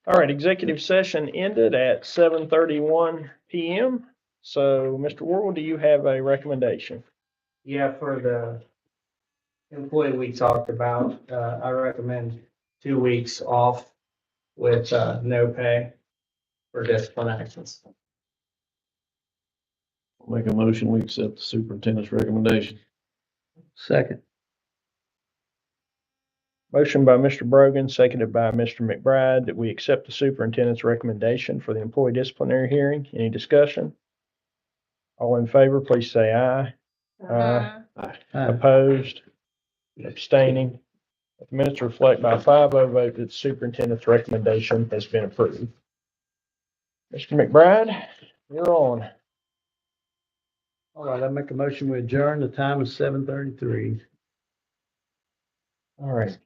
All right, executive session ended at 7:31 PM. So, Mr. Worrell, do you have a recommendation? Yeah, for the employee we talked about, I recommend 2 weeks off with, no pay for discipline actions. Make a motion, we accept the superintendent's recommendation. Second. Motion by Mr. Brogan, seconded by Mr. McBride, that we accept the superintendent's recommendation for the employee disciplinary hearing. Any discussion? All in favor, please say aye. Aye. Opposed? Abstaining? The minutes reflect by a 5-0 vote that the superintendent's recommendation has been approved. Mr. McBride, you're on. All right, I make a motion, we adjourn. The time is 7:33. All right.